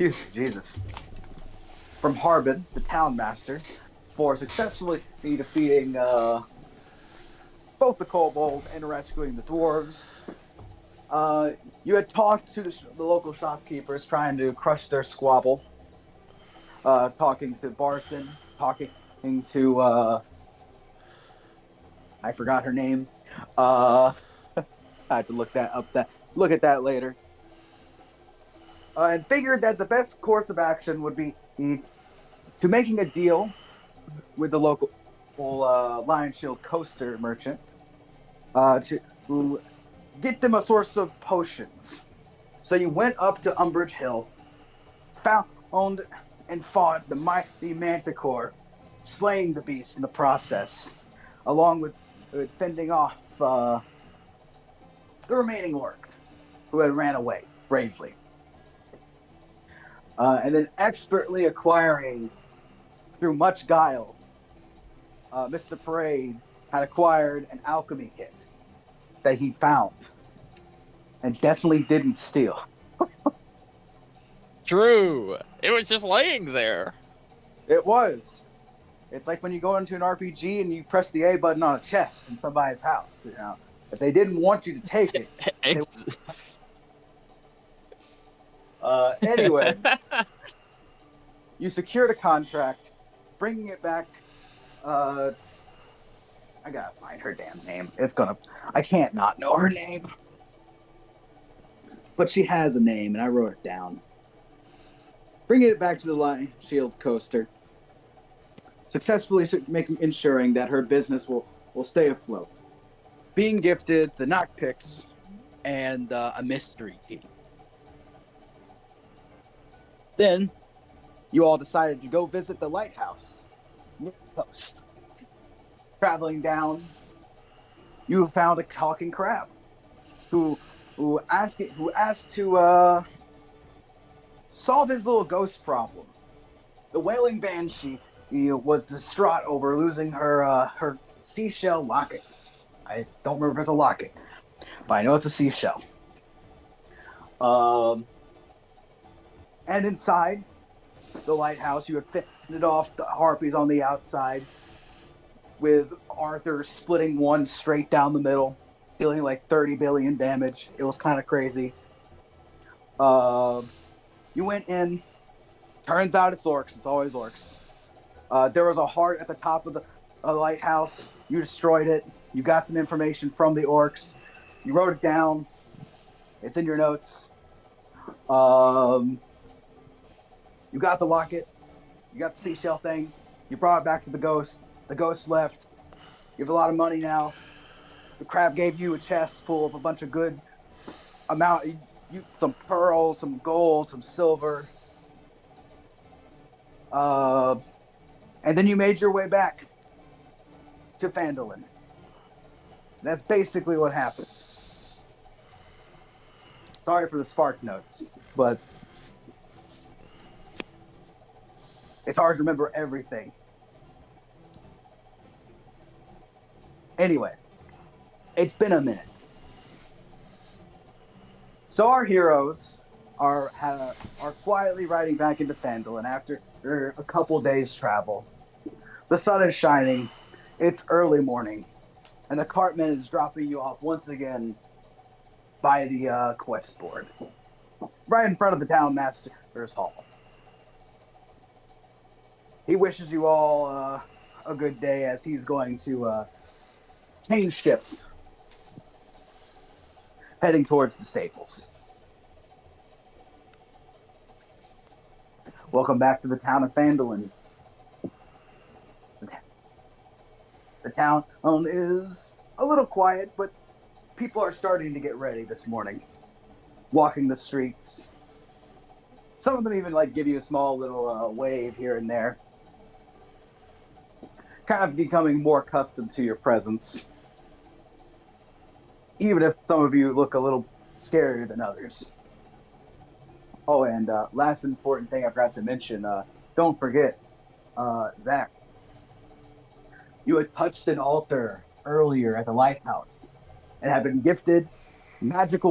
Excuse me, Jesus. From Harbin, the town master, for successfully defeating both the kobolds and rescuing the dwarves. Uh, you had talked to the local shopkeepers, trying to crush their squabble. Talking to Barton, talking to I forgot her name. Uh, I have to look that up. Look at that later. And figured that the best course of action would be to making a deal with the local Lion Shield coaster merchant to get them a source of potions. So you went up to Umbridge Hill, found and fought the mighty Manticore, slaying the beast in the process, along with fending off the remaining orc who had ran away bravely. And then expertly acquiring, through much guile, Mr. Parade had acquired an alchemy kit that he found and definitely didn't steal. True. It was just laying there. It was. It's like when you go into an RPG and you press the A button on a chest in somebody's house. You know, if they didn't want you to take it, they... anyway, you secured a contract, bringing it back. I gotta find her damn name. I can't not know her name. But she has a name, and I wrote it down. Bringing it back to the Lion Shield coaster. Successfully ensuring that her business will stay afloat. Being gifted the knock picks and a mystery key. Then, you all decided to go visit the lighthouse. Traveling down, you found a talking crab who asked to solve his little ghost problem. The wailing banshee was distraught over losing her seashell locket. I don't remember if it's a locket, but I know it's a seashell. And inside the lighthouse, you had fended off the harpies on the outside, with Arthur splitting one straight down the middle, dealing like 30 billion damage. It was kind of crazy. You went in. Turns out it's orcs. It's always orcs. There was a heart at the top of the lighthouse. You destroyed it. You got some information from the orcs. You wrote it down. It's in your notes. You got the locket. You got the seashell thing. You brought it back to the ghost. The ghost left. You have a lot of money now. The crab gave you a chest full of a bunch of good amount. Some pearls, some gold, some silver. And then you made your way back to Phandalin. That's basically what happened. Sorry for the spark notes, but it's hard to remember everything. Anyway, it's been a minute. So our heroes are quietly riding back into Phandalin after a couple days' travel. The sun is shining. It's early morning, and the cartman is dropping you off once again by the quest board, right in front of the town master's hall. He wishes you all a good day as he's going to change ship, heading towards the stables. Welcome back to the town of Phandalin. The town is a little quiet, but people are starting to get ready this morning, walking the streets. Some of them even give you a small little wave here and there, kind of becoming more accustomed to your presence, even if some of you look a little scarier than others. Oh, and last important thing I forgot to mention, don't forget, Zach, you had touched an altar earlier at the lighthouse and have been gifted a magic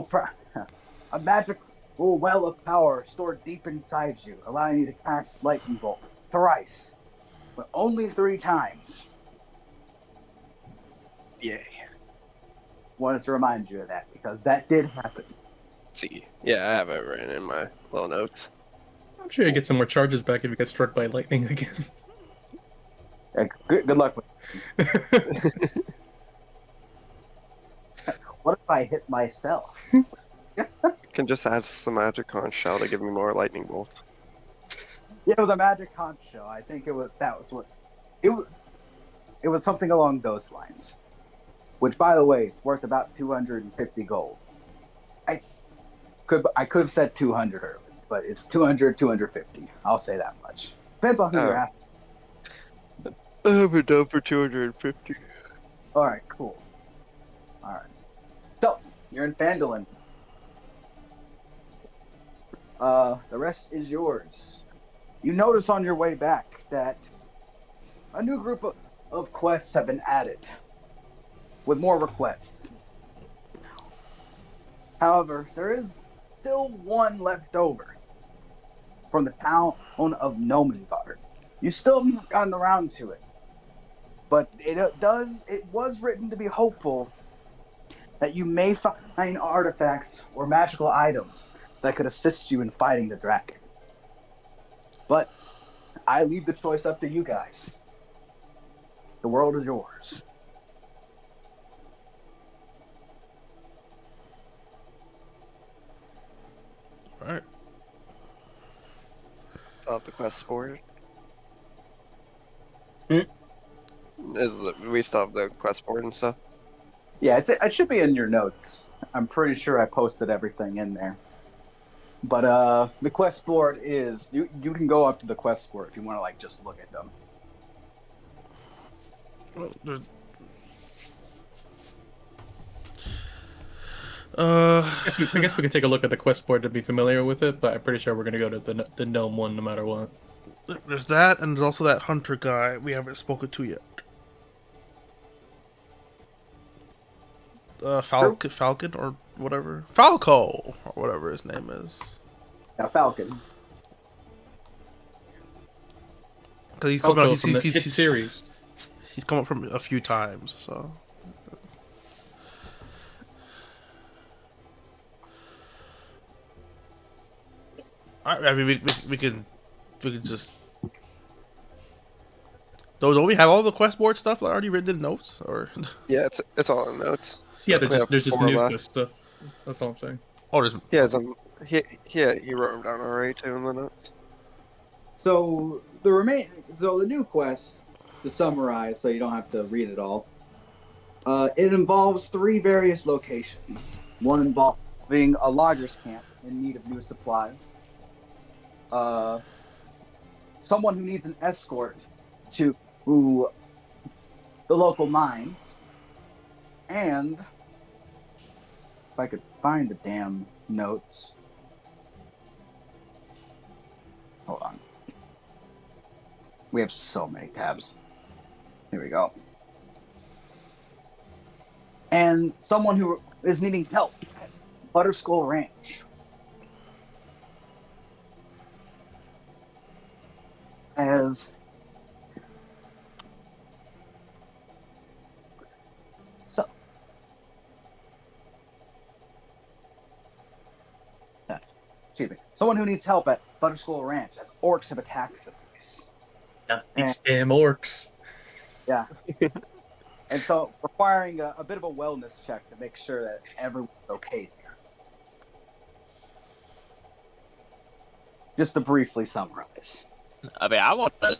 well of power stored deep inside you, allowing you to cast lightning bolt thrice, but only 3 times. Yay. Wanted to remind you of that because that did happen. See. Yeah, I have it written in my little notes. I'm sure you get some more charges back if you get struck by lightning again. Good luck with it. What if I hit myself? Can just add some magic conch shell to give me more lightning bolts. Yeah, it was a magic conch shell. I think that was what it was. It was something along those lines. Which, by the way, it's worth about 250 gold. I could have said 200 earlier, but it's 200, 250. I'll say that much. Depends on who you're after. I have it down for 250. All right, cool. All right. So you're in Phandalin. The rest is yours. You notice on your way back that a new group of quests have been added with more requests. However, there is still one left over from the town of Nomengard. You still haven't gotten around to it, but it was written to be hopeful that you may find artifacts or magical items that could assist you in fighting the dragon. But I leave the choice up to you guys. The world is yours. Alright. Off the quest board. Hmm? We still have the quest board and stuff? Yeah, it should be in your notes. I'm pretty sure I posted everything in there. But the quest board is you can go up to the quest board if you want to like just look at them. Well, I guess we could take a look at the quest board to be familiar with it, but I'm pretty sure we're gonna go to the gnome one no matter what. there's that, and there's also that hunter guy we haven't spoken to yet. Falcon or whatever. Falco or whatever his name is. Now, Falcon. Because he's come Falco out. from the hit series. He's come up from a few times, so. I mean, we can just. Don't we have all the quest board stuff already written in notes, or? Yeah, it's all in notes. Yeah, We there's just 4 new left. quest stuff. That's all I'm saying. Oh, there's. Yeah, he wrote them down already too in the notes. So the new quest, to summarize, so you don't have to read it all. It involves 3 various locations. One involving a lodger's camp in need of new supplies. Someone who needs an escort to the local mines, and if I could find the damn notes. Hold on. We have so many tabs. Here we go. And someone who is needing help at Butterskull Ranch. As excuse me. Someone who needs help at Butterskull Ranch as orcs have attacked the place. These damn orcs. Yeah. And so requiring a bit of a wellness check to make sure that everyone's okay there. Just to briefly summarize. I mean, I want to.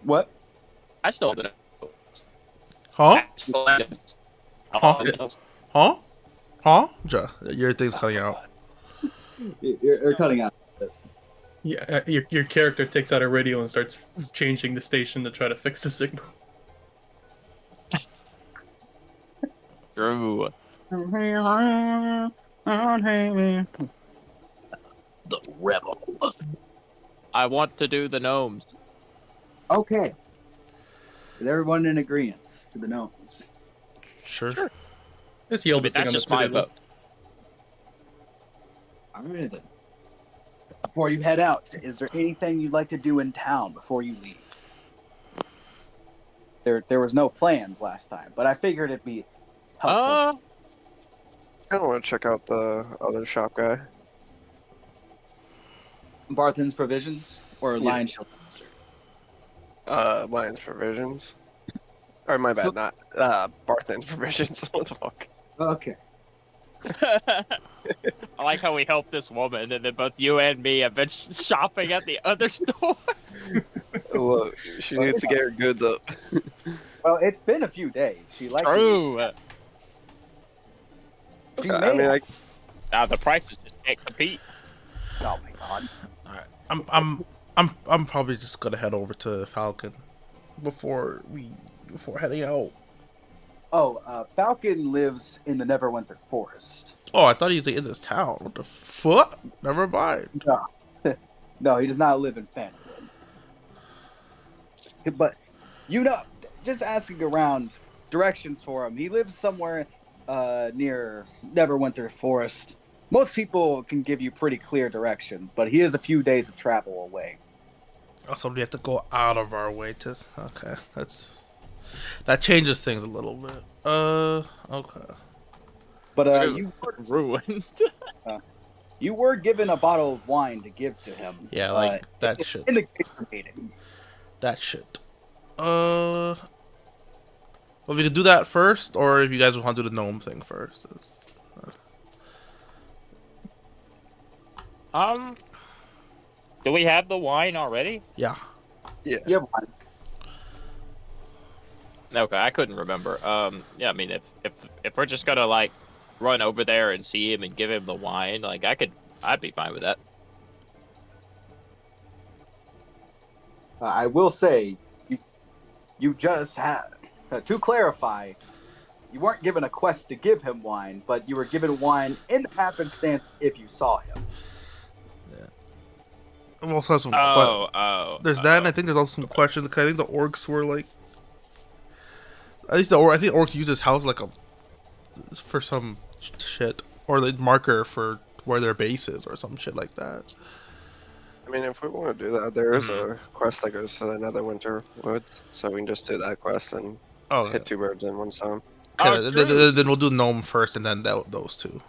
What? I still didn't. Huh? Huh? Huh? Huh? Your thing's cutting out. You're cutting out. Yeah, your character takes out a radio and starts changing the station to try to fix the signal. True. The rebel. I want to do the gnomes. Okay. Is everyone in agreement to the gnomes? Sure. Let's yell this thing That's on the just my to-do list. vote. All right then. Before you head out, is there anything you'd like to do in town before you leave? There was no plans last time, but I figured it'd be helpful. I don't want to check out the other shop guy. Barthen's Provisions or Yeah. Lion Shield Monster? Lion's Provisions. Or my bad, So- not Barthen's Provisions. What the fuck? Okay. I like how we helped this woman, and then both you and me have been shopping at the other store. Look, she needs to get her goods up. Well, it's been a few days. She likes True. She I may mean, have- The prices just can't compete. Oh my god. I'm probably just gonna head over to Falcon before heading out. Oh, Falcon lives in the Neverwinter Forest. Oh, I thought he was like, in this town. What the fuck? Never mind. No, he does not live in Fanwood. But, just asking around directions for him. He lives somewhere near Neverwinter Forest. Most people can give you pretty clear directions, but he is a few days of travel away. Also, we have to go out of our way to. Okay, that changes things a little bit. Okay. But you were ruined. you were given a bottle of wine to give to him. Yeah, like that shit. In the meeting. That shit. Well, we could do that first, or if you guys want to do the gnome thing first. Do we have the wine already? Yeah. Yeah. You have wine. Okay, I couldn't remember. Yeah, I mean, if we're just gonna like run over there and see him and give him the wine, like I'd be fine with that. I will say, you just had to clarify. You weren't given a quest to give him wine, but you were given wine in happenstance if you saw him. We also have some. There's that, and I think there's also some questions. Cause I think the orcs were like. At least I think orcs use this house like for some shit, or the marker for where their base is, or some shit like that. I mean, if we want to do that, there is a quest that goes to the Netherwinter Woods, so we can just do that quest and Oh, hit two birds in one stone. okay. true. Then we'll do gnome first, and then those two.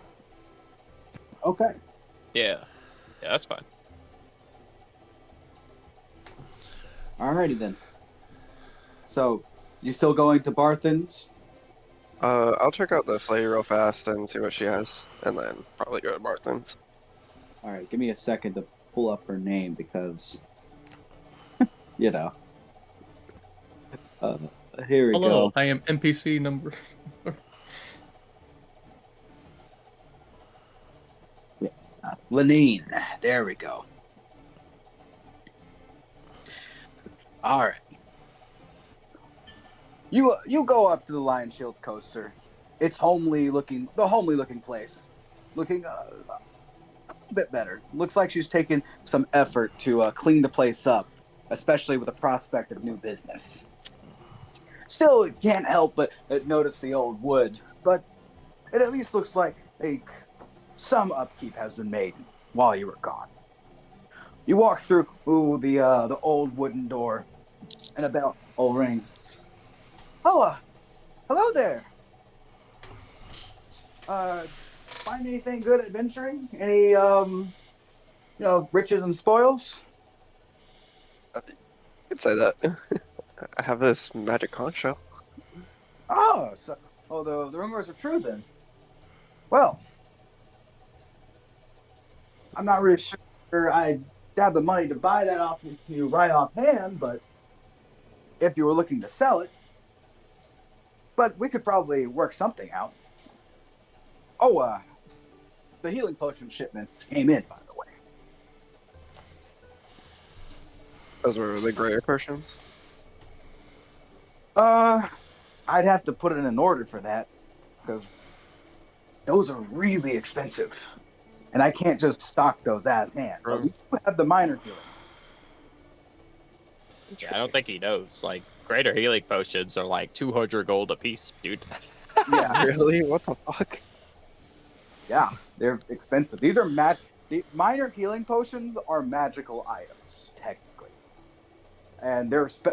Okay. Yeah, that's fine. Alrighty then. So, you still going to Barthen's? I'll check out this lady real fast and see what she has, and then probably go to Barthen's. Alright, give me a second to pull up her name because, here we Hello, go. I am NPC number. Lenine. There we go. All right. You go up to the Lion Shields coaster. It's the homely looking place, looking a bit better. Looks like she's taken some effort to clean the place up, especially with the prospect of new business. Still, can't help but notice the old wood, but it at least looks like some upkeep has been made while you were gone. You walk through the old wooden door, and a bell rings. Oh, hello there. Find anything good adventuring? Any riches and spoils? I'd say that. I have this magic conch shell. Oh, the rumors are true then. Well, I'm not really sure I have the money to buy that off you right offhand, but if you were looking to sell it, but we could probably work something out. Oh, the healing potion shipments came in, by the way. Those were the greater potions. I'd have to put it in an order for that, because those are really expensive. And I can't just stock those as hand. But we do have the minor healing. Yeah, I don't think he knows. Like, greater healing potions are like 200 gold a piece, dude. Yeah, Really? What the fuck? yeah, they're expensive. These are The minor healing potions are magical items, technically, and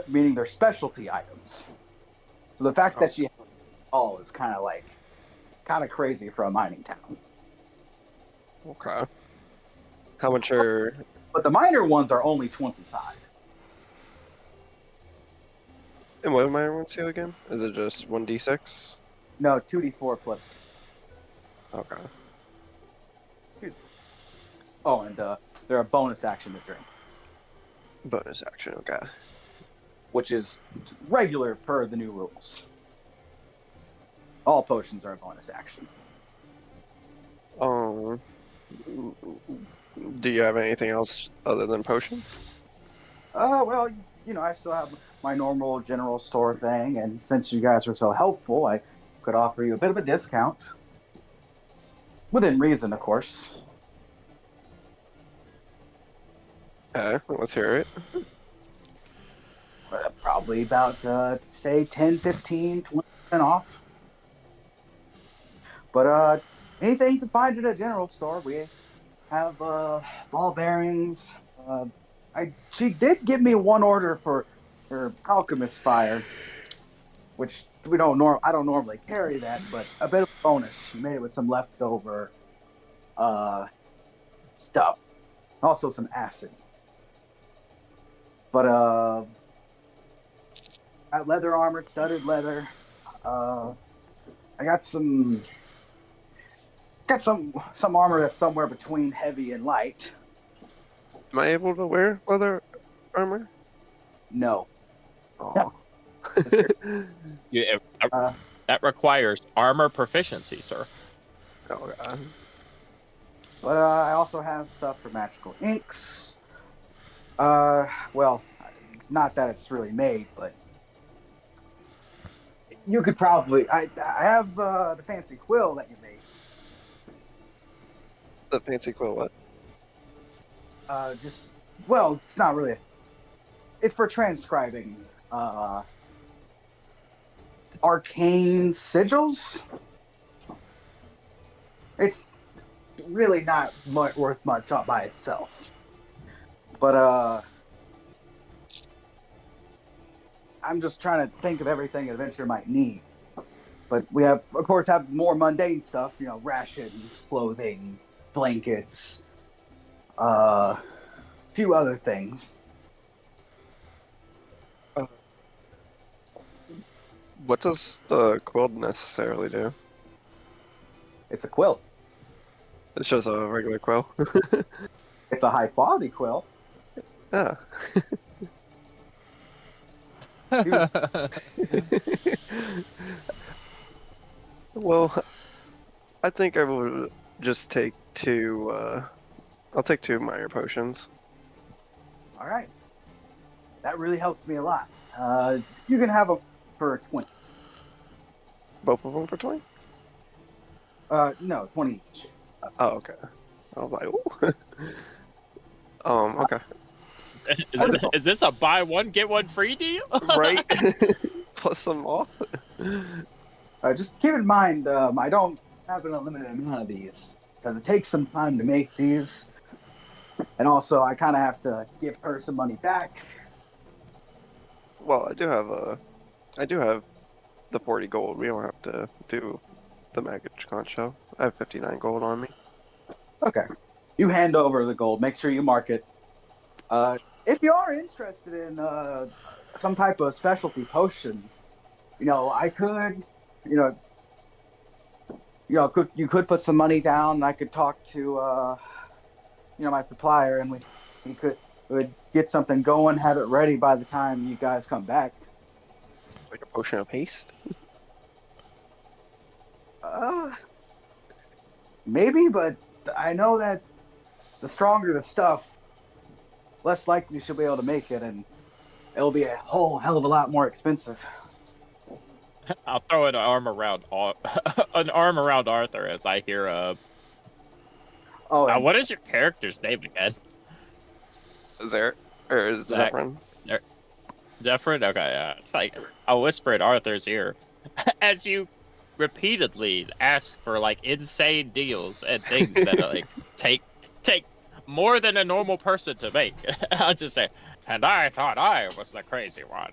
meaning they're specialty items. So the fact that she has all is kind of crazy for a mining town. Okay. How much are? But the minor ones are only 25. And what am I ones to again? Is it just 1d6? No, 2d4 plus 2. Okay. Oh, and they're a bonus action to drink, Bonus action. Okay. which is regular per the new rules. All potions are a bonus action. Do you have anything else other than potions? Well, I still have my normal general store thing, and since you guys are so helpful, I could offer you a bit of a discount. Within reason, of course. Okay, let's hear it. Probably about, say, 10, 15, 20% off. But anything you can find at a general store, we have ball bearings. She did give me one order for her alchemist fire, which I don't normally carry that, but a bit of a bonus. She made it with some leftover stuff, also some acid. But got leather armor, studded leather. I got some armor that's somewhere between heavy and light. Am I able to wear leather armor? No. Oh. That requires armor proficiency, sir. Oh god. But I also have stuff for magical inks. Well, not that it's really made, but you could probably. I have the fancy quill that you made. The fancy quill, what? Well, it's not really. It's for transcribing arcane sigils. It's really not worth much up by itself. But I'm just trying to think of everything an adventure might need. But we have more mundane stuff, rations, clothing, blankets, a few other things. What does the quill necessarily do? It's a quill. It's just a regular quill. It's a high quality quill. Yeah. Well, I think I will just take two. I'll take 2 minor potions. All right. That really helps me a lot. You can have them for 20. Both of them for 20? No, 20 each. Oh, okay. I was like, ooh. Okay. Is this a buy one get one free deal? Right. Plus some off. Just keep in mind, I don't have an unlimited amount of these. Because it takes some time to make these. And also, I kind of have to give her some money back. Well, I do have the 40 gold. We don't have to do the Magicon show. I have 59 gold on me. Okay. You hand over the gold. Make sure you mark it. If you are interested in some type of specialty potion, I could, you could put some money down, and I could talk to, my supplier, and we would get something going, have it ready by the time you guys come back. Like a potion of haste? Maybe, but I know that the stronger the stuff, less likely she'll be able to make it, and it'll be a whole hell of a lot more expensive. I'll throw an arm around Arthur as I hear what is your character's name again? Zephyrin? Zephyrin? Okay, yeah. It's like I'll whisper in Arthur's ear as you repeatedly ask for insane deals and things that take take more than a normal person to make. I'll just say, and I thought I was the crazy one.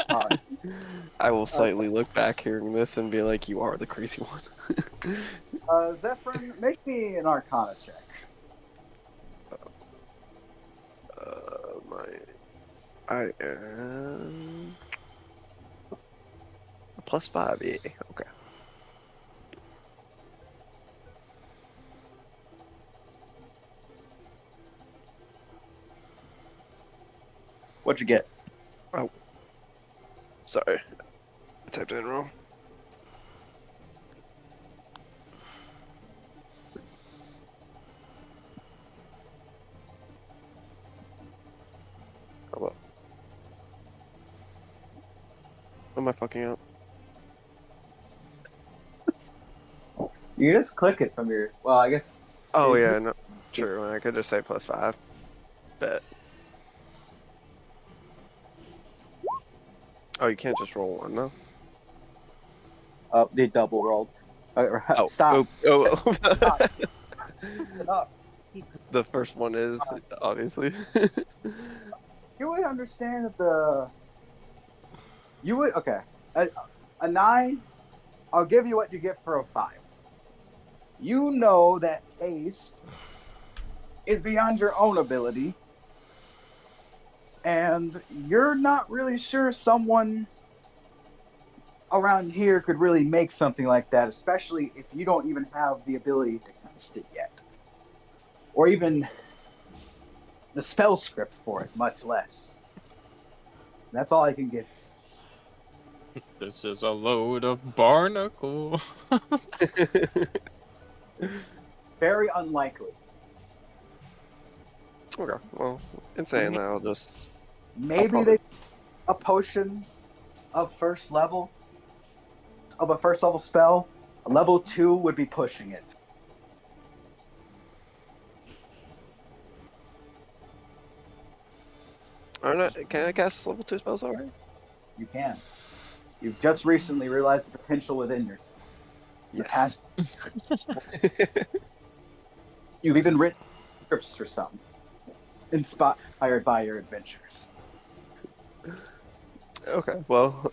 All right. I will slightly look back hearing this and be like, you are the crazy one. Zephyr, make me an Arcana check. I am +5. Yeah, okay. What'd you get? Oh, sorry, I typed it in wrong. Oh well. Am I fucking up? You just click it from your. Well, I guess. Oh yeah, no, true. I could just say +5. Bet. Oh, you can't just roll one though. Oh, they double rolled. Oh, Stop. Oh. Stop. The first one is obviously. You would understand that you would okay. A 9, I'll give you what you get for a 5. You know that Ace is beyond your own ability, and you're not really sure someone around here could really make something like that, especially if you don't even have the ability to cast it yet, or even the spell script for it, much less. That's all I can give. This is a load of barnacles. Very unlikely. Okay, well, in saying that, I'll just. Maybe they a potion of first level of a first level spell. A level 2 would be pushing it. Can I cast level 2 spells already? You can. You've just recently realized the potential within yourself. Yes. You've even written scripts for some, inspired by your adventures. Okay, well,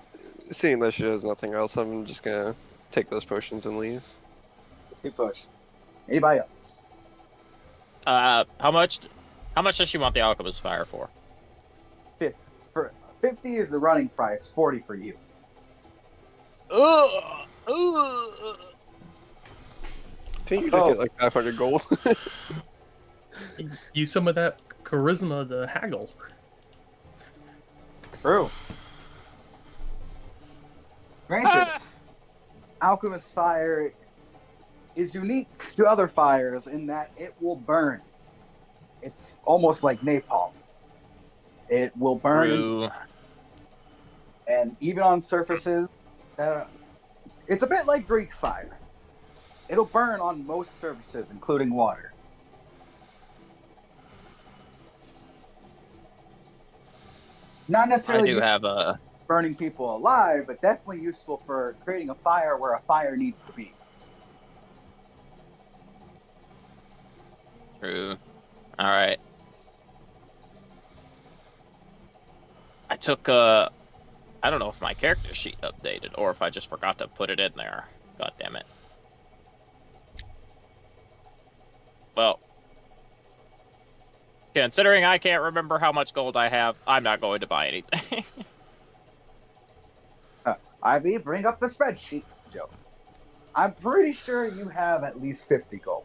seeing that she has nothing else, I'm just gonna take those potions and leave. 2 potions. Anybody else? How much does she want the alchemist fire for? 50 is the running price. 40 for you. Didn't you just get like 500 gold? Use some of that charisma to haggle. True. Granted, alchemist fire is unique to other fires in that it will burn. It's almost like napalm. It will burn, and even on surfaces, it's a bit like Greek fire. It'll burn on most surfaces, including water. Not necessarily I do have a burning people alive, but definitely useful for creating a fire where a fire needs to be. True. All right. I took I don't know if my character sheet updated or if I just forgot to put it in there. God damn it. Well, considering I can't remember how much gold I have, I'm not going to buy anything. Ivy, bring up the spreadsheet, Joe. I'm pretty sure you have at least 50 gold.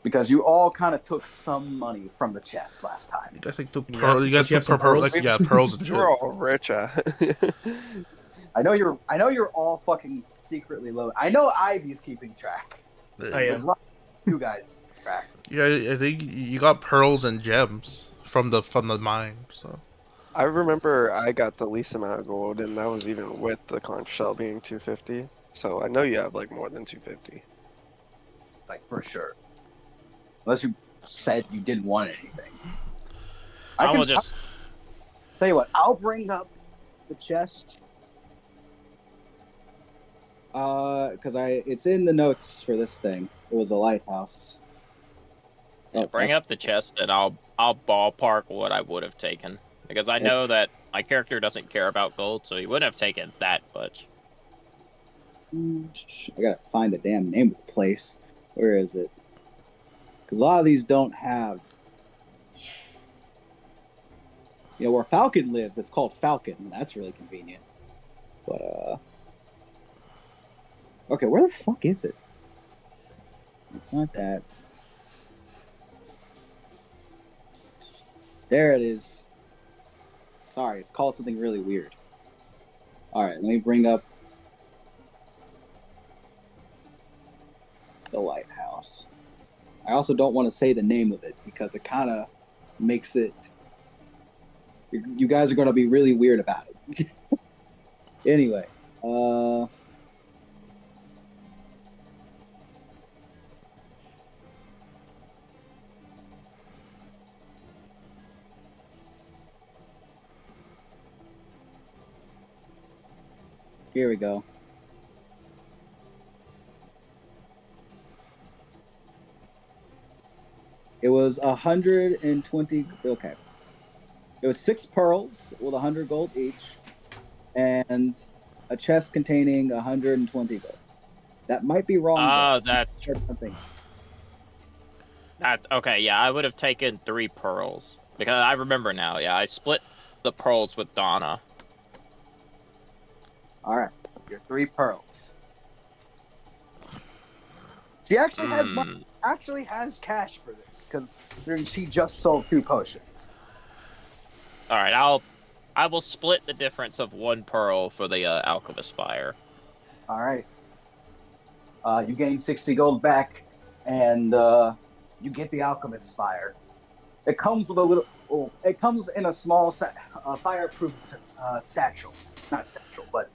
Because you all kind of took some money from the chest last time. I think the pearl. You guys put some pearls. Like, yeah, pearls and shit. We're all rich. I know you're all fucking secretly low. I know Ivy's keeping track. I am. You guys keep track. Yeah, I think you got pearls and gems from the mine. So I remember I got the least amount of gold, and that was even with the conch shell being 250. So I know you have like more than 250. Like for sure. Unless you said you didn't want anything. I'll just tell you what. I'll bring up the chest. Because it's in the notes for this thing. It was a lighthouse. Yeah, bring up the chest, and I'll ballpark what I would have taken, because I know that my character doesn't care about gold, so he wouldn't have taken that much. I gotta find the damn name of the place. Where is it? Because a lot of these don't have. You know, where Falcon lives, it's called Falcon. That's really convenient. But, okay, where the fuck is it? It's not that. There it is. Sorry, it's called something really weird. Alright, let me bring up the lighthouse. I also don't want to say the name of it because it kind of makes it. You guys are going to be really weird about it. Anyway, here we go. It was 120. Okay. It was 6 pearls with 100 gold each, and a chest containing 120 gold. That might be wrong. Oh, that's something. That's okay. Yeah, I would have taken 3 pearls because I remember now. Yeah, I split the pearls with Donna. All right, your 3 pearls. She actually has cash for this because she just sold 2 potions. All right, I will split the difference of 1 pearl for the Icespire. All right. You gain 60 gold back, and you get the Icespire. It comes with a little. Oh, it comes in a small fireproof satchel, not satchel, but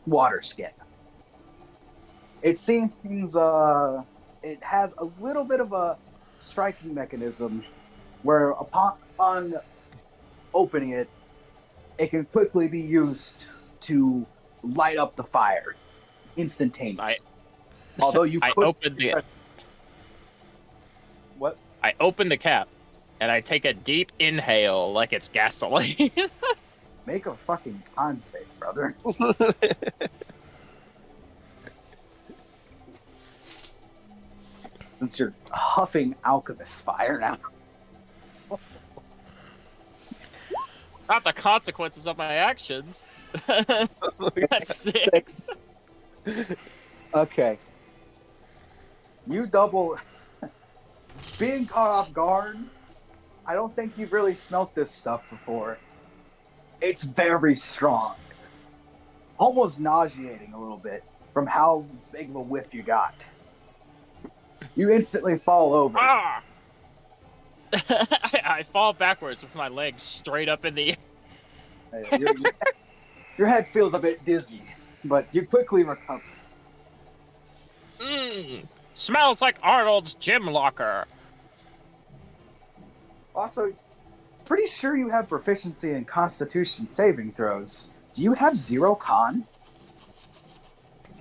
water skin. It seems it has a little bit of a striking mechanism where upon opening it, it can quickly be used to light up the fire instantaneously. Although you I opened the what? I open the cap and I take a deep inhale like it's gasoline. Make a fucking con save, brother. Since you're huffing Icespire now. Not the consequences of my actions. That's 6. Okay. You double. Being caught off guard, I don't think you've really smelt this stuff before. It's very strong. Almost nauseating a little bit from how big of a whiff you got. You instantly fall over. Ah! I fall backwards with my legs straight up in the air. Your head feels a bit dizzy, but you quickly recover. Smells like Arnold's gym locker. Also, pretty sure you have proficiency in Constitution saving throws. Do you have 0 con?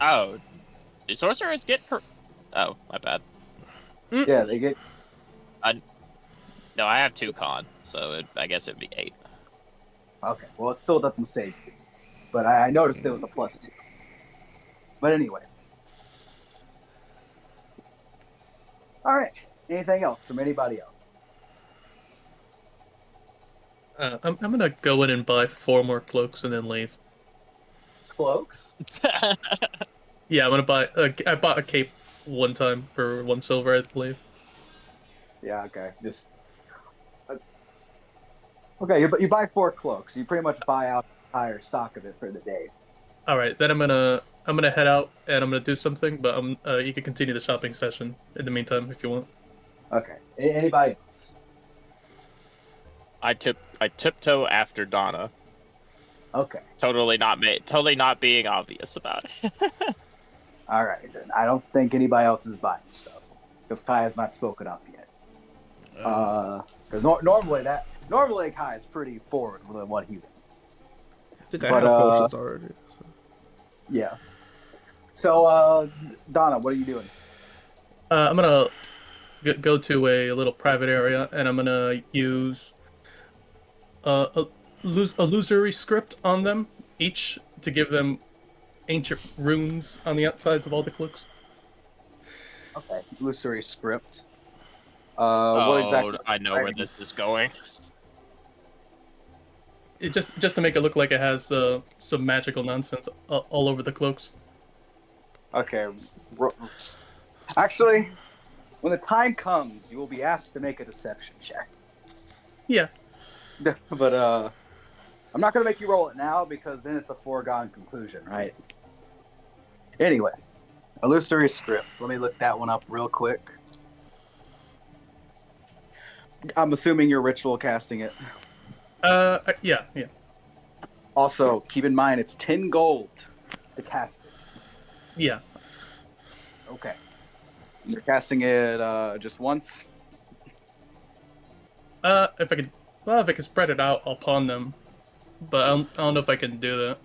Oh, do sorcerers get Oh, my bad. Yeah, they get. No, I have 2 con, so I guess it'd be 8. Okay, well, it still doesn't save you. But I noticed there was a +2. But anyway. Alright, anything else from anybody else? I'm gonna go in and buy 4 more cloaks and then leave. Cloaks? Yeah, I'm gonna buy. I bought a cape one time for 1 silver, I believe. Yeah, okay. Just. Okay, you buy 4 cloaks. You pretty much buy out the entire stock of it for the day. All right, then I'm gonna head out and I'm gonna do something, but you can continue the shopping session in the meantime if you want. Okay. Anybody else? I tiptoe after Donna. Okay. Totally not being obvious about it. All right, then. I don't think anybody else is buying stuff because Kai has not spoken up yet. Because normally Kai is pretty forward with what he wants. I think I have potions already. So. Yeah. So, Donna, what are you doing? I'm gonna go to a little private area, and I'm gonna use a illusory script on them each to give them ancient runes on the outsides of all the cloaks. Okay. Illusory script. Oh, What exactly? I know where this is going. It just to make it look like it has some magical nonsense all over the cloaks. Okay. Actually, when the time comes, you will be asked to make a deception check. Yeah. But I'm not gonna make you roll it now because then it's a foregone conclusion, right? Anyway, illusory script. Let me look that one up real quick. I'm assuming you're ritual casting it. Yeah. Also, keep in mind it's 10 gold to cast it. Yeah. Okay. You're casting it just once? If I could spread it out upon them, but I don't know if I can do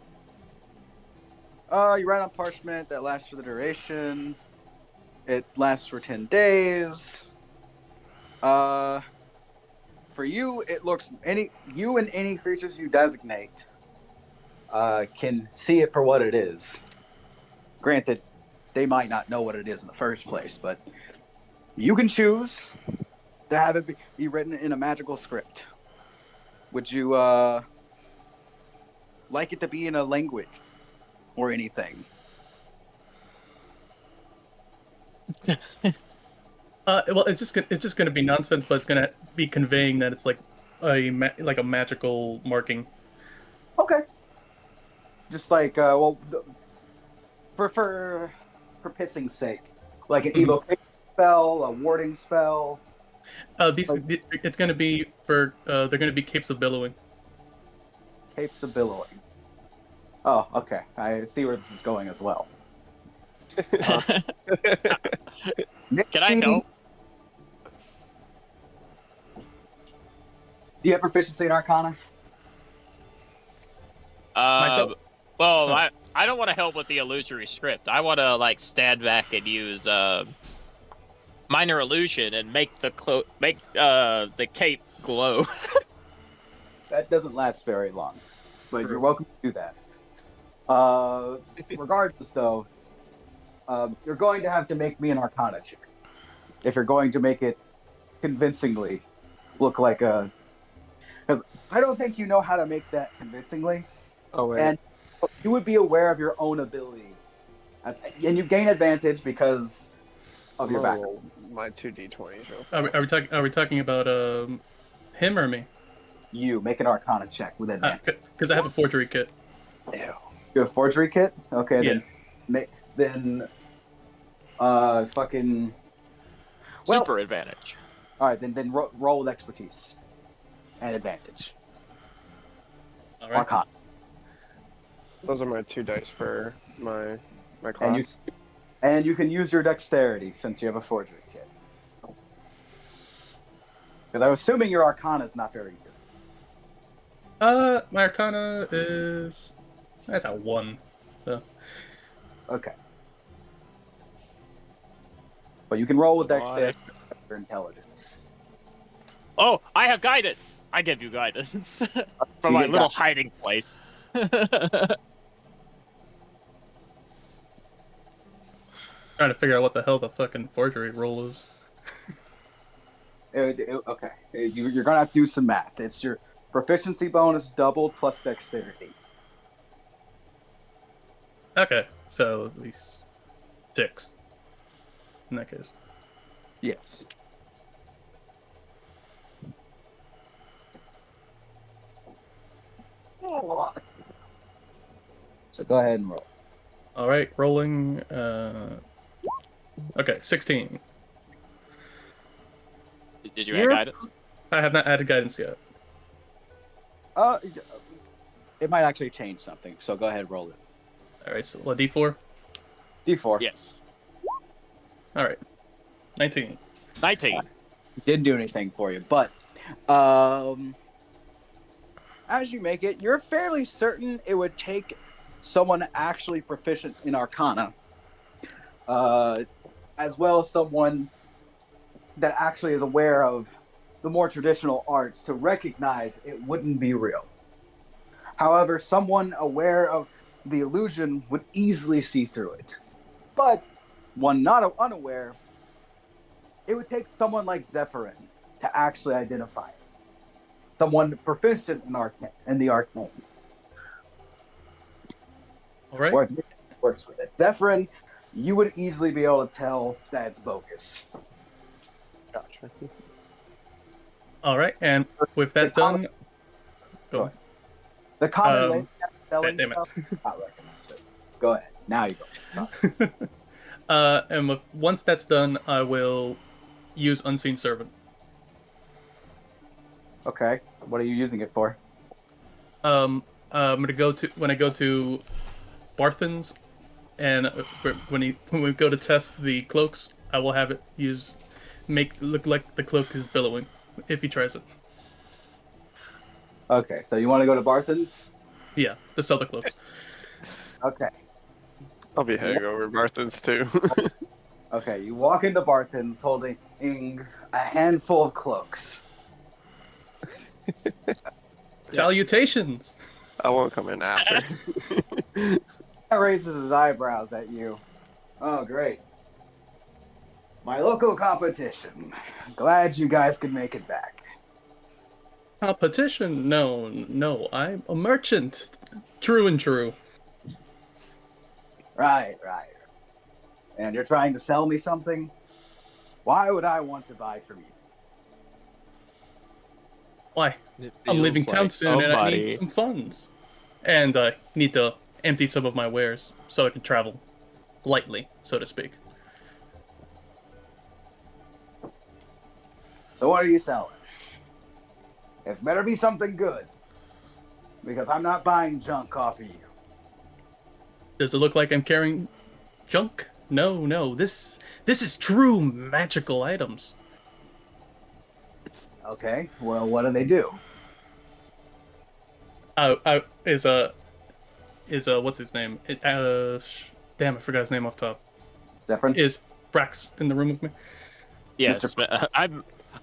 that. You write on parchment that lasts for the duration. It lasts for 10 days. For you, it looks you and any creatures you designate can see it for what it is. Granted, they might not know what it is in the first place, but you can choose to have it be written in a magical script. Would you like it to be in a language or anything? Well, it's just gonna be nonsense, but it's gonna be conveying that it's like a magical marking. Okay. Just like for pissing's sake, like an evocation spell, a warding spell. It's gonna be for they're gonna be capes of billowing. Capes of billowing. Oh, okay. I see where this is going as well. Can I help? Do you have proficiency in Arcana? Well, I don't want to help with the illusory script. I want to like stand back and use minor illusion and make the cape glow. That doesn't last very long, but you're welcome to do that. Regardless, though, you're going to have to make me an Arcana check if you're going to make it convincingly look like a. Because I don't think you know how to make that convincingly. Oh, wait. And you would be aware of your own ability, and you gain advantage because of your background. My 2d20s. Are we talking about him or me? You make an Arcana check with advantage. Because I have a forgery kit. Ew. You have a forgery kit? Okay, Yeah. then fucking. Well, Super advantage. all right, then roll with expertise and advantage. All right. Arcana. Those are my 2 dice for my class. And you can use your dexterity since you have a forgery kit. Because I'm assuming your Arcana is not very good. My Arcana is that's a 1. So. Okay. But you can roll with dexterity or intelligence. Oh, I have guidance. I give you guidance from my little hiding place. Trying to figure out what the hell the fucking forgery roll is. Okay. You're going to have to do some math. It's your proficiency bonus doubled plus dexterity. Okay, so at least 6 in that case. Yes. So go ahead and roll. All right, rolling. Okay, 16. Did you add guidance? I have not added guidance yet. It might actually change something, so go ahead and roll it. All right, so what, D4? D4. Yes. All right, 19. 19. Didn't do anything for you, but as you make it, you're fairly certain it would take someone actually proficient in Arcana, as well as someone that actually is aware of the more traditional arts to recognize it wouldn't be real. However, someone aware of the illusion would easily see through it. But one not unaware, it would take someone like Zephyrin to actually identify it. Someone proficient in the arcane. All right. Or it works with it. Zephyrin, you would easily be able to tell that it's bogus. Gotcha. All right, and with that done, Go ahead. The common way of selling damn it. stuff, not recognize it. Go ahead. Now you go. Sorry. and once that's done, I will use Unseen Servant. Okay. What are you using it for? I'm gonna go to when I go to Barthen's, and when we go to test the cloaks, I will have it make it look like the cloak is billowing if he tries it. Okay, so you want to go to Barthen's? Yeah, to sell the cloaks. Okay. I'll be heading over to Barthen's too. Okay, you walk into Barthen's holding a handful of cloaks. Salutations! I won't come in after. That raises his eyebrows at you. Oh, great. My local competition. Glad you guys could make it back. Competition? No, I'm a merchant. True and true. Right. And you're trying to sell me something? Why would I want to buy from you? Why? It I'm leaving feels town like soon and I somebody- need some funds. And I need to empty some of my wares so I can travel lightly, so to speak. So what are you selling? It's better be something good. Because I'm not buying junk off of you. Does it look like I'm carrying junk? No. This is true magical items. Okay, well, what do they do? Is what's his name? Damn, I forgot his name off top. Zephyrin? Is Brax in the room with me? Yes,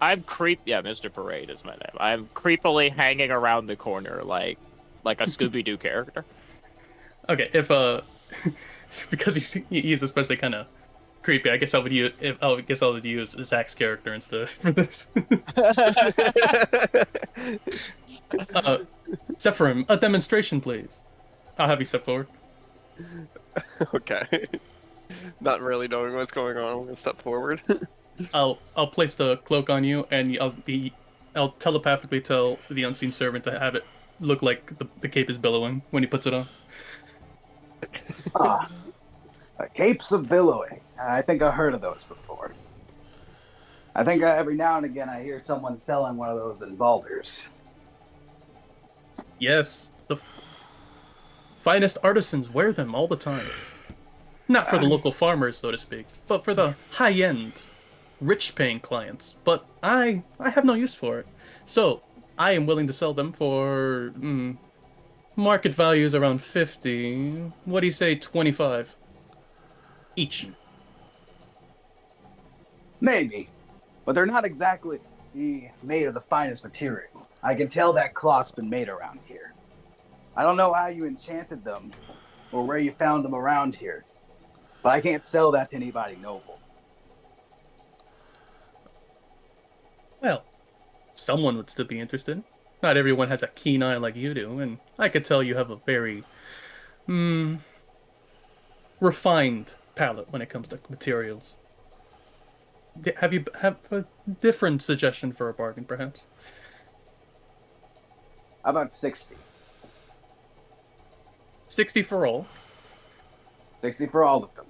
I'm creep. Yeah, Mr. Parade is my name. I'm creepily hanging around the corner like a Scooby Doo character. Okay, if because he's especially kind of creepy. I guess I would use Zach's character instead for this. Zephyrin, a demonstration, please. I'll have you step forward. Okay. Not really knowing what's going on, I'm gonna step forward. I'll place the cloak on you, and I'll telepathically tell the unseen servant to have it look like the cape is billowing when he puts it on. Capes of billowing. I think I've heard of those before. I think every now and again I hear someone selling one of those in Baldur's. Yes, the finest artisans wear them all the time. Not for the local farmers, so to speak, but for the high-end, rich-paying clients. But I have no use for it. So, I am willing to sell them for market values around 50. What do you say, 25 each? Maybe. But they're not exactly made of the finest material. I can tell that cloth's been made around here. I don't know how you enchanted them or where you found them around here. But I can't sell that to anybody noble. Well, someone would still be interested. Not everyone has a keen eye like you do, and I could tell you have a very refined palate when it comes to materials. Have a different suggestion for a bargain, perhaps? How about 60? 60 for all. 60 for all of them.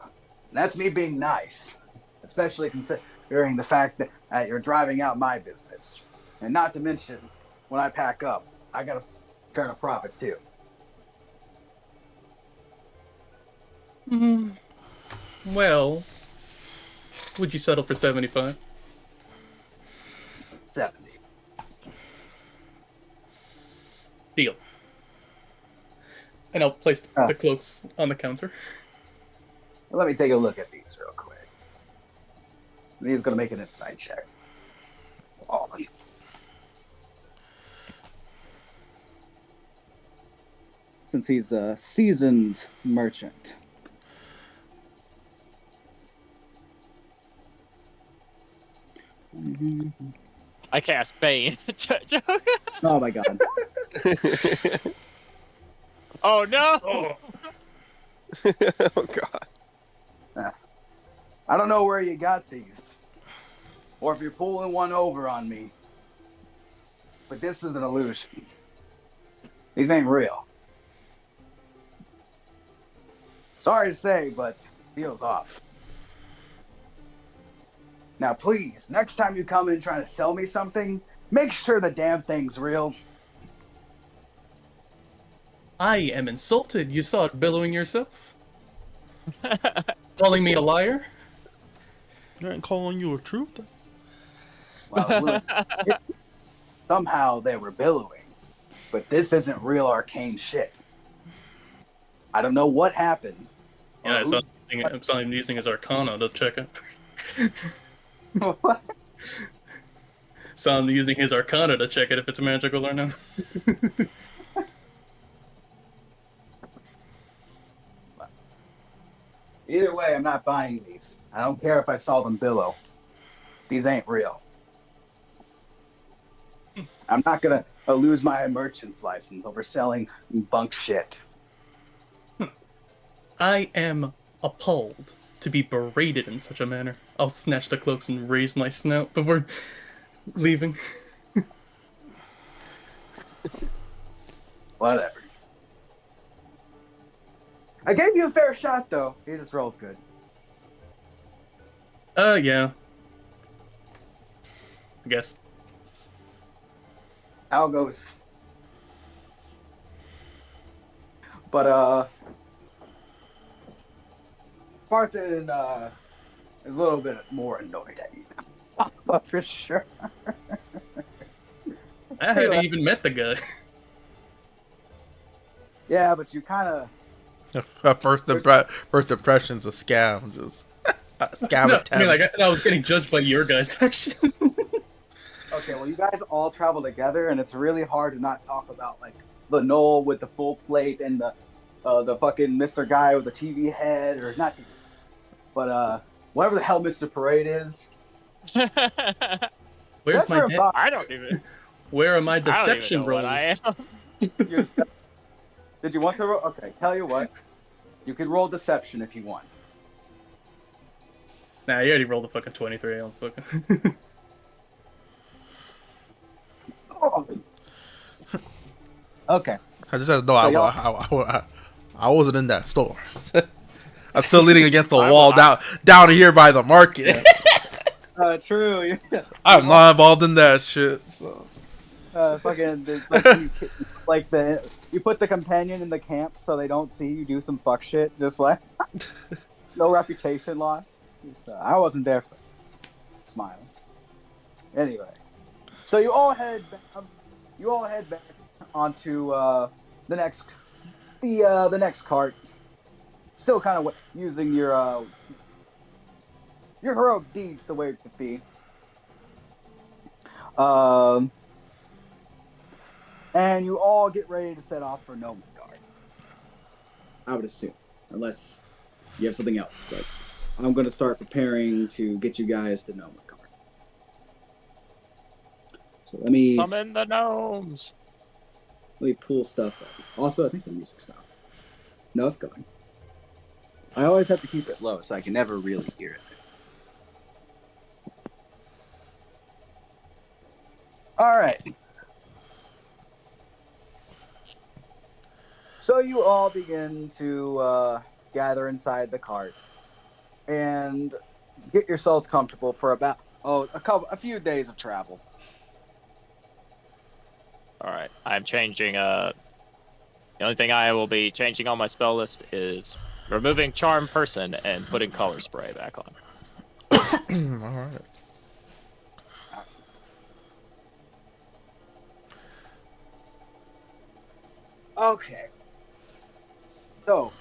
And that's me being nice. Especially considering the fact that you're driving out my business. And not to mention, when I pack up, I gotta turn a profit too. Well, would you settle for 75? 70. Deal. And I'll place the cloaks on the counter. Let me take a look at these real quick. He's gonna make an insight check. Oh. Since he's a seasoned merchant. I cast Bane. Oh my god. Oh no! Oh god. I don't know where you got these, or if you're pulling one over on me, but this is an illusion. These ain't real. Sorry to say, but deal's off. Now, please, next time you come in trying to sell me something, make sure the damn thing's real. I am insulted. You saw it billowing yourself. Calling me a liar? I ain't calling you a truth. Well, somehow they were billowing, but this isn't real arcane shit. I don't know what happened. Yeah, I saw him using his Arcana to check it. What? Saw him using his Arcana to check it if it's magical or not. Either way, I'm not buying these. I don't care if I saw them billow. These ain't real. I'm not gonna lose my merchant's license over selling bunk shit. I am appalled to be berated in such a manner. I'll snatch the cloaks and raise my snout before leaving. Whatever. I gave you a fair shot, though. You just rolled good. Yeah. I guess. How it goes. But, Parthen is a little bit more annoyed at you. For sure. I hadn't even met the guy. Yeah, but you kind of... First impression's a scam, just a scam No, attempt. I mean, I was getting judged by your guys' action. Okay, well, you guys all travel together, and it's really hard to not talk about, like, the Knoll with the full plate and the fucking Mr. Guy with the TV head, or not, but, whatever the hell Mr. Parade is. Where's That's my where I don't even. Where are my I don't even deception know what I rolls? am. Did you want to roll? Okay, tell you what. You can roll deception if you want. Nah, you already rolled a fucking 23 on fucking. Oh. Okay. I just had to know So I wasn't in that store. I'm still leaning against the I- wall down here by the market. True. Yeah. I'm not involved in that shit. So. Fucking, like you put the companion in the camp so they don't see you do some fuck shit. Just like no reputation loss. I wasn't there for it. Smile. Anyway, so you all head back onto the next cart. Still kind of using your heroic deeds the way it could be. And you all get ready to set off for Nomadguard. I would assume, unless you have something else. But I'm going to start preparing to get you guys to Nomadguard. So let me Summon the gnomes. pull stuff up. Also, I think the music stopped. No, it's going. I always have to keep it low, so I can never really hear it. All right. So you all begin to gather inside the cart and get yourselves comfortable for about a few days of travel. All right, I'm changing. The only thing I will be changing on my spell list is removing Charm Person and putting Color Spray back on. All right. Okay. So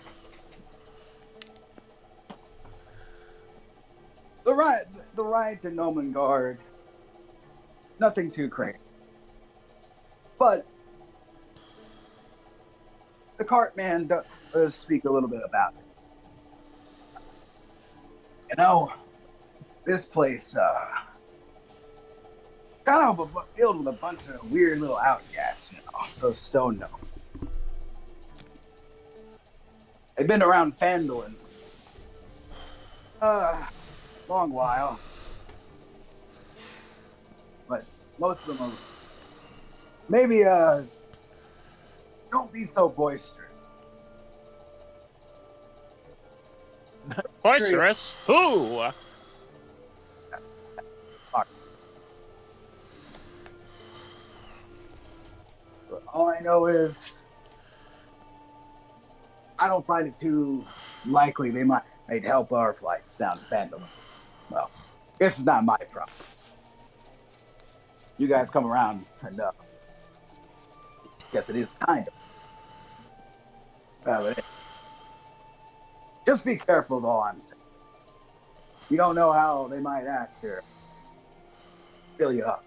the ride to Nomengard, nothing too crazy. But the Cartman does speak a little bit about it. You know, this place, kind of filled with a bunch of weird little outcasts, you know, those stone gnomes. They've been around Phandalin long while. But most of them are maybe don't be so boisterous. Boisterous? Who? But all I know is I don't find it too likely they might help our flights down to Phandalin. Well, this is not my problem. You guys come around and guess it is kind of. But just be careful is all I'm saying. You don't know how they might act or fill you up.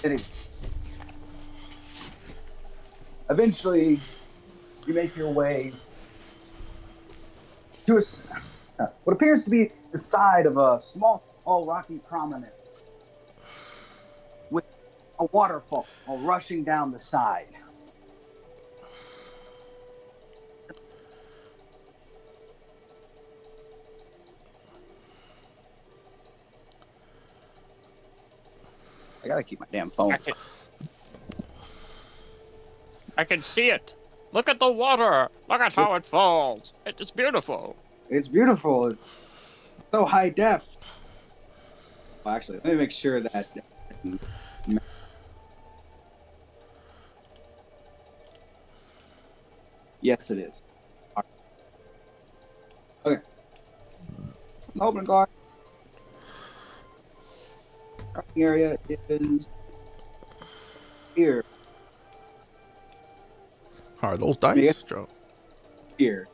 Anyway, eventually, you make your way to what appears to be the side of a small, rocky prominence with a waterfall rushing down the side. I gotta keep my damn phone. I can see it. Look at the water. Look at how it falls. It is beautiful. It's beautiful. It's so high def. Well, actually, let me make sure that. Yes, it is. Okay. Open guard. Parking area is here. Are those dice, Joe? Here.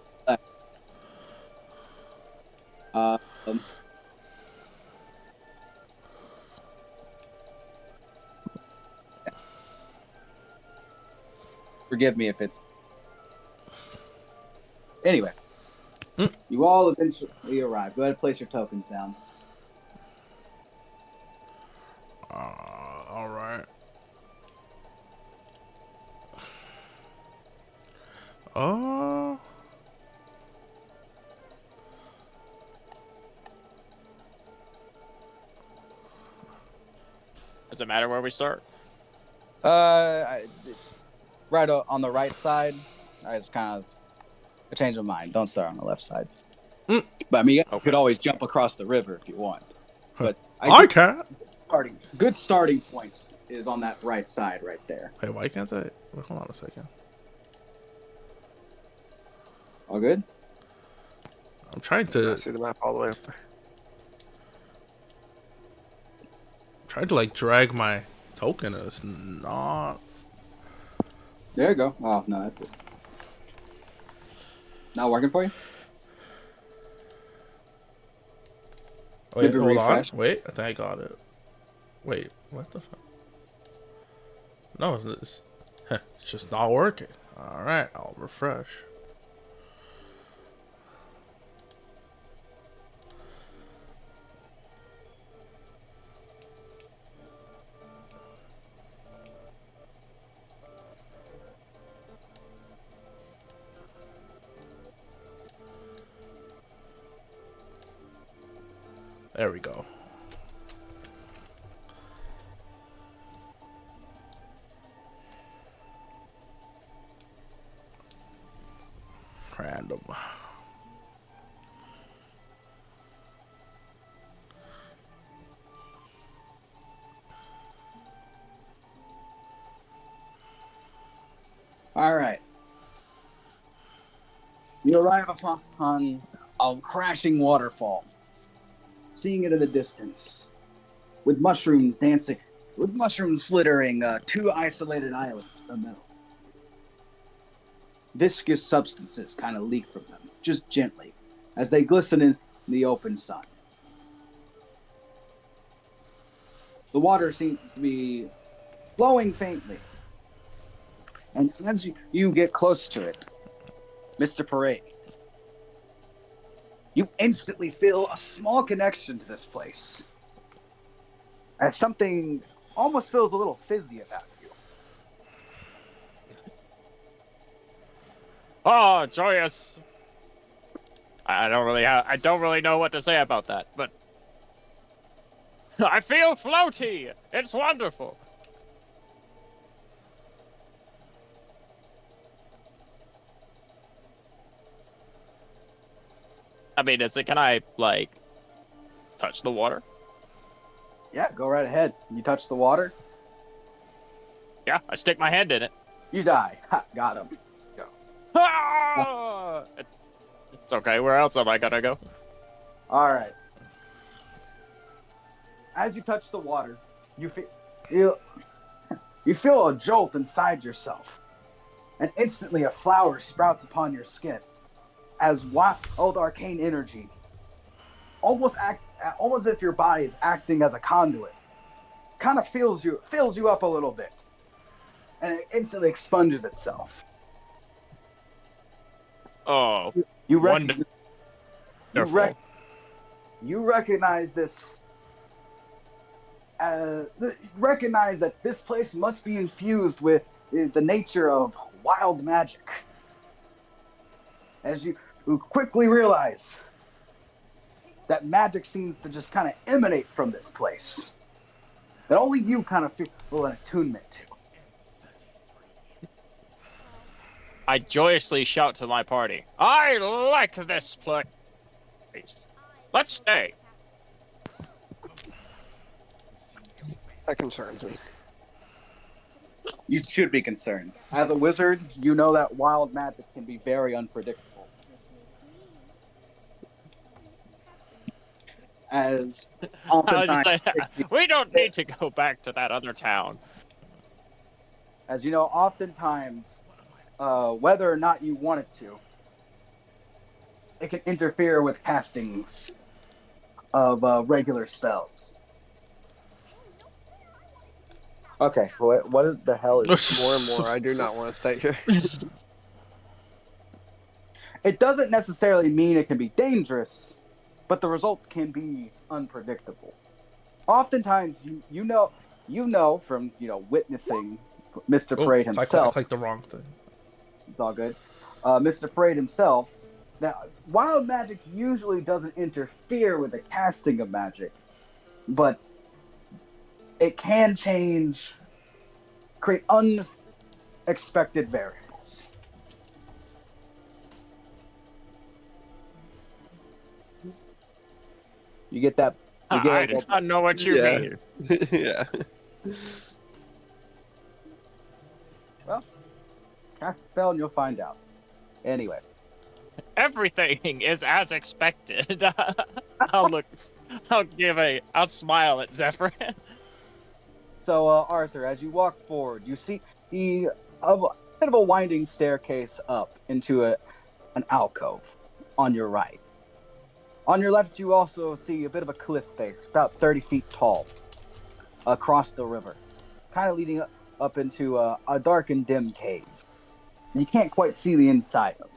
Forgive me if it's. Anyway, you all eventually arrive. Go ahead and place your tokens down. All right. Does it matter where we start? Right on the right side. I just kind of changed my mind. Don't start on the left side. But I mean, you could always jump across the river if you want. But I can't. Good starting point is on that right side right there. Hey, why can't I? Wait, hold on a second. All good? I'm trying to see the map all the way up there. Trying to like drag my token. And it's not. There you go. Oh no, that's it. Not working for you? Wait, Maybe hold refresh. on. Wait, I think I got it. Wait, what the fuck? No, it's just not working. All right, I'll refresh. There we go. Random. All right. You arrive upon a crashing waterfall. Seeing it in the distance, with mushrooms dancing, with mushrooms slittering, two isolated islands in the middle. viscous substances kind of leak from them, just gently, as they glisten in the open sun. The water seems to be flowing faintly, and as you get close to it, Mr. Parade, you instantly feel a small connection to this place. And something almost feels a little fizzy about you. Oh, joyous! I don't really know what to say about that, but I feel floaty. It's wonderful. I mean, can I like touch the water? Yeah, go right ahead. You touch the water, Yeah, I stick my hand in it. you die. Ha, got him. Go. Ah! It's okay. Where else am I gonna go? All right. As you touch the water, you feel a jolt inside yourself, and instantly a flower sprouts upon your skin. As wild arcane energy, almost as if your body is acting as a conduit, kind of fills you up a little bit, and it instantly expunges itself. Oh, You wonderful. You recognize this. Recognize that this place must be infused with the nature of wild magic. As you quickly realize that magic seems to just kind of emanate from this place, that only you kind of feel an attunement to. I joyously shout to my party. I like this place. Let's stay. That concerns me. You should be concerned. As a wizard, you know that wild magic can be very unpredictable. As I was oftentimes, just saying, we don't need to go back to that other town. as you know, oftentimes, whether or not you want it to, it can interfere with castings of regular spells. Okay, what the hell is More and more, I do not want to stay here. It doesn't necessarily mean it can be dangerous, but the results can be unpredictable. Oftentimes, you know from witnessing Mr. Parade I himself. clicked the wrong thing. It's all good. Mr. Parade himself. Now, wild magic usually doesn't interfere with the casting of magic, but it can create unexpected variables. You get that? I do not know what you mean. Yeah. Well, cast a spell and you'll find out. Anyway. Everything is as expected. I'll smile at Zephyr. So, Arthur, as you walk forward, you see a bit of a winding staircase up into an alcove on your right. On your left, you also see a bit of a cliff face, about 30 feet tall, across the river, kind of leading up into a dark and dim cave. You can't quite see the inside of.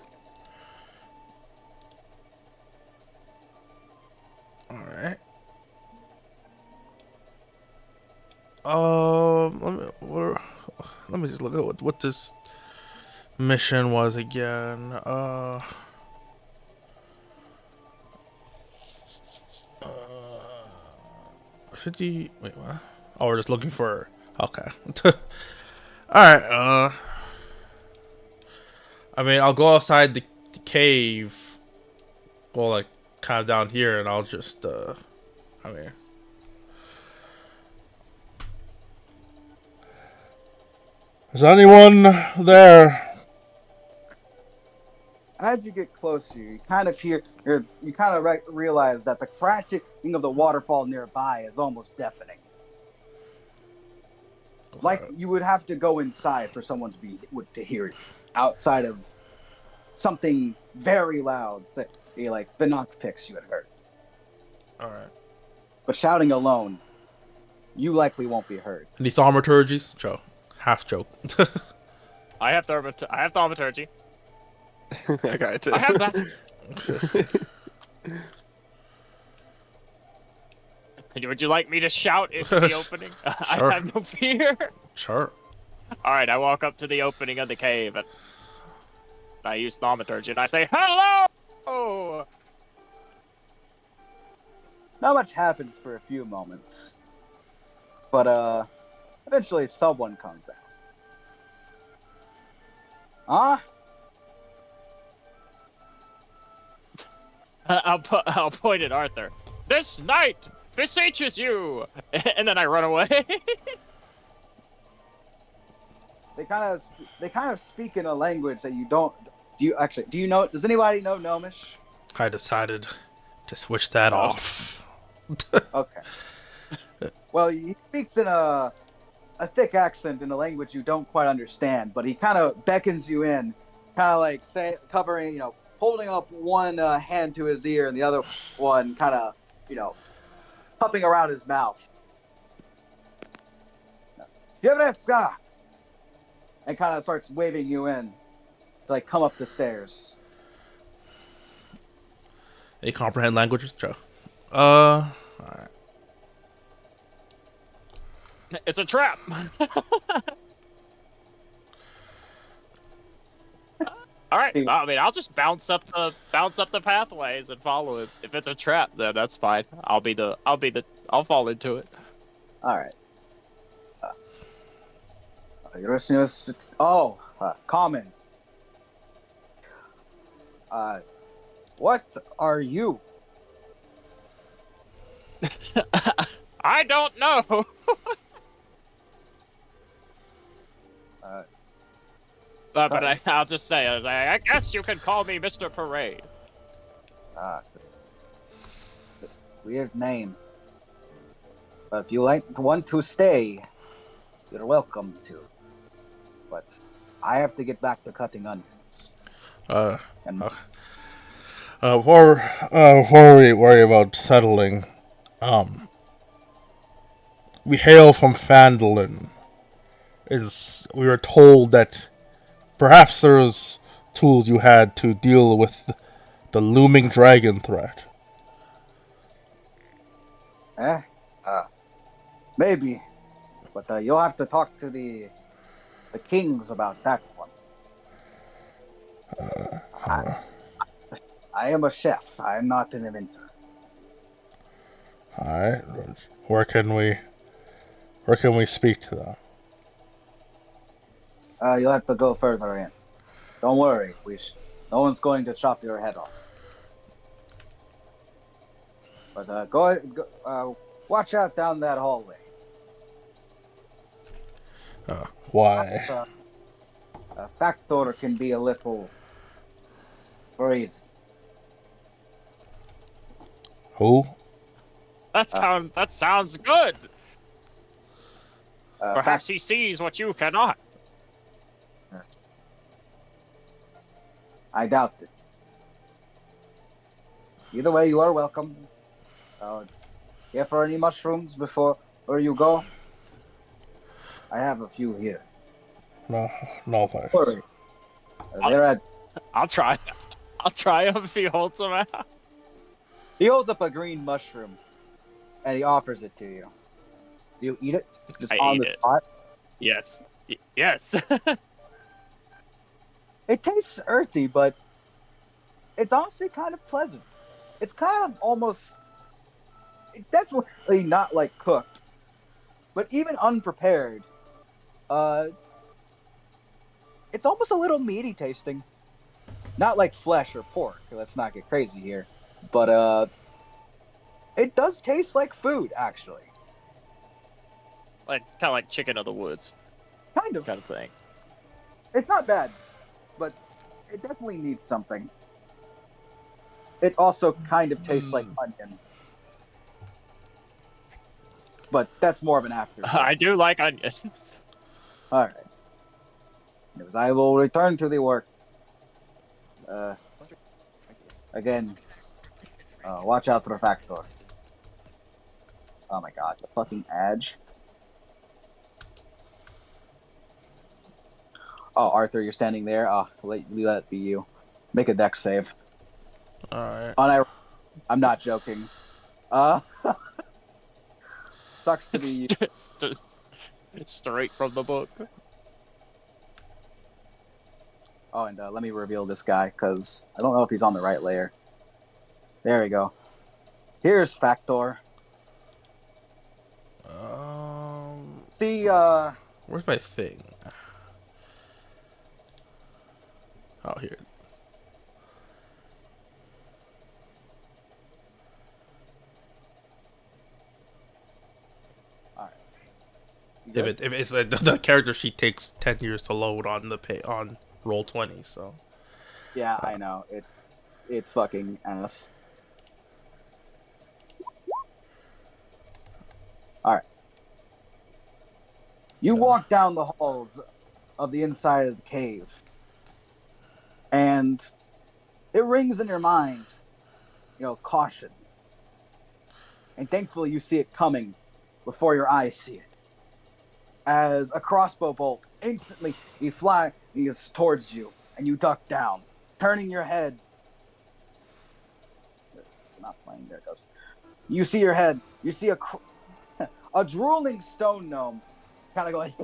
All right. Let me just look at what this mission was again. 50. Wait, what? Oh, we're just looking for. Okay. All right. I mean, I'll go outside the cave. Go like kind of down here, and I'll just. I mean. Is anyone there? As you get closer, you kind of realize that the crashing of the waterfall nearby is almost deafening. Like you would have to go inside for someone to hear you, outside of something very loud, say like the knock picks you had heard. All right. But shouting alone, you likely won't be heard. Any thaumaturgies? Joe. Half joke. I have thaumaturgy. I got it too. I have that. Would you like me to shout into the opening? Sure. I have no fear. Sure. All right, I walk up to the opening of the cave and I use thaumaturgy and I say, "Hello!" Not much happens for a few moments, but eventually someone comes out. I'll point at Arthur. This knight beseeches you, and then I run away. They kind of speak in a language that you don't. Do you know? Does anybody know Gnomish? I decided to switch that off. Okay. Well, he speaks in a thick accent in a language you don't quite understand, but he kind of beckons you in, kind of like covering, holding up one hand to his ear and the other one kind of, cupping around his mouth. And kind of starts waving you in to like come up the stairs. Any comprehend languages, Joe? Alright. It's a trap. All right. I mean, I'll just bounce up the pathways and follow it. If it's a trap, then that's fine. I'll fall into it. All right. You're listening to common. What are you? I don't know. But I'll just say, I guess you can call me Mr. Parade. Weird name. But if you want to stay, you're welcome to. But I have to get back to cutting onions. Before we worry about settling, we hail from Phandalin. We were told that perhaps there was tools you had to deal with the looming dragon threat. Maybe. But you'll have to talk to the kings about that one. I am a chef. I am not an inventor. Alright. Where can we speak to them? You'll have to go further in. Don't worry. No one's going to chop your head off. But go watch out down that hallway. Why? A factor can be a little crazy. Who? That sounds good. Uh, Perhaps he sees what you cannot. I doubt it. Either way, you are welcome. Care for any mushrooms before you go? I have a few here. No thanks. Sorry. They're at. I'll try. I'll try him if he holds them out. He holds up a green mushroom, and he offers it to you. Do you eat it? Just I on eat the it. spot? Yes. Yes. It tastes earthy, but it's honestly kind of pleasant. It's kind of almost... It's definitely not, like, cooked. But even unprepared, it's almost a little meaty tasting. Not like flesh or pork. Let's not get crazy here. But, it does taste like food, actually. Kind of like chicken of the woods. Kind of thing. It's not bad, but it definitely needs something. It also kind of tastes like onion. But that's more of an afterthought. I do like onions. Alright. I will return to the work. Uh, again, watch out for the Factor. Oh my god, the fucking edge. Oh, Arthur, you're standing there. Let it be you. Make a dex save. Alright. I'm not joking. Uh, sucks to be you. Straight from the book. Oh, and let me reveal this guy, because I don't know if he's on the right layer. There we go. Here's Factor. See, Where's my thing? Oh, here. If it's like the character sheet takes 10 years to load on on Roll20, so. Yeah, I know. It's fucking ass. Alright. You walk down the halls of the inside of the cave, and it rings in your mind, caution. And thankfully you see it coming before your eyes see it. As a crossbow bolt instantly flies towards you, and you duck down, turning your head. It's not playing. There it goes. You see your head. You see a drooling stone gnome, kind of going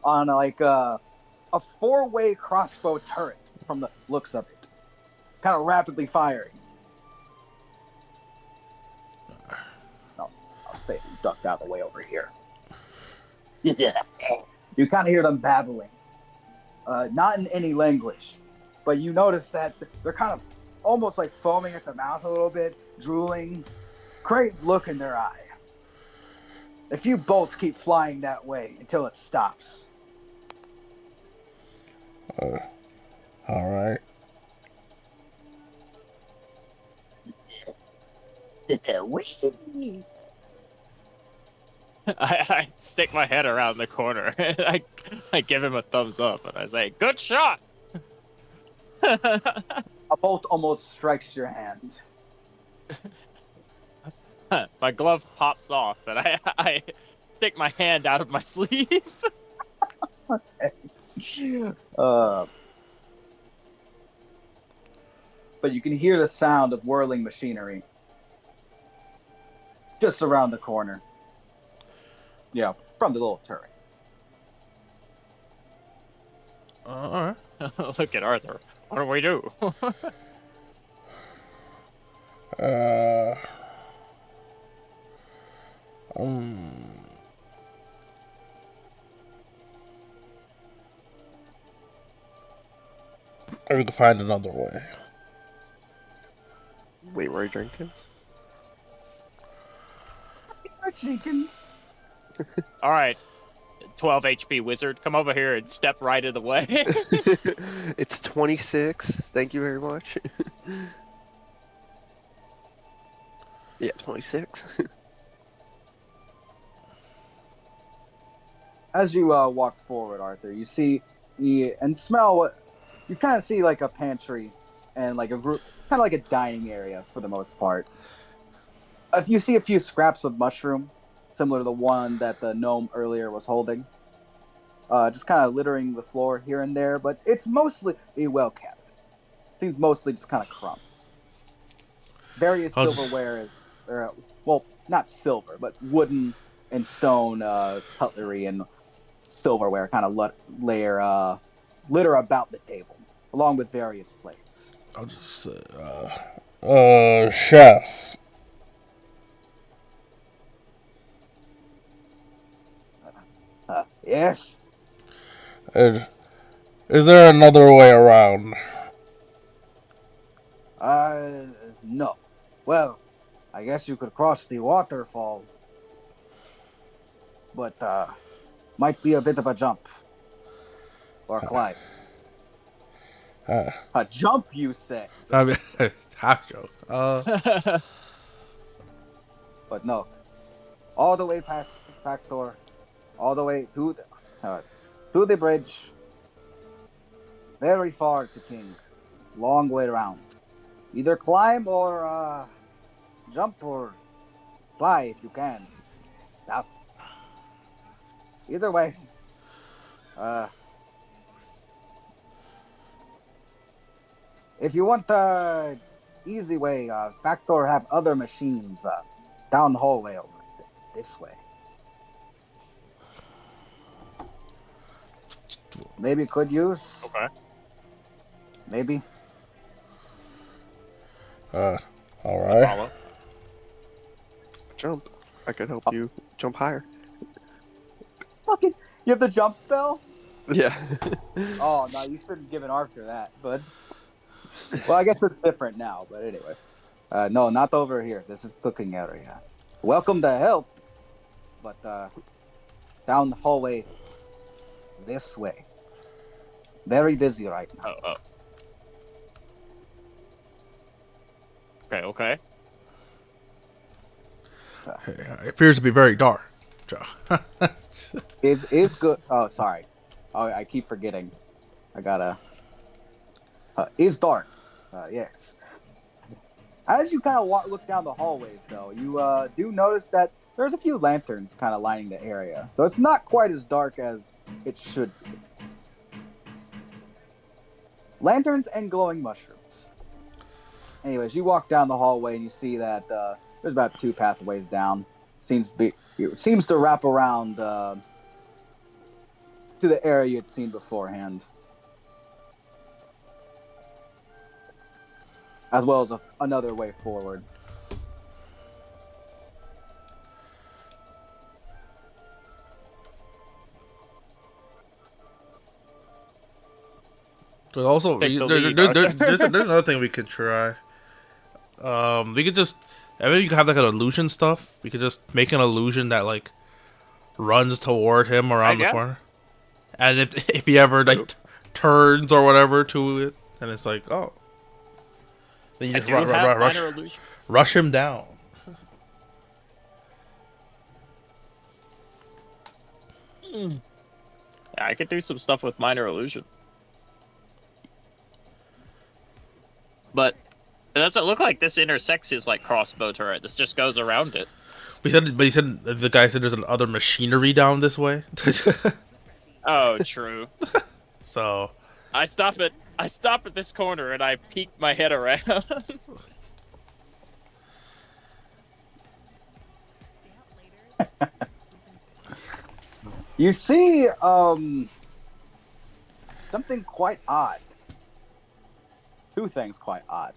on like a four-way crossbow turret from the looks of it, kind of rapidly firing. I'll say it, ducked out of the way over here. Yeah. You kind of hear them babbling. Not in any language, but you notice that they're kind of almost like foaming at the mouth a little bit, drooling. Crazy look in their eye. A few bolts keep flying that way until it stops. Alright. I stick my head around the corner and I give him a thumbs up and I say, "Good shot." A bolt almost strikes your hand. My glove pops off and I stick my hand out of my sleeve. But you can hear the sound of whirling machinery just around the corner. From the little turret. Alright. Look at Arthur. What do we do? Or we can find another way. Leroy Jenkins. Jenkins. All right, 12 HP wizard, come over here and step right in the way. It's 26. Thank you very much. Yeah, 26. As you walk forward, Arthur, you see and smell what you kind of see like a pantry and like a group, kind of like a dining area for the most part. If you see a few scraps of mushroom, similar to the one that the gnome earlier was holding, just kind of littering the floor here and there, but it's mostly well kept. Seems mostly just kind of crumbs. Various silverware, well, not silver, but wooden and stone cutlery and silverware kind of litter about the table, along with various plates. I'll just say, chef. Yes? Is there another way around? No. Well, I guess you could cross the waterfall. But, might be a bit of a jump. Or a climb. A jump, you say? I mean, half joke. But no. All the way past the back door. All the way to the bridge. very far to King. Long way around. Either climb or jump or fly if you can. Tough. Either way. Uh, if you want the easy way, Factor have other machines down the hallway over this way. Maybe could use. Okay. Maybe. All right. Follow. Jump. I could help you jump higher. Fucking, you have the jump spell? Yeah. Oh no, you shouldn't give an Arthur that, bud. Well, I guess it's different now, but anyway. No, not over here. This is cooking area. Welcome to help, but down the hallway this way. Very busy right now. Oh. Okay. It appears to be very dark. It's good. Oh, sorry. Oh, I keep forgetting. I gotta. It's dark. Yes. As you kind of look down the hallways, though, you do notice that there's a few lanterns kind of lining the area, so it's not quite as dark as it should be. Lanterns and glowing mushrooms. Anyways, you walk down the hallway and you see that there's about 2 pathways down. It seems to wrap around to the area you had seen beforehand, as well as another way forward. But also, Take the there's lead, another thing we could try. We could just, I mean, you could have like an illusion stuff. We could just make an illusion that like runs toward him around the corner, and if he ever like turns or whatever to it, then it's like, oh, then you just rush him down. Yeah, I could do some stuff with minor illusion. But it doesn't look like this intersects his like crossbow turret. This just goes around it. He said the guy said there's other machinery down this way. Oh, true. So I stop at this corner and I peek my head around. You see something quite odd. 2 things quite odd.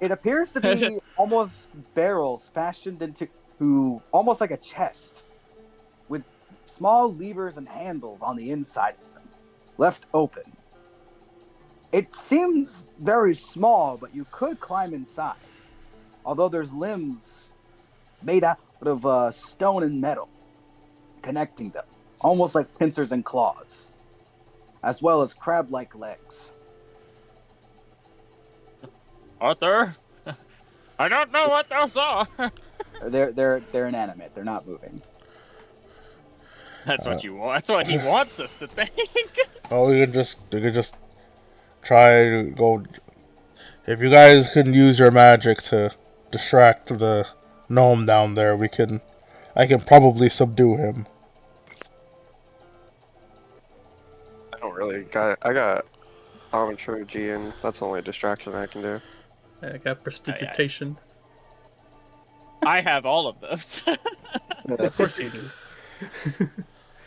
It appears to be almost barrels fashioned into almost like a chest, with small levers and handles on the inside of them, left open. It seems very small, but you could climb inside, although there's limbs made out of stone and metal connecting them, almost like pincers and claws, as well as crab-like legs. Arthur, I don't know what those are. They're inanimate. They're not moving. That's what you want. That's what he wants us to think. oh, we could just try to go. If you guys can use your magic to distract the gnome down there, I can probably subdue him. I don't really I got thaumaturgy, and that's the only distraction I can do. I got prestidigitation. I have all of those. Of course you do.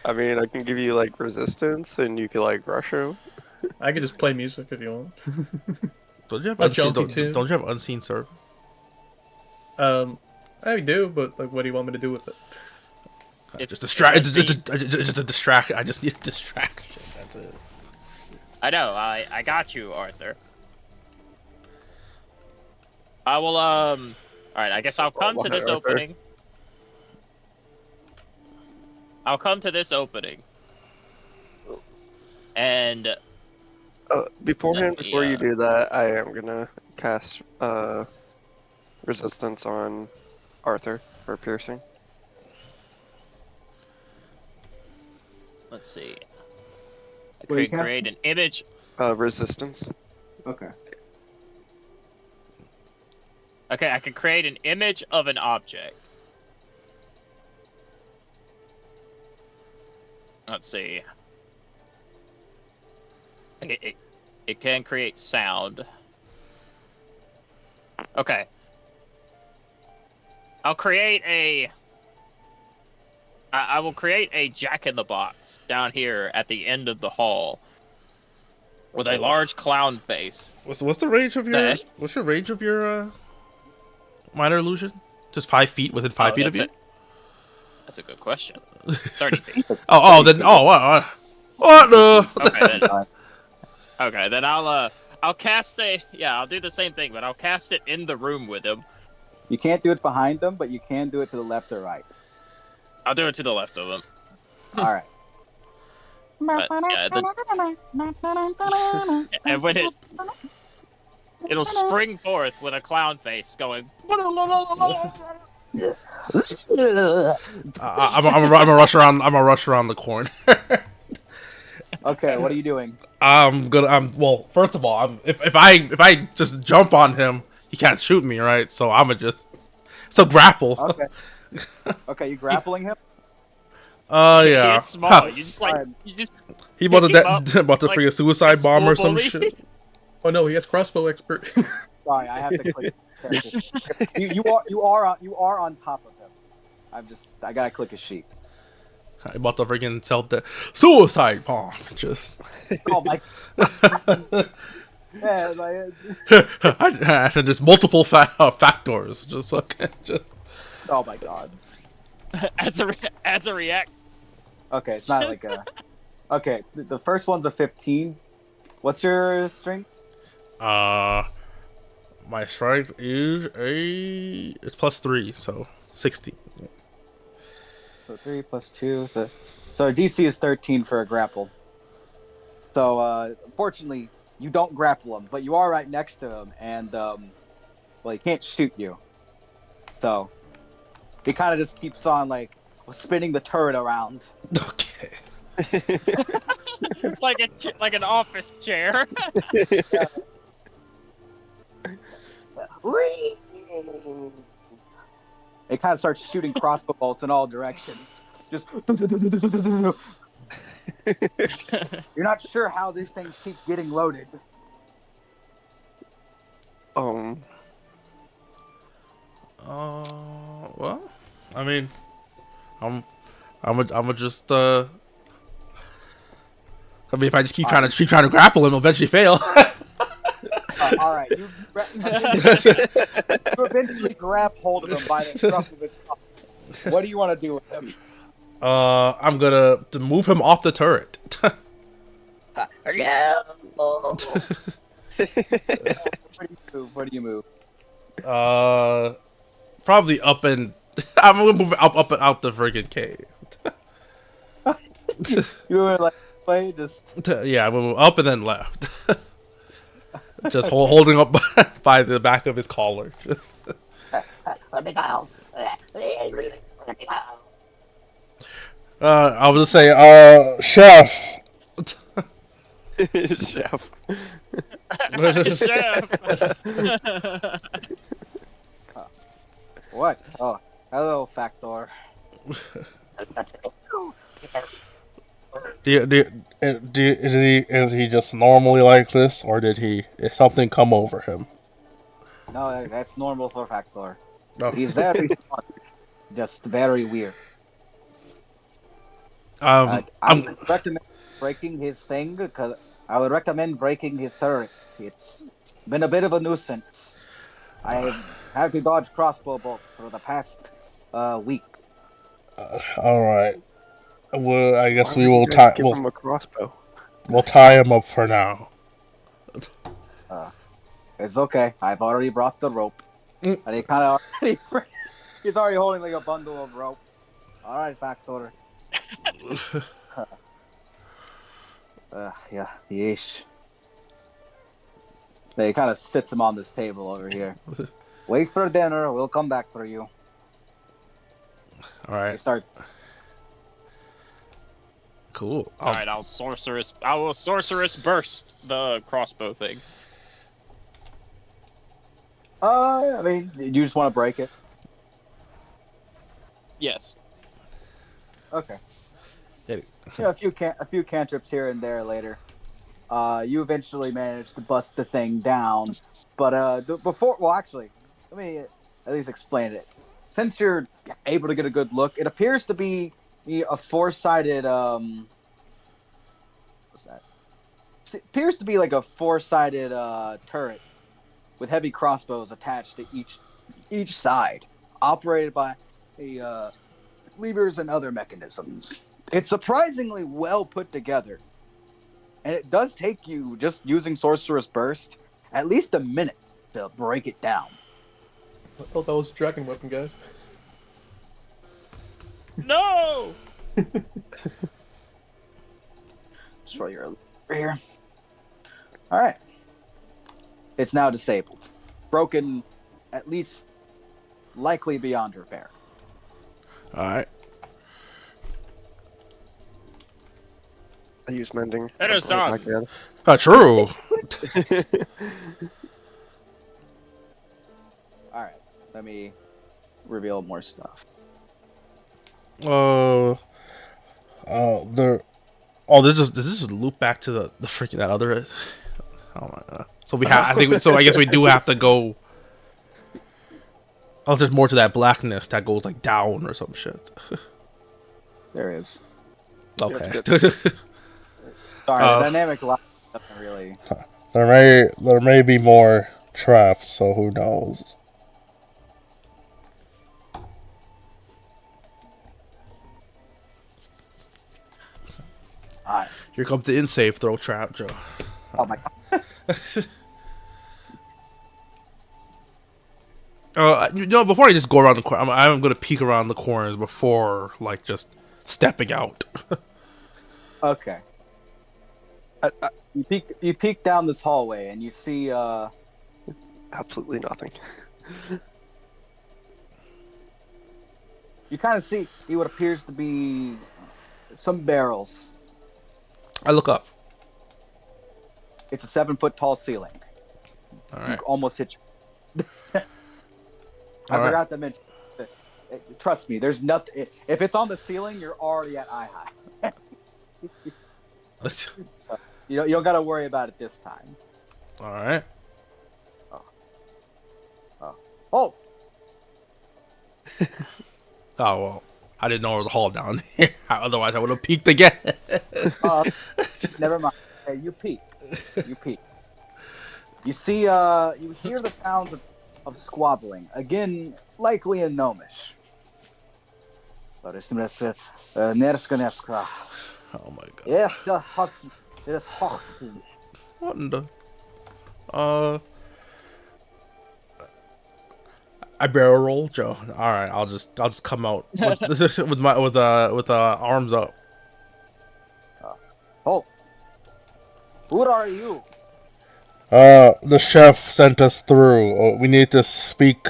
I mean, I can give you like resistance, and you can like rush him. I could just play music if you want. Don't you have don't you have unseen servant? I do, but like, what do you want me to do with it? It's just a distraction. I just need a distraction. That's it. I know. I got you, Arthur. I will. All right. I guess I'll come to this opening. I'll come to this opening. And before you do that, I am gonna cast resistance on Arthur for piercing. Let's see. I What do you can create an image. Resistance. Okay. Okay, I can create an image of an object. Let's see. It can create sound. Okay. I'll create a... I will create a Jack-in-the-Box down here at the end of the hall with a large clown face. What's the range of your what's your range of your minor illusion? Just 5 feet within 5 feet of you? That's a good question. 30 feet. What the? Okay, then I'll cast I'll do the same thing, but I'll cast it in the room with him. You can't do it behind them, but you can do it to the left or right. I'll do it to the left of him. All right. But, and when it'll spring forth with a clown face going. I'm gonna rush around. I'm gonna rush around the corner. Okay, what are you doing? Well, first of all, if I just jump on him, he can't shoot me, right? So I'm gonna just grapple. Okay. Okay, you grappling him? Yeah. He's small. You just he about to like, free a suicide bomb or some shit. Oh no, he has crossbow expert. Sorry, I have to click. You are on top of him. I gotta click a sheet. I about to freaking sell the suicide bomb. Just. Oh my. Yeah, just multiple factors. Just fucking. Oh my god. as a react. Okay, it's not like a. Okay, the first one's a 15. What's your strength? My strength is it's +3, so 60. So 3 plus 2. So our DC is 13 for a grapple. So unfortunately, you don't grapple him, but you are right next to him, and he can't shoot you. So he kind of just keeps on spinning the turret around. Okay. like an office chair. It kind of starts shooting crossbow bolts in all directions. Just you're not sure how these things keep getting loaded. Well, I mean, I'm just I mean, if I just keep trying to grapple him, he'll eventually fail. All right, you eventually grab hold of him by the scruff of his collar. What do you want to do with him? I'm gonna move him off the turret. Where do you move? Probably up and I'm gonna move up and out the friggin' cave. You were way just yeah, I'm gonna move up and then left. Just holding up by the back of his collar. Let me go. I was just say, chef. Chef. Chef. What? Oh, hello, Factor. Is he just normally like this, or did something come over him? No, that's normal for Factor. Oh. He's very smart, just very weird. I'm I would recommend breaking his thing because I would recommend breaking his turret. It's been a bit of a nuisance. I have had to dodge crossbow bolts for the past week. all right. Well, I guess Why we would will you guys tie. give him a crossbow. We'll tie him up for now. It's okay. I've already brought the rope, and he kind of he's already holding like a bundle of rope. All right, Factor. Yeah, yeesh. He kind of sits him on this table over here. Wait for dinner. We'll come back for you. All right. He starts. Cool. All right, I will sorceress burst the crossbow thing. I mean, you just want to break it. Yes. Okay. Yeah. You know, a few cantrips here and there later. You eventually manage to bust the thing down, but actually, let me at least explain it. Since you're able to get a good look, it appears to be a four-sided what's that? It appears to be like a four-sided turret with heavy crossbows attached to each side, operated by levers and other mechanisms. It's surprisingly well put together, and it does take you, just using Sorcerer's Burst, at least a minute to break it down. I thought that was a dragon weapon, guys. No. Destroy your over here. All right. It's now disabled, broken, at least likely beyond repair. All right. I use mending. It is done. True. All right. Let me reveal more stuff. There. Oh, does this just loop back to the freaking that other? Oh my god. So we have. I guess we do have to go. Oh, there's more to that blackness that goes like down or some shit. There is. Okay. Sorry, the dynamic lock doesn't really. There may be more traps, so who knows? Alright. Here comes the in-save throw trap, Joe. Oh my god. Before I just go around the corner, I'm gonna peek around the corners before, like, just stepping out. Okay. You peek down this hallway and you see absolutely nothing. You kind of see what appears to be some barrels. I look up. It's a 7-foot tall ceiling. All right. You almost hit you. I forgot to mention. Trust me, there's nothing. If it's on the ceiling, you're already at eye high. So you don't got to worry about it this time. All right. Oh. Oh well, I didn't know there was a hall down here. Otherwise, I would have peeked again. Never mind. Hey, you peek. You peek. You see. You hear the sounds of squabbling again, likely in Gnomish. Oh my god. Yes, it is hot. What in the? I barrel roll, Joe. All right, I'll just come out with arms up. Oh, who are you? The chef sent us through. We need to speak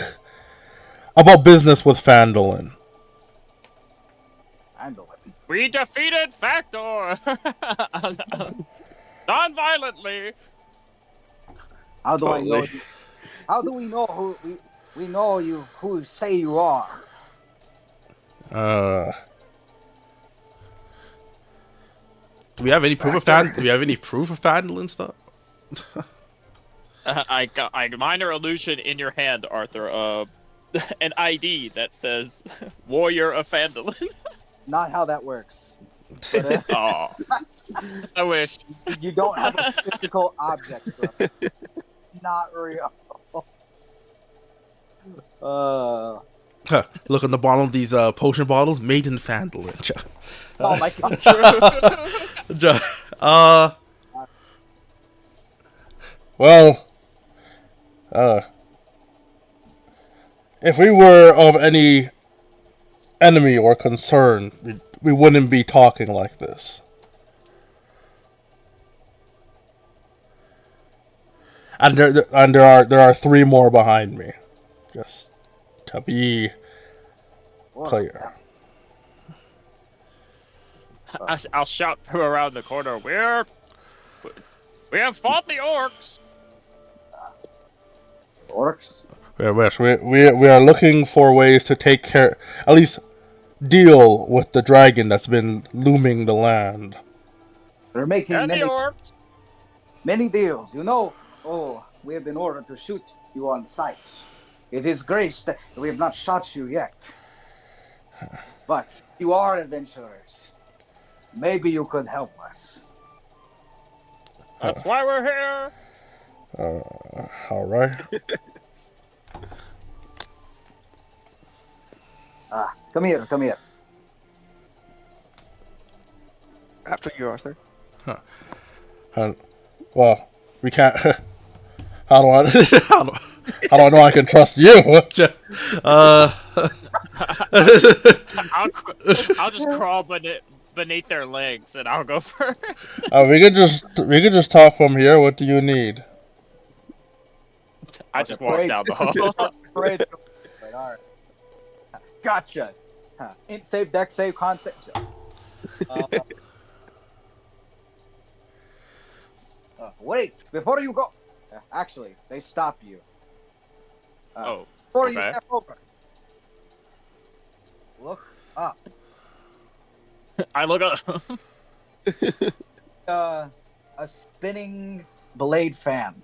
about business with Fandolin. We defeated Factor non-violently. How do I know? How do we know who we know you? Who you say you are? Do we have any proof of Fandolin stuff? I minor illusion in your hand, Arthur. An ID that says "Warrior of Fandolin." Not how that works. But, oh, I wish. You don't have a physical object, bro. Not real. Look on the bottom of these potion bottles, made in Fandolin. Oh my god. Well, if we were of any enemy or concern, we wouldn't be talking like this. And there are 3 more behind me, just to be clear. I'll shout from around the corner. We have fought the orcs. Orcs? Yes, we are looking for ways to take care, at least deal with the dragon that's been looming the land. They're making And the orcs. many deals. You know, oh, we have been ordered to shoot you on sight. It is grace that we have not shot you yet. But you are adventurers. Maybe you could help us. That's why we're here. All right. Come here, come here. After you, Arthur. Well, we can't. How do I? How do I know I can trust you? I'll just crawl beneath their legs, and I'll go first. we could just talk from here. What do you need? I just walk down the hall. Right, all right. Gotcha. Int save, deck save, concept. Wait, before you go. Actually, they stop you. Before you okay. step over, look up. I look up. A spinning blade fan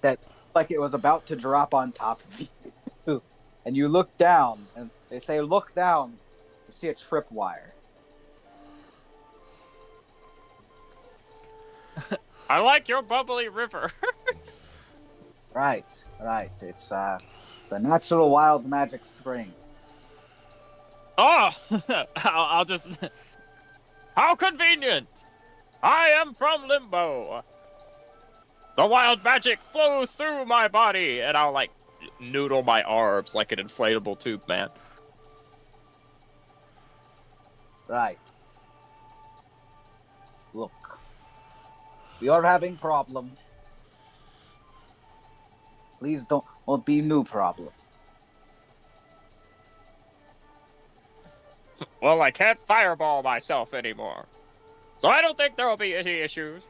that like it was about to drop on top of you. And you look down, and they say, look down. You see a tripwire. I like your bubbly river. Right. It's a natural wild magic spring. Oh, I'll just. How convenient! I am from Limbo. The wild magic flows through my body, and I'll like noodle my arms like an inflatable tube man. Right. Look. We are having problem. Please don't be new problem. Well, I can't fireball myself anymore, so I don't think there will be any issues.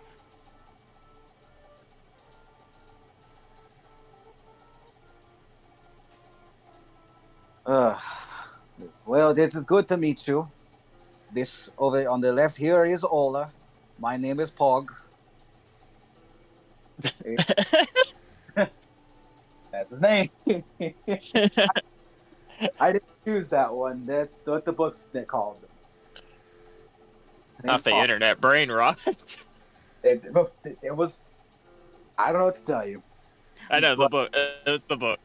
Well, this is good to meet you. This over on the left here is Ola. My name is Pog. That's his name. I didn't choose that one. That's what the books they called him. Not the internet brain rot. It was. I don't know what to tell you. I know the book. It's the book.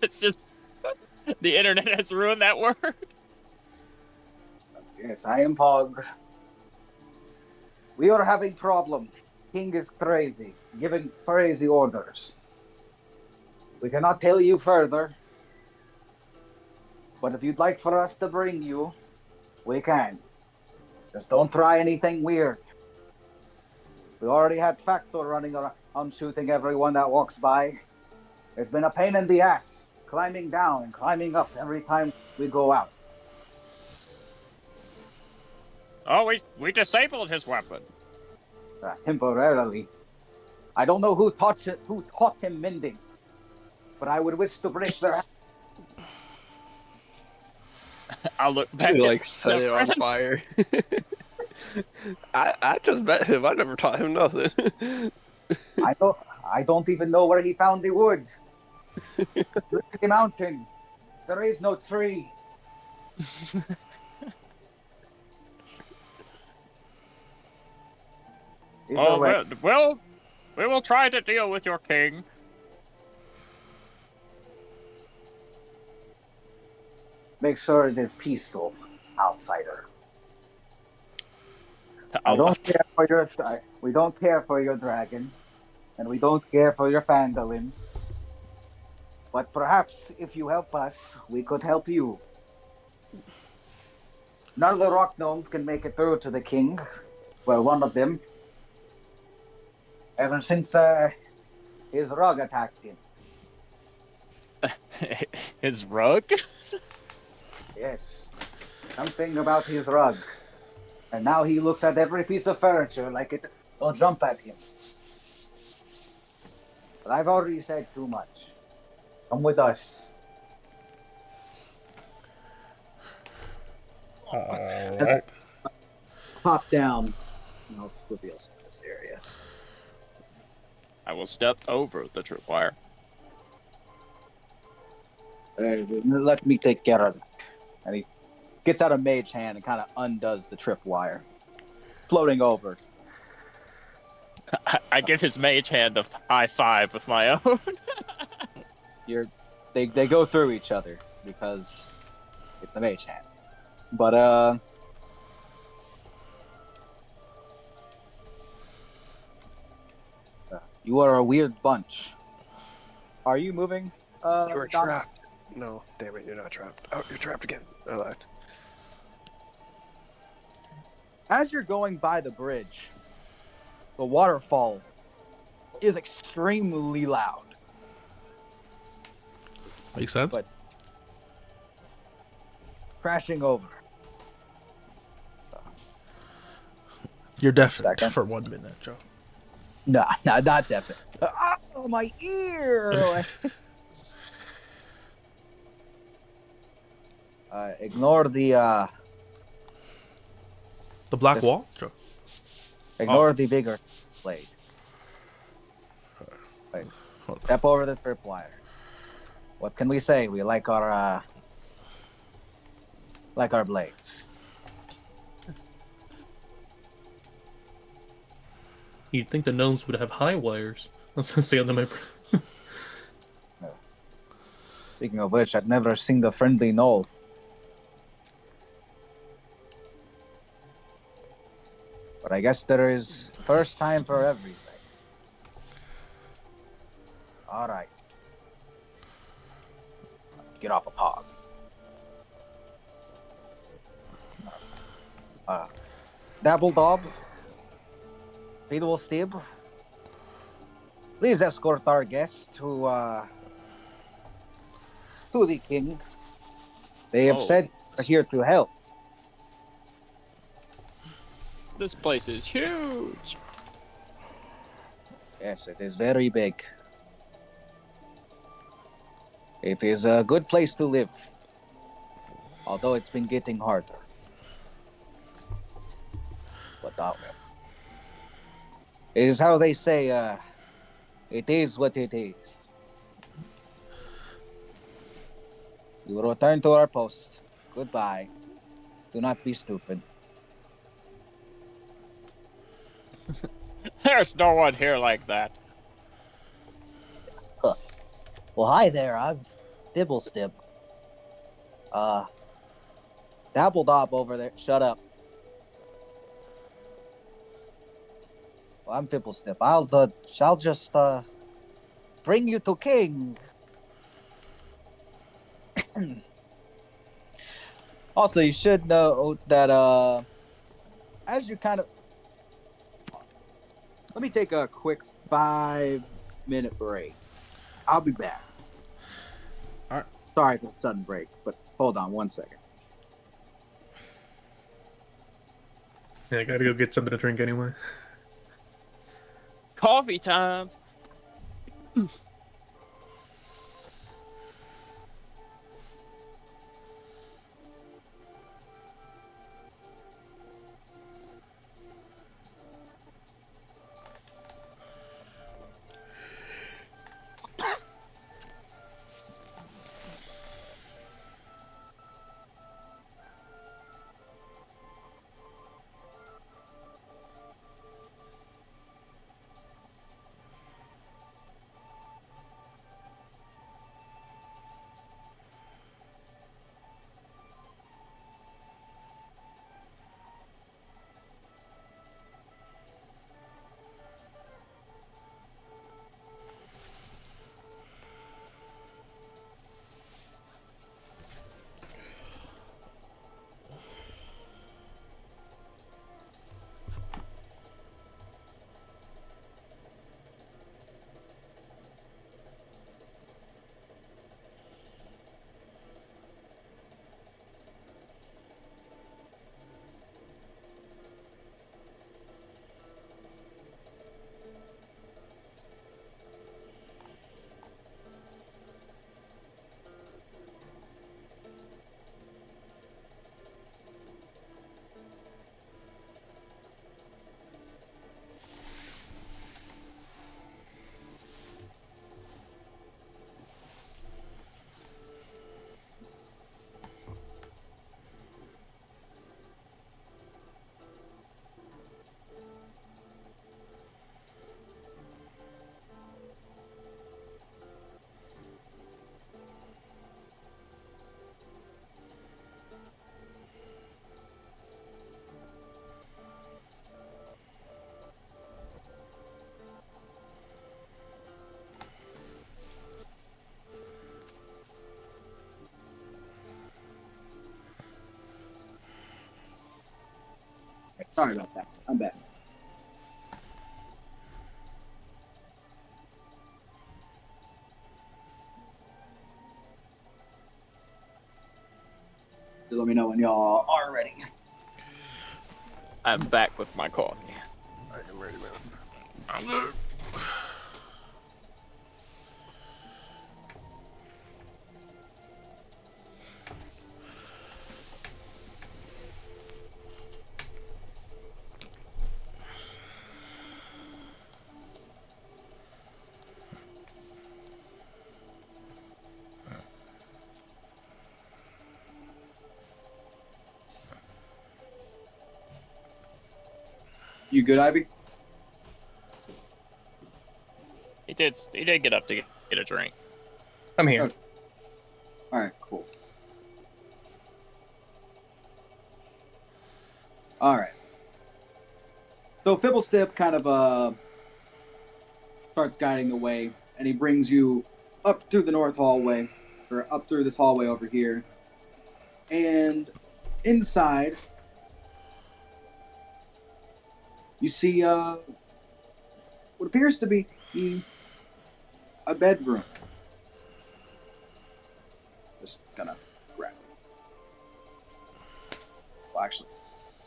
It's just the internet has ruined that word. Yes, I am Pog. We are having problem. King is crazy, giving crazy orders. We cannot tell you further, but if you'd like for us to bring you, we can. Just don't try anything weird. We already had Factor running around shooting everyone that walks by. It's been a pain in the ass, climbing down and climbing up every time we go out. Oh, we disabled his weapon. Temporarily. I don't know who taught him mending, but I would wish to break their hand. I'll look back. He like set it on fire. I just met him. I never taught him nothing. I don't even know where he found the wood. Look at the mountain. There is no tree. Oh, well, we will try to deal with your king. Make sure it is peaceful, outsider. We don't care for your dragon, and we don't care for your pangolin. But perhaps if you help us, we could help you. None of the rock gnomes can make it through to the king. Well, one of them. Ever since his rug attacked him. His rug? Yes. Something about his rug. And now he looks at every piece of furniture like it will jump at him. But I've already said too much. Come with us. All right. Pop down. And I'll reveal some of this area. I will step over the tripwire. Let me take care of it. And he gets out a mage hand and kind of undoes the tripwire, floating over. I give his mage hand a high five with my own. They go through each other because it's the mage hand. But you are a weird bunch. Are you moving? You're Don? trapped. No, damn it, you're not trapped. Oh, you're trapped again. I lied. As you're going by the bridge, the waterfall is extremely loud. Makes sense. But crashing over. You're deafened Second. for 1 minute, Joe. Nah, not deafened. Oh, my ear! Ignore the The black This- wall, Joe. Ignore the bigger blade. Wait. Hold on. Step over the tripwire. What can we say? We like our blades. You'd think the gnomes would have high wires. I was gonna say under my breath. Speaking of which, I've never seen the friendly knoll. But I guess there is first time for everything. All right. Get off a pog. Dabbledob, Fiddlestib, please escort our guest to the king. They have Oh. said we're here to help. This place is huge. Yes, it is very big. It is a good place to live, although it's been getting harder. But it is how they say, it is what it is. We will return to our post. Goodbye. Do not be stupid. There's no one here like that. Well, hi there. I'm Dibblestib. Dabbledob over there. Shut up. Well, I'm Fibblestip. I'll just bring you to King. Also, you should know that as you kind of let me take a quick 5-minute break. I'll be back. All right. Sorry for the sudden break, but hold on 1 second. Yeah, I gotta go get something to drink anyway. Coffee time. Sorry about that. I'm back. Just let me know when y'all are ready. I'm back with my coffee. I am ready, man. I'm good. You good, Ivy? He did get up to get a drink. I'm here. Okay. All right, cool. All right. So Fibblestip kind of starts guiding the way, and he brings you up through the north hallway, or up through this hallway over here. And inside, you see what appears to be a bedroom. Just gonna grab it. Well, actually,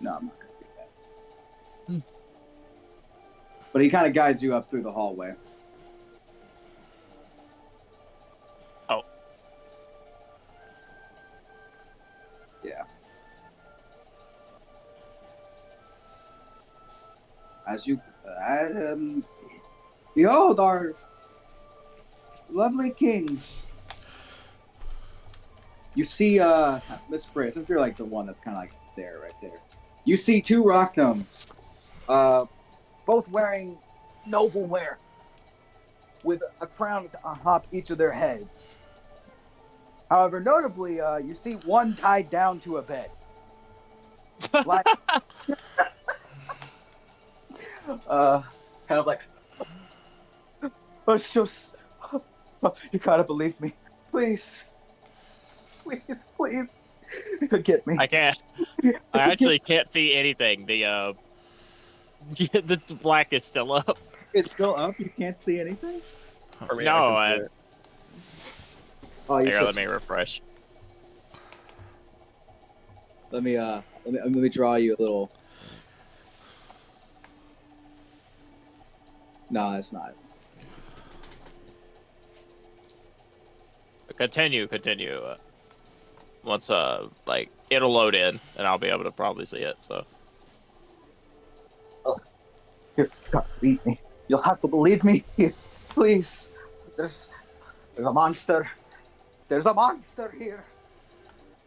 no, I'm not gonna do that. But he kind of guides you up through the hallway. Oh. Yeah. As you, behold our lovely kings. You see, Miss Bray, since you're like the one that's kind of like there, right there. You see two rock gnomes, both wearing noble wear, with a crown atop each of their heads. However, notably, you see one tied down to a bed. Like, kind of like, it's just, you gotta believe me, please, please, get me. I can't. I actually can't see anything. The the black is still up. It's still up. You can't see anything. For me, No, I can see it. Oh, you Here, should. let me refresh. Let me draw you a little. No, that's not. Continue. Once like it'll load in, and I'll be able to probably see it. So You gotta believe me. You'll have to believe me. Please. There's a monster. There's a monster here.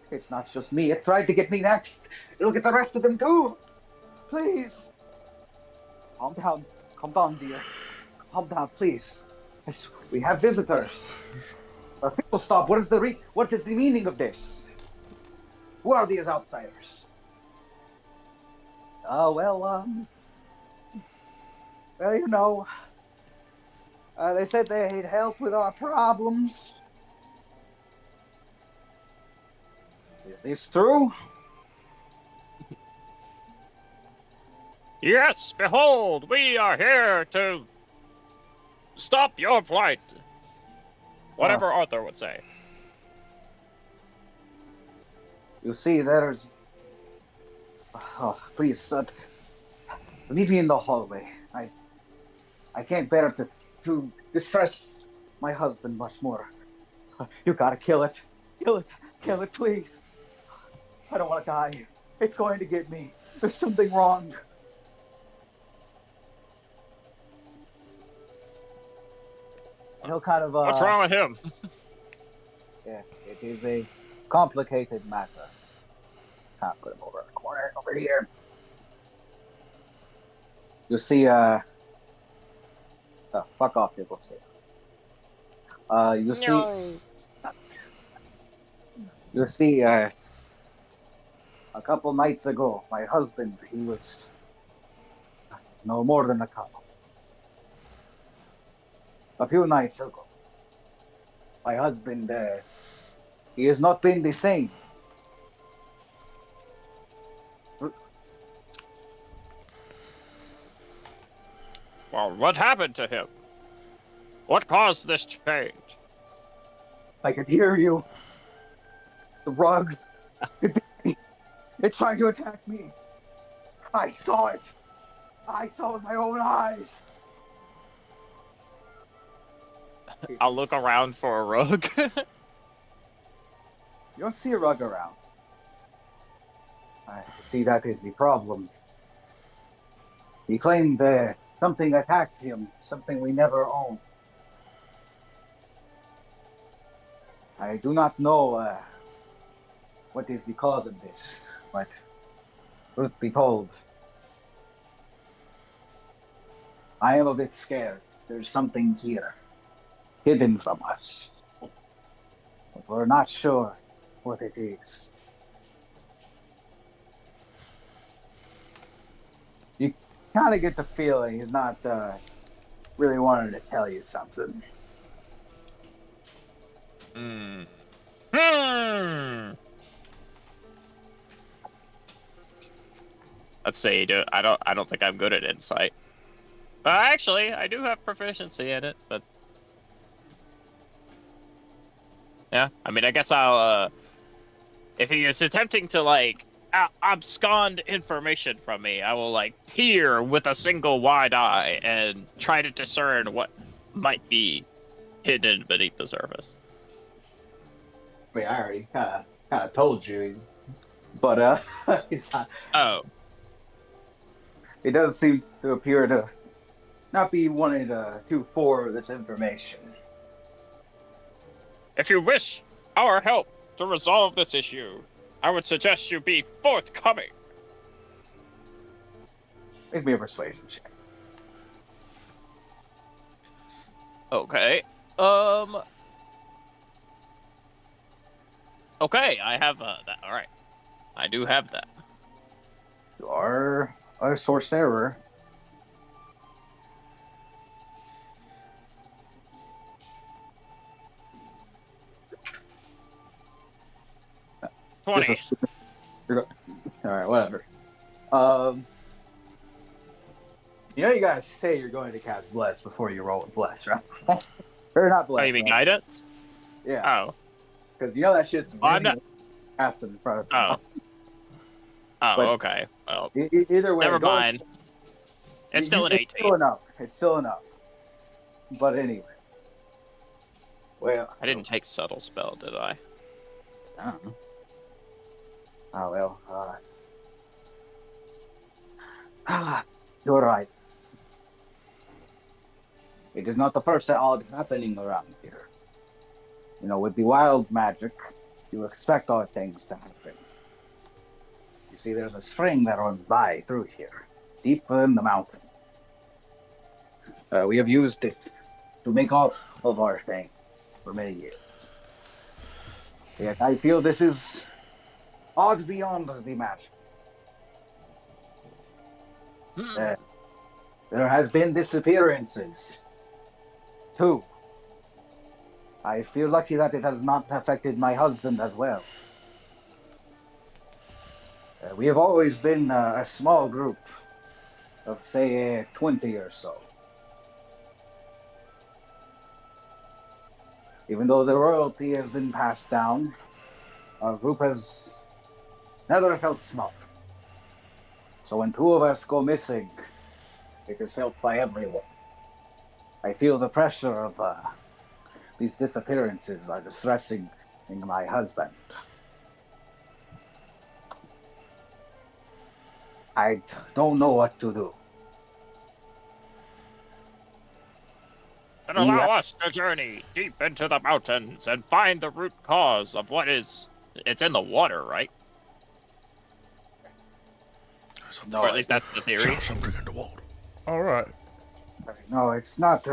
It's not just me. It tried to get me next. It'll get the rest of them too. Please. Calm down. Calm down, dear. Calm down, please. We have visitors. People stop. What is the meaning of this? Who are these outsiders? Well, you know, they said they'd help with our problems. Is this true? yes, behold, we are here to stop your plight. Whatever Arthur would say. You see, there's... Oh, please, leave me in the hallway. I can't bear to distress my husband much more. You gotta kill it. Kill it, please. I don't want to die. It's going to get me. There's something wrong. And he'll kind of... What's wrong with him? Yeah, it is a complicated matter. I'll put him over in the corner, over here. You'll see, oh, fuck off, people. You'll see... No. You'll see, a couple nights ago, my husband, he was no more than a couple. A few nights ago, my husband, he has not been the same. Well, what happened to him? What caused this change? I could hear you. The rug. It tried to attack me. I saw it. I saw it with my own eyes. I'll look around for a rug. You don't see a rug around. I see that is the problem. He claimed something attacked him, something we never owned. I do not know what is the cause of this, but truth be told, I am a bit scared. There's something here, hidden from us. But we're not sure what it is. You kind of get the feeling he's not really wanting to tell you something. Let's see. I don't think I'm good at insight. Actually, I do have proficiency in it, but yeah. I mean, I guess I'll. If he is attempting to like abscond information from me, I will like peer with a single wide eye and try to discern what might be hidden beneath the surface. I mean, I already kind of told you but he's not. Oh. It doesn't seem to appear to not be wanting to do for this information. If you wish our help to resolve this issue, I would suggest you be forthcoming. Make me a persuasion check. Okay. Okay, I have that. All right, I do have that. You are a sorcerer. All right, whatever. You gotta say you're going to cast Bless before you roll with Bless, right? Or not Bless. Oh, you mean guidance? Yeah. Oh. Because that shit's really I'm not casting in front of Oh, But okay. Well, either way, never mind. It's still an 18. It's still enough. It's still enough. But anyway. Well, I didn't take subtle spell, did I? I don't know. Oh, well, you're right. It is not the first odd happening around here. With the wild magic, you expect odd things to happen. You see, there's a spring that runs by through here, deep within the mountain. We have used it to make all of our things for many years. Yet I feel this is odds beyond the magic. There has been disappearances, too. I feel lucky that it has not affected my husband as well. We have always been a small group of, say, 20 or so. Even though the royalty has been passed down, our group has never felt small. So when two of us go missing, it is felt by everyone. I feel the pressure of these disappearances are distressing my husband. I don't know what to do. Then allow us to journey deep into the mountains and find the root cause of what is... It's in the water, right? No, or at least that's the theory. Something in the water. All right. No, it's not.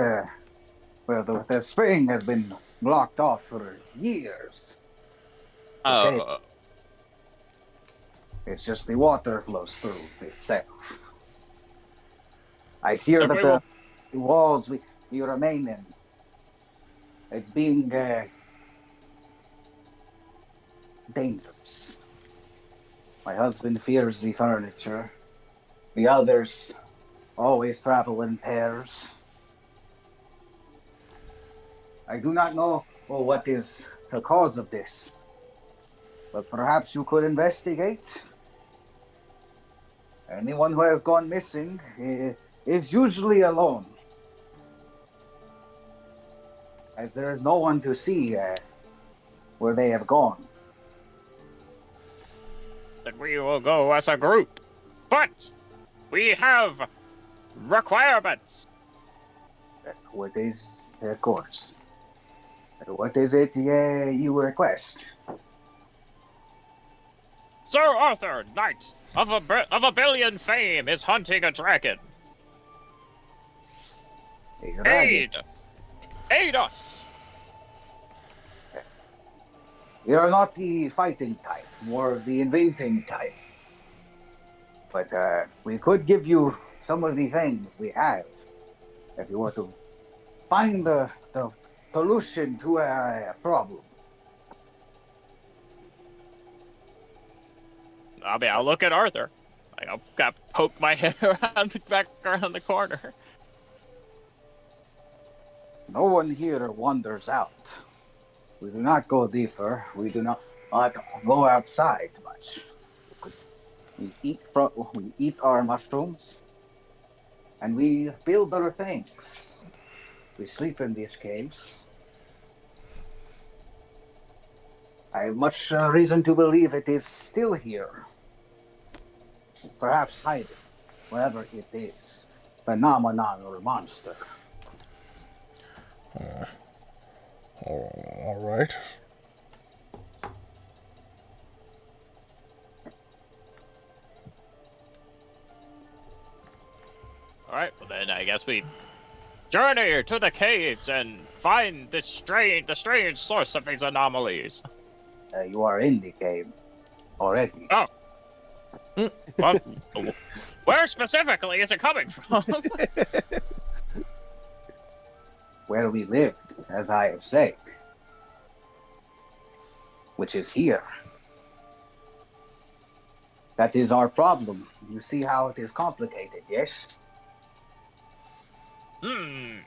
Well, the spring has been blocked off for years. Okay. Oh. It's just the water flows through itself. I hear that the walls we remain in, it's being dangerous. My husband fears the furniture. The others always travel in pairs. I do not know what is the cause of this, but perhaps you could investigate. Anyone who has gone missing is usually alone, as there is no one to see where they have gone. Then we will go as a group. But we have requirements. What is, of course. What is it you request? Sir Arthur, knight of a billion fame, is hunting a dragon. Aid us! You're not the fighting type, more the inventing type. But we could give you some of the things we have if you were to find the solution to a problem. I mean, I'll look at Arthur. I'll poke my head back around the corner. No one here wanders out. We do not go deeper. We do not go outside much. We eat our mushrooms, and we build other things. We sleep in these caves. I have much reason to believe it is still here. Perhaps hiding, wherever it is, phenomenon or monster. All right. Alright, well then I guess we journey to the caves and find the strange source of these anomalies. You are in the cave already. Oh. Well, where specifically is it coming from? Where we live, as I have said, which is here. That is our problem. You see how it is complicated, yes? I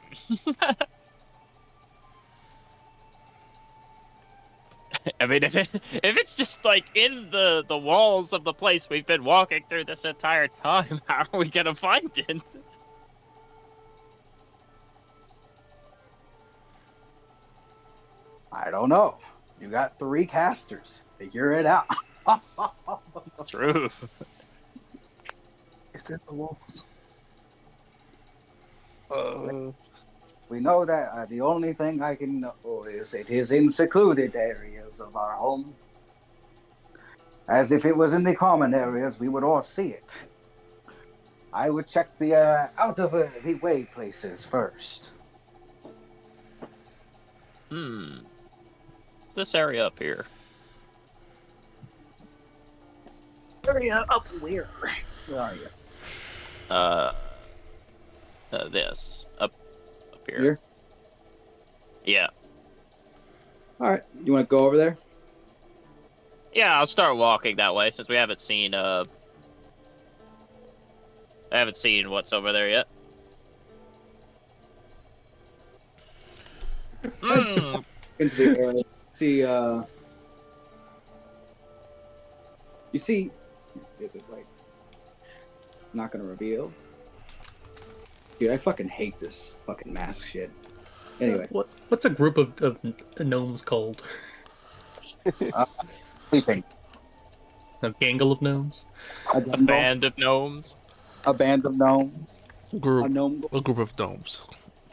mean, if it's just like in the walls of the place we've been walking through this entire time, how are we gonna find it? I don't know. You got 3 casters. Figure it out. True. It's in the walls. We know that the only thing I can know is it is in secluded areas of our home. As if it was in the common areas, we would all see it. I would check the out of the way places first. This area up here. Area up where? Where are you? This up here. Here? Yeah. All right. You want to go over there? Yeah, I'll start walking that way since we haven't seen I haven't seen what's over there yet. Into the area. See, you see, is it like not gonna reveal? Dude, I fucking hate this fucking mask shit. Anyway, What's a group of gnomes called? Sleeping. A gangle of gnomes? A band of gnomes. a band of gnomes. A Group, gnome. a group of gnomes.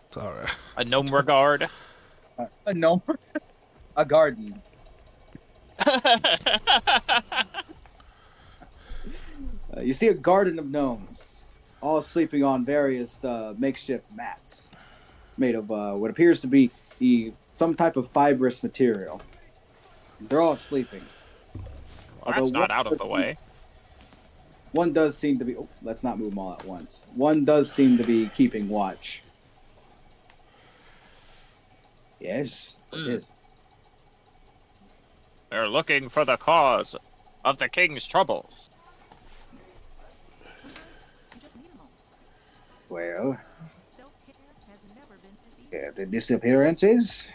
It's all right. A gnome regard. A gnome. A garden. You see a garden of gnomes, all sleeping on various makeshift mats made of what appears to be some type of fibrous material. They're all sleeping. Well, that's not out of the way. One does seem to be... Oh, let's not move them all at once. One does seem to be keeping watch. Yes, it is. They're looking for the cause of the king's troubles. Well, yeah, the disappearances.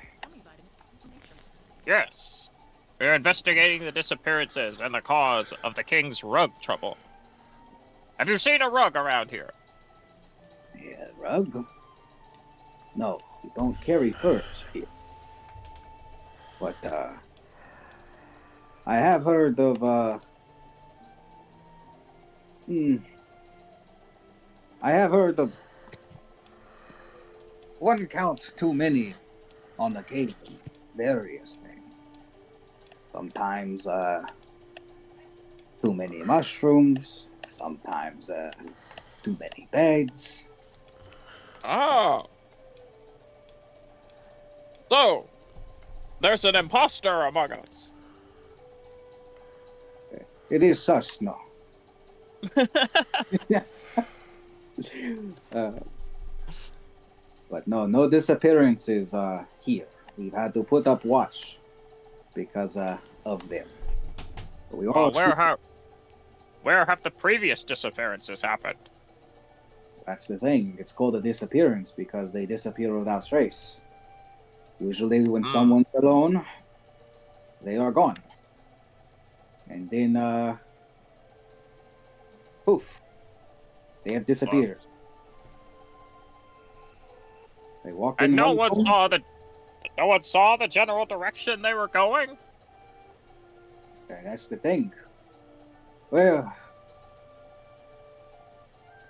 Yes. We're investigating the disappearances and the cause of the king's rug trouble. Have you seen a rug around here? Yeah, rug. No, we don't carry furs here. But I have heard of I have heard of one counts too many on occasion. Various things. Sometimes too many mushrooms. Sometimes too many beds. Oh. So, there's an imposter among us. It is sus, no. But no disappearances here. We've had to put up watch because of them. We all where have the previous disappearances happened? That's the thing. It's called a disappearance because they disappear without trace. Usually when someone's alone, they are gone. And then, poof, they have disappeared. They walk in. And no one saw the general direction they were going? And that's the thing. Well,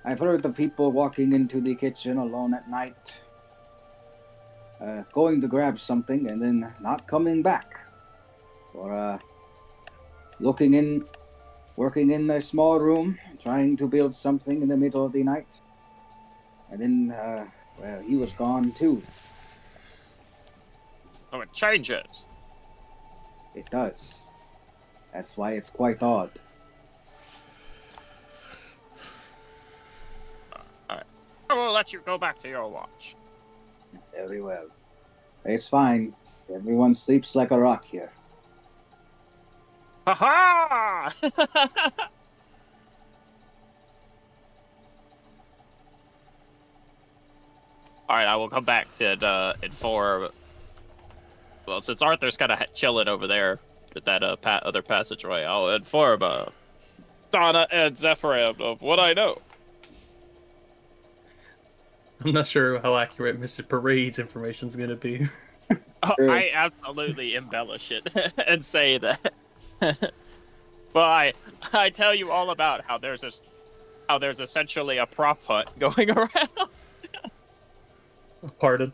I've heard of people walking into the kitchen alone at night, going to grab something and then not coming back. Or working in their small room, trying to build something in the middle of the night. And then, he was gone too. So it changes. It does. That's why it's quite odd. Alright. I will let you go back to your watch. Very well. It's fine. Everyone sleeps like a rock here. Ha ha! Alright, I will come back to inform. Well, since Arthur's kind of chilling over there with that other passageway, I'll inform Donna and Zephyrim of what I know. I'm not sure how accurate Mr. Parade's information is going to be. I absolutely embellish it and say that. But I tell you all about how there's essentially a prop hunt going around. Pardon.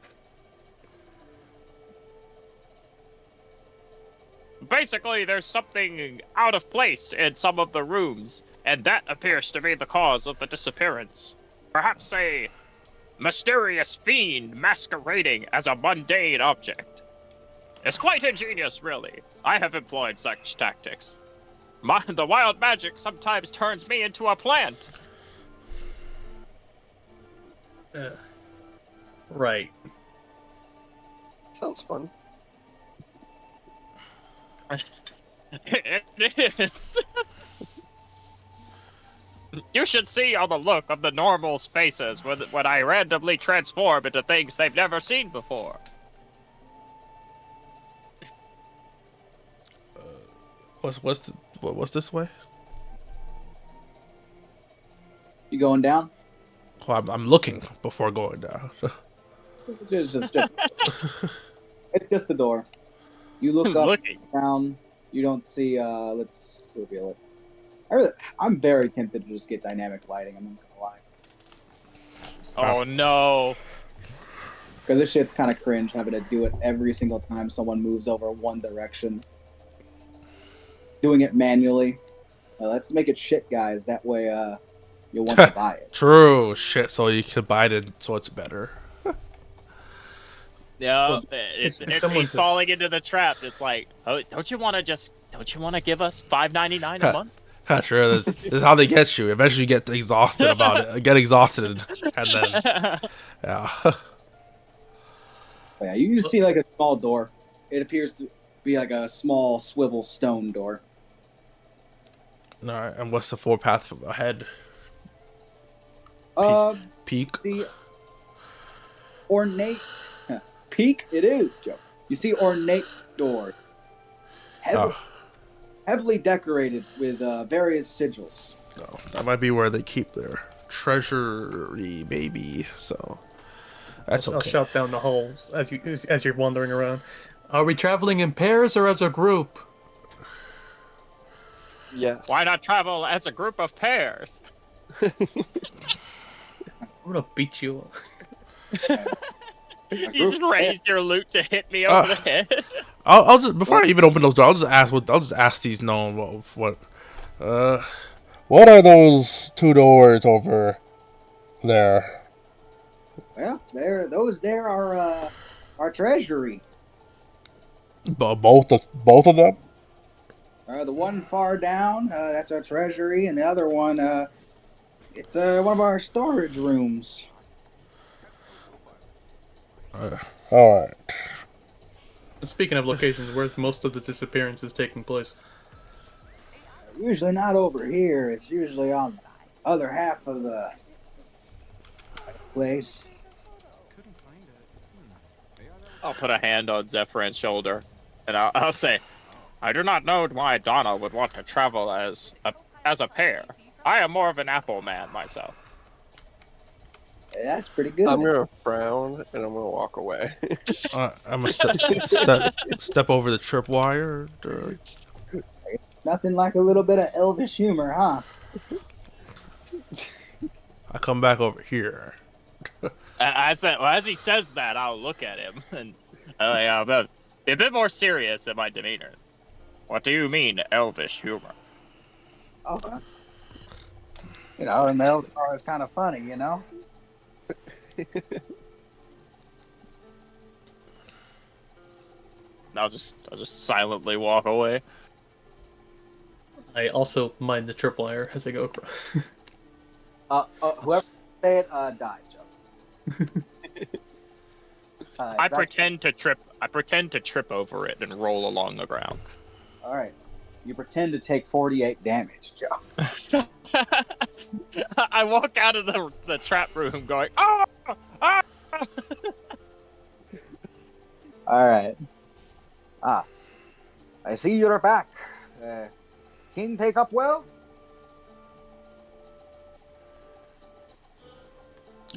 Basically, there's something out of place in some of the rooms, and that appears to be the cause of the disappearance. Perhaps a mysterious fiend masquerading as a mundane object. It's quite ingenious, really. I have employed such tactics. The wild magic sometimes turns me into a plant. Right. Sounds fun. It is. You should see all the look of the normal's faces when I randomly transform into things they've never seen before. What's this way? You going down? Well, I'm looking before going down. It's just the door. You look up, down. You don't see. Let's reveal it. I'm very tempted to just get dynamic lighting. I'm not gonna lie. Oh no! Because this shit's kind of cringe having to do it every single time someone moves over one direction. Doing it manually. Let's make it shit, guys. That way, you'll want to buy it. True shit. So you can buy it, so it's better. Yeah, it's he's falling into the trap. It's like, oh, don't you want to give us $5.99 a month? Sure, this is how they get you. Eventually, you get exhausted about it. Get exhausted, and then yeah. Yeah, you just see like a small door. It appears to be like a small swivel stone door. All right, and what's the forepath ahead? Peak. The ornate peak. It is, Joe. You see ornate doors, heavily decorated with various sigils. No, that might be where they keep their treasury, maybe. So that's I'll okay. shout down the halls as you're wandering around. Are we traveling in pairs or as a group? Yes. Why not travel as a group of pairs? I'm gonna beat you. You just raised your loot to hit me over the head. I'll just before I even open those doors, I'll just ask these known what are those 2 doors over there? Well, those there are our treasury. Both of them? The one far down, that's our treasury, and the other one, it's one of our storage rooms. All right. Speaking of locations, where's most of the disappearances taking place? Usually not over here. It's usually on the other half of the place. I'll put a hand on Zephyr's shoulder, and I'll say, I do not know why Donna would want to travel as a pair. I am more of an apple man myself. That's pretty good. I'm gonna frown and I'm gonna walk away. I'm gonna step over the tripwire. Nothing like a little bit of elvish humor, huh? I come back over here. As he says that, I'll look at him and be a bit more serious in my demeanor. What do you mean, elvish humor? Oh, and the elves are always kind of funny, I'll just silently walk away. I also mind the tripwire as I go across. Whoever say it, die, Joe. I pretend to trip over it and roll along the ground. All right. You pretend to take 48 damage, Joe. I walk out of the trap room going, oh! Ah! All right. I see you're back. King take up well?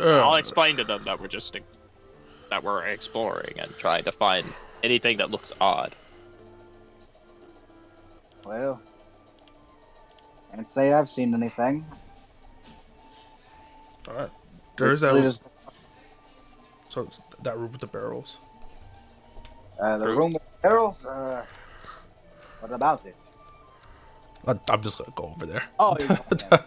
I'll explain to them that we're exploring and trying to find anything that looks odd. Well, can't say I've seen anything. All right. There's that. So it's that room with the barrels. The room with the barrels. What about it? I'm just gonna go over there. Oh, you're going there.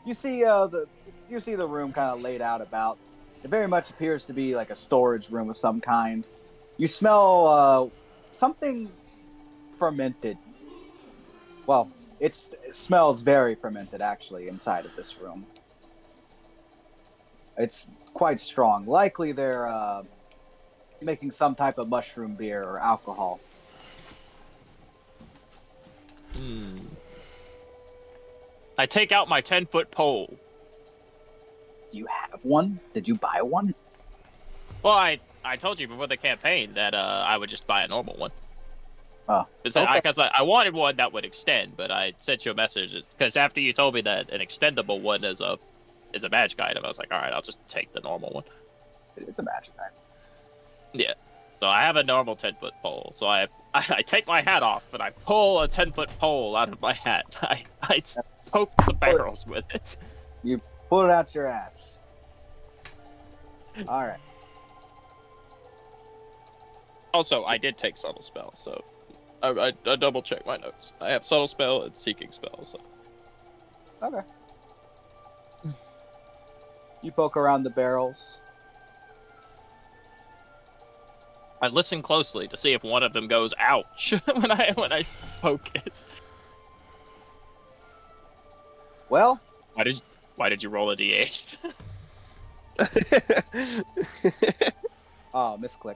You see the room kind of laid out about. It very much appears to be like a storage room of some kind. You smell something fermented. Well, it smells very fermented actually inside of this room. It's quite strong. Likely they're making some type of mushroom beer or alcohol. I take out my 10-foot pole. Do you have one? Did you buy one? Well, I told you before the campaign that I would just buy a normal one. Oh, Because I wanted one that would extend, but I sent you a message because after you told me that an extendable one is a magic item, I was like, all right, I'll just take the normal one. It is a magic item. Yeah. So I have a normal 10-foot pole. So I take my hat off and I pull a 10-foot pole out of my hat. I poke the barrels with it. You pull it out your ass. All right. Also, I did take subtle spell, so I double check my notes. I have subtle spell and seeking spell. So. Okay. You poke around the barrels. I listen closely to see if one of them goes ouch when I poke it. Well, why did you roll a d8? oh, misclick.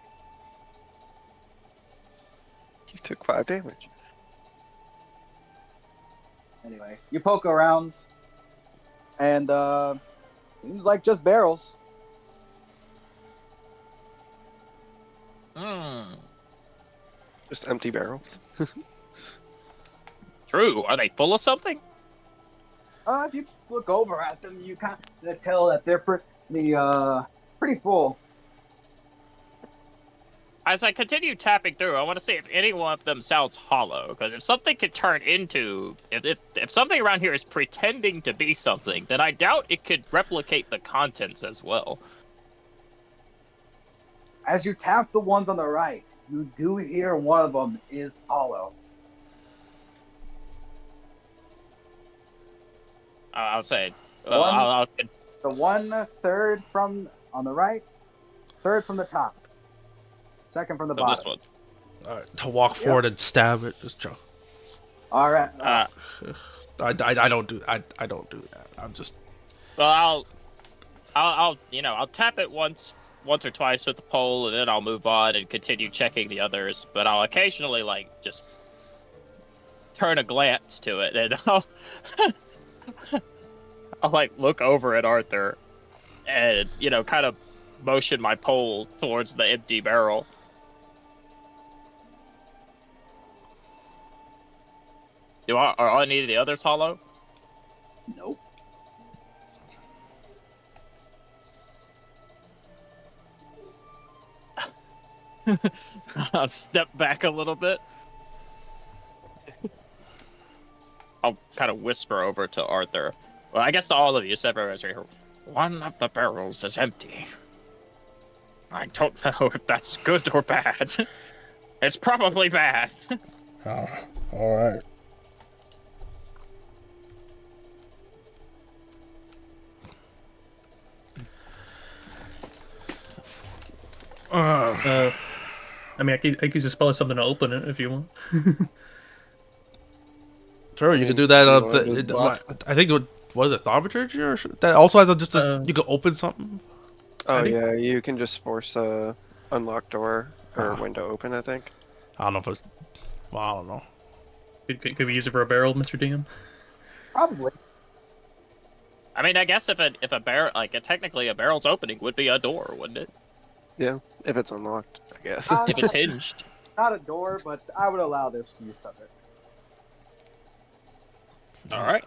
You took 5 damage. Anyway, you poke around, and seems like just barrels. Hmm. Just empty barrels. True. Are they full of something? If you look over at them, you kind of tell that they're pretty full. As I continue tapping through, I want to see if any one of them sounds hollow. Because if something could turn into, if something around here is pretending to be something, then I doubt it could replicate the contents as well. As you tap the ones on the right, you do hear one of them is hollow. I'll say, The one third from on the right, third from the top, second from the so bottom. this one. Alright, to walk forward and stab it. Just joke. All right. I don't do I don't do that. I'm just. Well, I'll tap it once or twice with the pole, and then I'll move on and continue checking the others. But I'll occasionally just turn a glance to it, and I'll look over at Arthur, and kind of motion my pole towards the empty barrel. Are any of the others hollow? Nope. I'll step back a little bit. I'll kind of whisper over to Arthur. Well, I guess to all of you, everyone's here. One of the barrels is empty. I don't know if that's good or bad. It's probably bad. Oh, alright. I mean, I could just spell something to open it if you want. Sure, you can do that. I think was it thaumaturgy or that also has you can open something. Oh yeah, you can just force a unlocked door or window open. I think. I don't know if it's. Well, I don't know. Could we use it for a barrel, Mr. DM? Probably. I mean, I guess if a barrel, technically a barrel's opening would be a door, wouldn't it? Yeah, if it's unlocked, I guess. If it's hinged. Not a door, but I would allow this use of it. All right.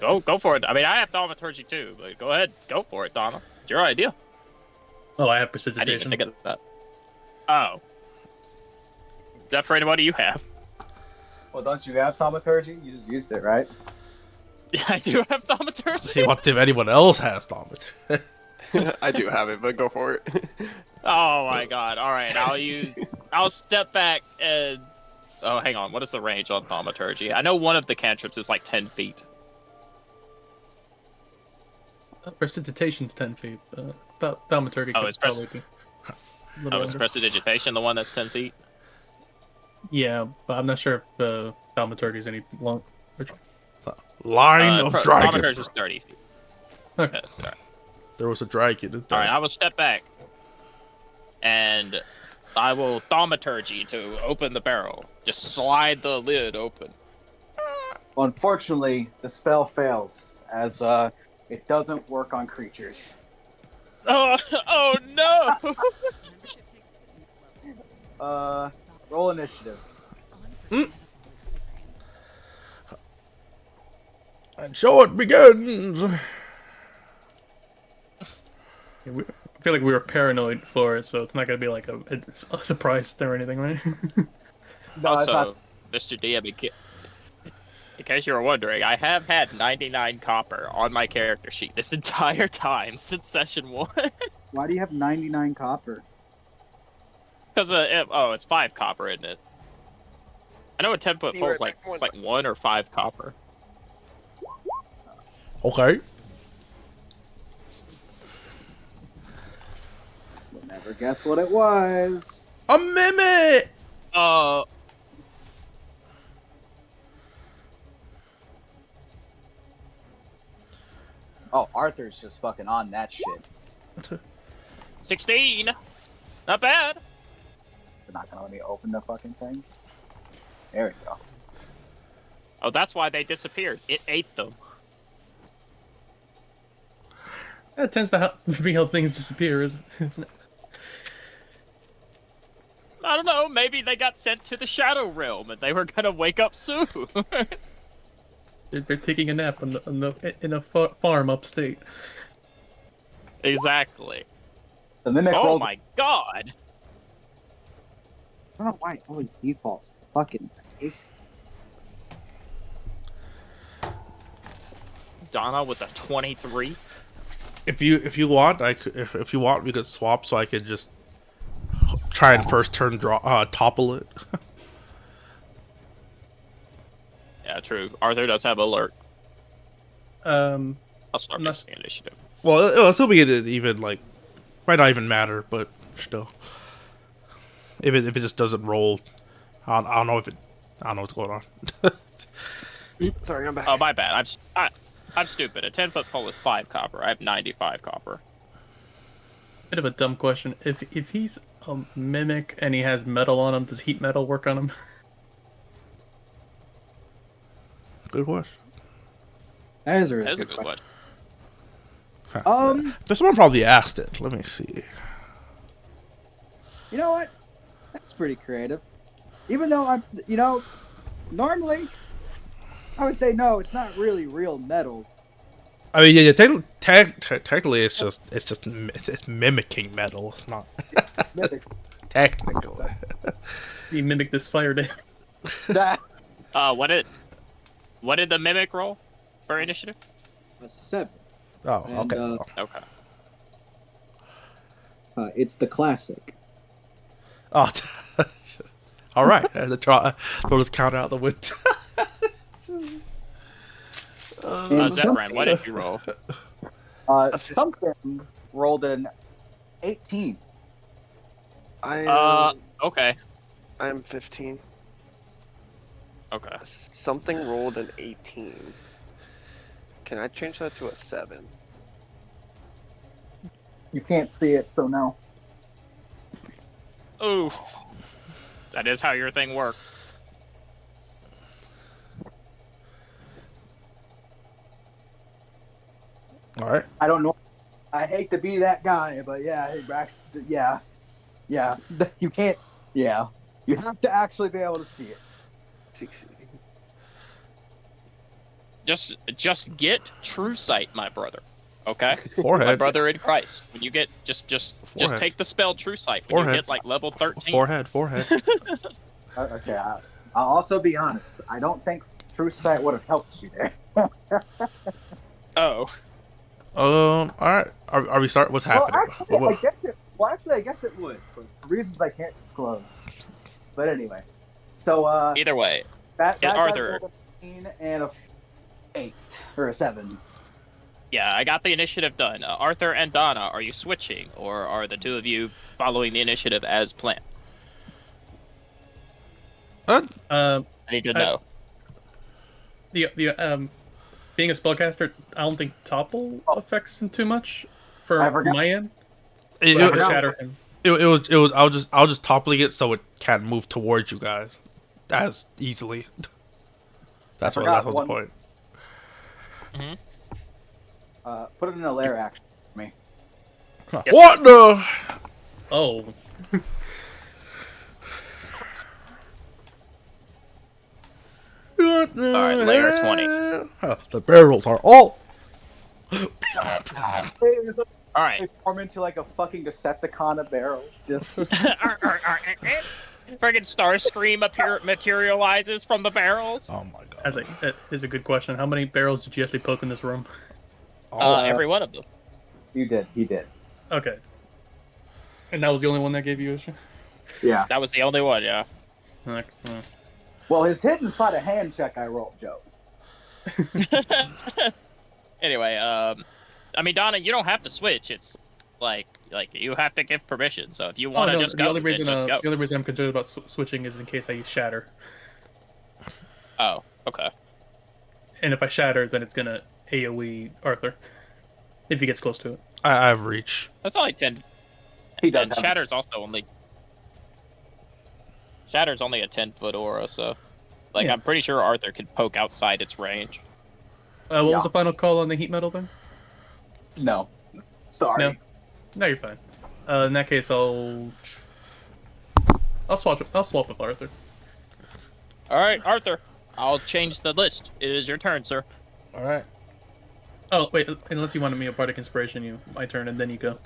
Go for it. I mean, I have thaumaturgy too, but go ahead, go for it, Donna. It's your idea. Oh, I have I precipitation. didn't even think of that. Oh. Is that for anybody you have? Well, don't you have thaumaturgy? You just used it, right? Yeah, I do have thaumaturgy. What if anyone else has thaumaturgy? I do have it, but go for it. Oh my god. Alright, I'll step back and... Oh, hang on. What is the range on thaumaturgy? I know one of the cantrips is 10 feet. Precipitation's 10 feet. Thaumaturgy Oh, could it's probably be a little is under. prestidigitation the one that's 10 feet? Yeah, but I'm not sure if thaumaturgy is any long. Line of dragon. Thaumaturgy is 30 feet. Okay. Alright. There was a dragon. Alright, I will step back. And I will thaumaturgy to open the barrel. Just slide the lid open. Well, unfortunately, the spell fails, as it doesn't work on creatures. Oh no! Roll initiative. And so it begins. I feel like we were paranoid for it, so it's not gonna be like a surprise or anything, right? No, it's Also, not. Mr. DM, in case you were wondering, I have had 99 copper on my character sheet this entire time since session 1. Why do you have 99 copper? Because it's 5 copper, isn't it? I know a 10-foot pole is it's 1 or 5 copper. Okay. You'll never guess what it was. A mimic. Oh, Arthur's just fucking on that shit. 16. Not bad. They're not gonna let me open the fucking thing. There we go. Oh, that's why they disappeared. It ate them. That tends to be how things disappear, isn't it? I don't know. Maybe they got sent to the Shadow Realm and they were gonna wake up soon. They're taking a nap in a farm upstate. Exactly. The mimic Oh rolled. my god. I don't know why it always defaults to fucking. Donna with a 23. If you want, if you want, we could swap so I could just try and first turn topple it. Yeah, true. Arthur does have alert. I'll start fixing initiative. Well, it'll still be even like might not even matter, but still, if it just doesn't roll, I don't know I don't know what's going on. Sorry, I'm back. Oh, my bad. I'm stupid. A 10-foot pole is 5 copper. I have 95 copper. Bit of a dumb question. If he's a mimic and he has metal on him, does heat metal work on him? Good question. That is a really That is a good question. Someone probably asked it. Let me see. You know what? That's pretty creative. Even though normally I would say no, it's not really real metal. I mean, yeah, technically, it's mimicking metal. It's not technically. He mimicked this fire damage. That What did the mimic roll for initiative? a 7. Oh, And, okay. Okay. It's the classic. Oh, all right. Throw this counter out the window. Zephyrin, what did you roll? Something rolled an 18. Okay. I'm 15. Okay. Something rolled an 18. Can I change that to a 7? You can't see it, so no. Oof. That is how your thing works. All right. I don't know. I hate to be that guy, but yeah, yeah. You can't. Yeah, you have to actually be able to see it. 16. Just get true sight, my brother. Okay? Forehead. My brother in Christ. When you get just Forehead. take the spell true sight when you Forehead. hit like level 13. Forehead. Okay, I'll also be honest. I don't think True Sight would have helped you there. Oh. All right. Are we start? What's happening? I guess it would, for reasons I can't disclose. But anyway, so Either way. that Yeah, guy Arthur. rolled a 15 and a 8 or a 7. Yeah, I got the initiative done. Arthur and Donna, are you switching, or are the two of you following the initiative as planned? I need to know. Being a spellcaster, I don't think topple affects him too much I for forgot. my end. It But I can was. shatter him. It was. I'll just toppling it so it can't move towards you guys as easily. That's what. That's forgot what's the one- point. Put it in a lair action for me. Yes. What the? Oh, All right, layer 20. The barrels are all. All right. They form into like a fucking Decepticon of barrels. Just Friggin' Starscream materializes from the barrels. Oh my god. that is a good question. How many barrels did you actually poke in this room? Every one of them. He did. Okay. And that was the only one that gave you issue? yeah. That was the only one, yeah. Okay. Well, his hit inside a hand check I rolled, Joe. Anyway, I mean, Donna, you don't have to switch. It's like you have to give permission. So if you want to just go, the only go. reason I'm concerned about switching is in case I shatter. Oh, okay. And if I shatter, then it's gonna AoE Arthur. If he gets close to it. I have reach. That's only 10. He does And have- Shatter's also only. Shatter's only a 10-foot aura, so. Like, Yeah. I'm pretty sure Arthur could poke outside its range. What Yeah. was the final call on the heat metal then? No. Sorry. No. No, you're fine. In that case, I'll swap with Arthur. All right, Arthur. I'll change the list. It is your turn, sir. All right. Oh wait, unless you wanted me a bardic inspiration, my turn, and then you go.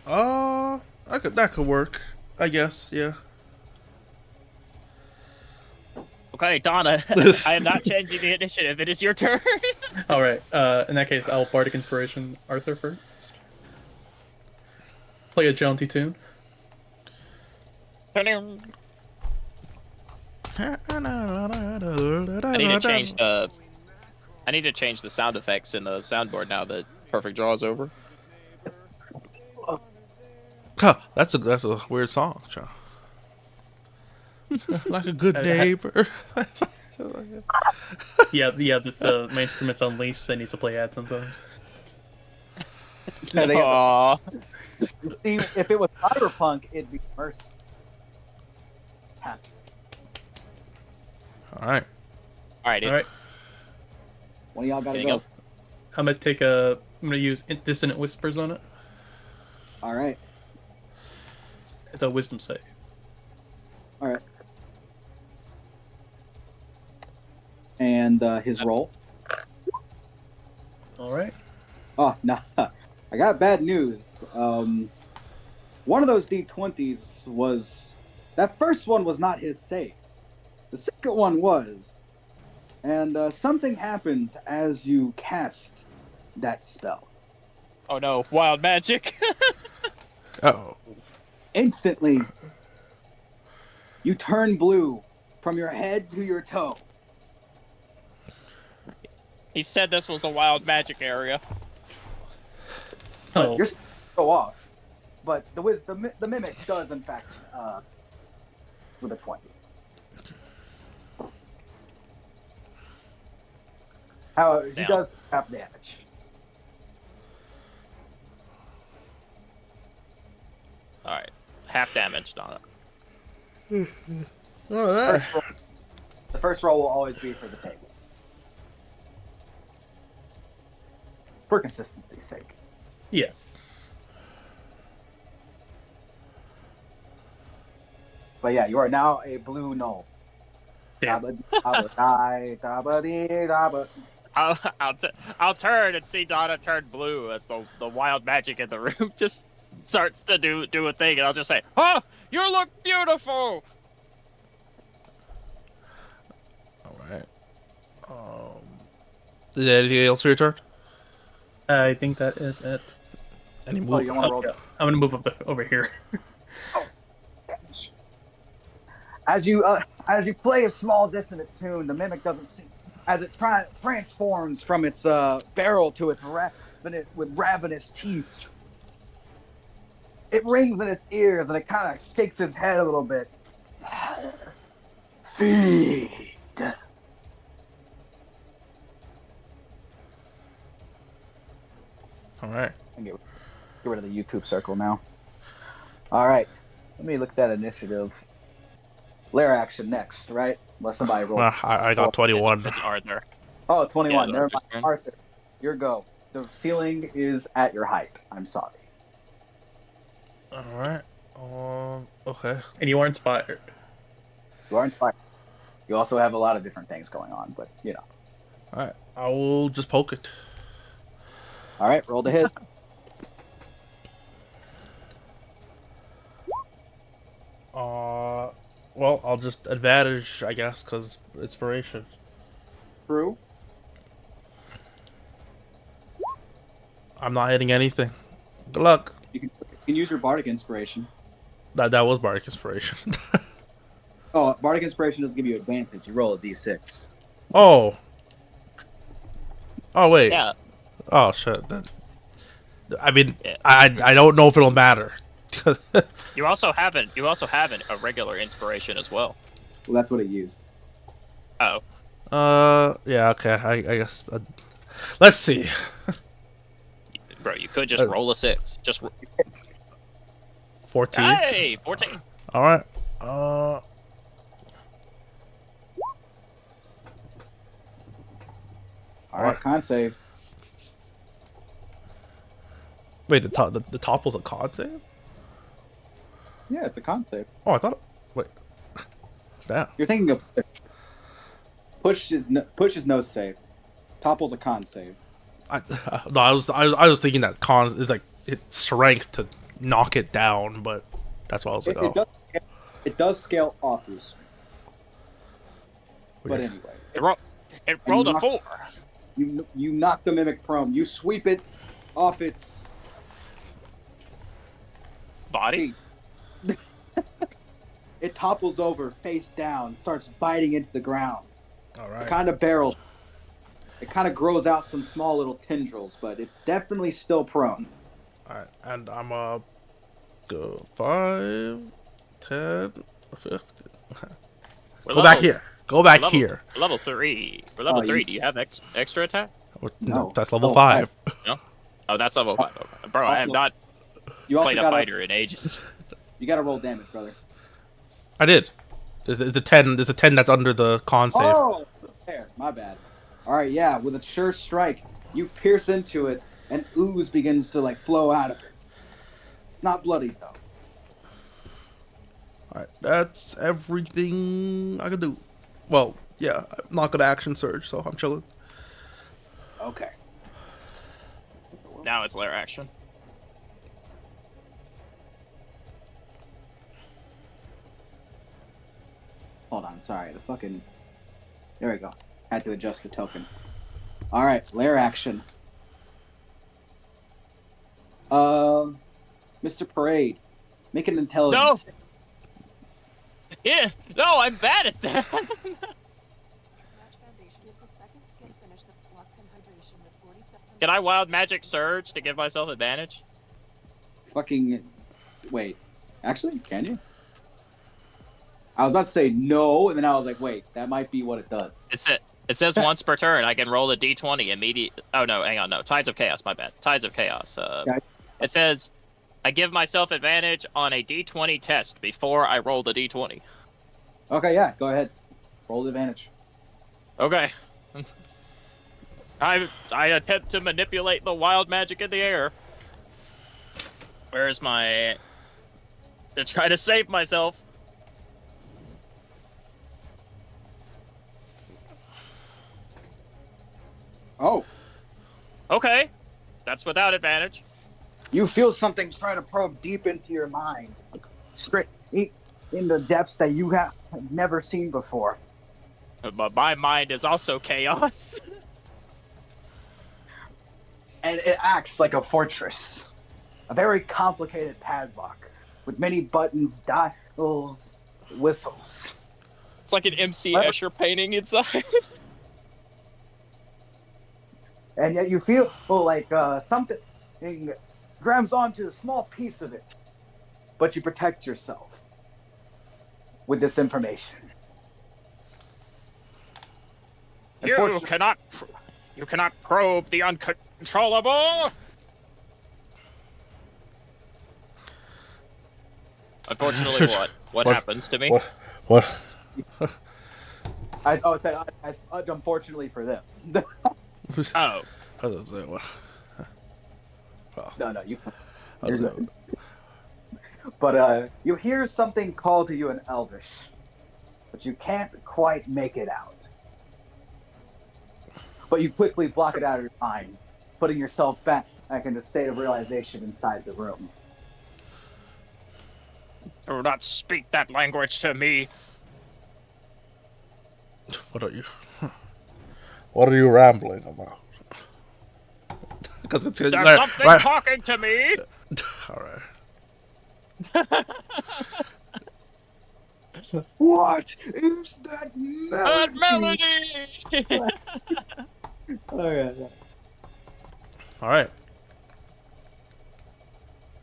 That could work. I guess. Yeah. Okay, Donna. I am not changing the initiative. It is your turn. All right. In that case, I'll bardic inspiration Arthur first. Play a jaunty tune. I need to change the. I need to change the sound effects in the soundboard now that Perfect Draw is over. Huh, that's a weird song, John. Like a good neighbor. Yeah. This my instrument's on lease. So I need to play ad sometimes. Yeah, they- Aww. See, if it was cyberpunk, it'd be worse. All right. All right. All right. One of y'all gotta Anything go. else? I'm gonna use dissonant whispers on it. All right. It's a wisdom save. All right. And his roll. All right. Oh, no. I got bad news. One of those D20s was... That first one was not his save. The second one was. And something happens as you cast that spell. Oh no! Wild magic. Oh. Instantly, you turn blue from your head to your toe. He said this was a wild magic area. But Oh. you're supposed to go off. But the mimic does, in fact, with a 20. However, he Damn. does have damage. All right, half damage, Donna. Oh, that. The first roll will always be for the table. For consistency's sake. Yeah. But yeah, you are now a blue gnome. Damn. I'll turn and see Donna turn blue as the wild magic in the room just starts to do a thing, and I'll just say, "Oh, you look beautiful." All right. Is there anything else for your turn? I think that is it. Any Oh, move? you want to roll? Yeah. I'm gonna move over here. As you play a small dissonant tune, the mimic doesn't see. As it transforms from its barrel to its with ravenous teeth, it rings in its ears and it kind of shakes its head a little bit. Feed. All right. Get rid of the YouTube circle now. All right. Let me look at that initiative. Lair action next, right? Unless somebody rolls. I got 21. It's Arthur. Oh, 21. Yeah, Never Arthur's mind. turn. Arthur, your go. The ceiling is at your height. I'm sorry. All right. Okay. And you are inspired. You are inspired. You also have a lot of different things going on, but you know. All right. I will just poke it. All right, roll the hit. Well, I'll just advantage, I guess, because inspiration. True. I'm not hitting anything. Good luck. You can use your bardic inspiration. That was bardic inspiration. Oh, bardic inspiration doesn't give you advantage. You roll a d6. Oh. Oh wait. Yeah. Oh shit. I mean, Yeah. I don't know if it'll matter. You also have a regular inspiration as well. Well, that's what it used. Oh. Yeah. Okay. I guess. Let's see. Bro, you could just roll a 6. Just 14. Hey, 14. All right. All right, con save. Wait, the topple's a con save? Yeah, it's a con save. Oh, I thought. Wait. Damn. You're thinking of push is no save. Topple's a con save. No, I was thinking that con is like it's strength to knock it down, but that's why I was like, oh. It does scale off your strength. But Weird. anyway, It rolled a 4. you knock the mimic prone. You sweep it off its Body? It topples over, face down, starts biting into the ground. All right. Kind of barrels. It kind of grows out some small little tendrils, but it's definitely still prone. All right, and I'm go 5, 10, 15. Go back here. Go back here. We're level 3. We're level 3. Do you have extra attack? No, that's level 5. No? Oh, that's level 5. Okay. Bro, I have not played a fighter in ages. You gotta roll damage, brother. I did. There's a 10. There's a 10 that's under the con save. Oh, there. My bad. All right, yeah. With a sure strike, you pierce into it, and ooze begins to like flow out of it. Not bloody though. All right, that's everything I can do. Well, yeah, I'm not gonna action surge, so I'm chilling. Okay. Now it's lair action. Hold on, sorry. The fucking. There we go. Had to adjust the token. All right, lair action. Mr. Parade, make an intelligence. No. Yeah, no, I'm bad at that. Can I wild magic surge to give myself advantage? Fucking. Wait. Actually, can you? I was about to say no, and then I was like, wait, that might be what it does. It says once per turn I can roll a d20 immediate. Oh no, hang on, no. Tides of Chaos, my bad. Tides of Chaos. It says I give myself advantage on a d20 test before I roll the d20. Okay, yeah, go ahead. Roll the advantage. Okay. I attempt to manipulate the wild magic in the air. Where's my... to try to save myself. Oh. Okay. That's without advantage. You feel something trying to probe deep into your mind, straight in the depths that you have never seen before. But my mind is also chaos. And it acts like a fortress. A very complicated padlock with many buttons, dials, whistles. It's like an MC Escher painting inside. And yet you feel like something grabs onto a small piece of it. But you protect yourself with this information. You cannot probe the uncontrollable. Unfortunately, what happens to me? What? Unfortunately for them. Oh. No, you. But you hear something call to you in Elvish, but you can't quite make it out. But you quickly block it out of your mind, putting yourself back into a state of realization inside the room. Do not speak that language to me. What are you rambling about? There's something talking to me. All right. What is that melody? That melody. All right.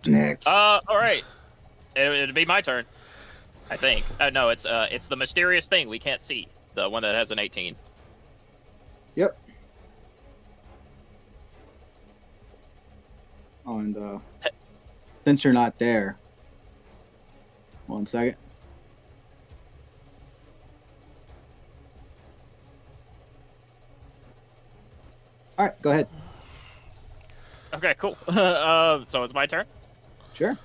Next. All right. It'd be my turn, I think. No, it's the mysterious thing we can't see. The one that has an 18. Yep. Oh, and since you're not there, 1 second. All right, go ahead. Okay, cool. So it's my turn. Sure.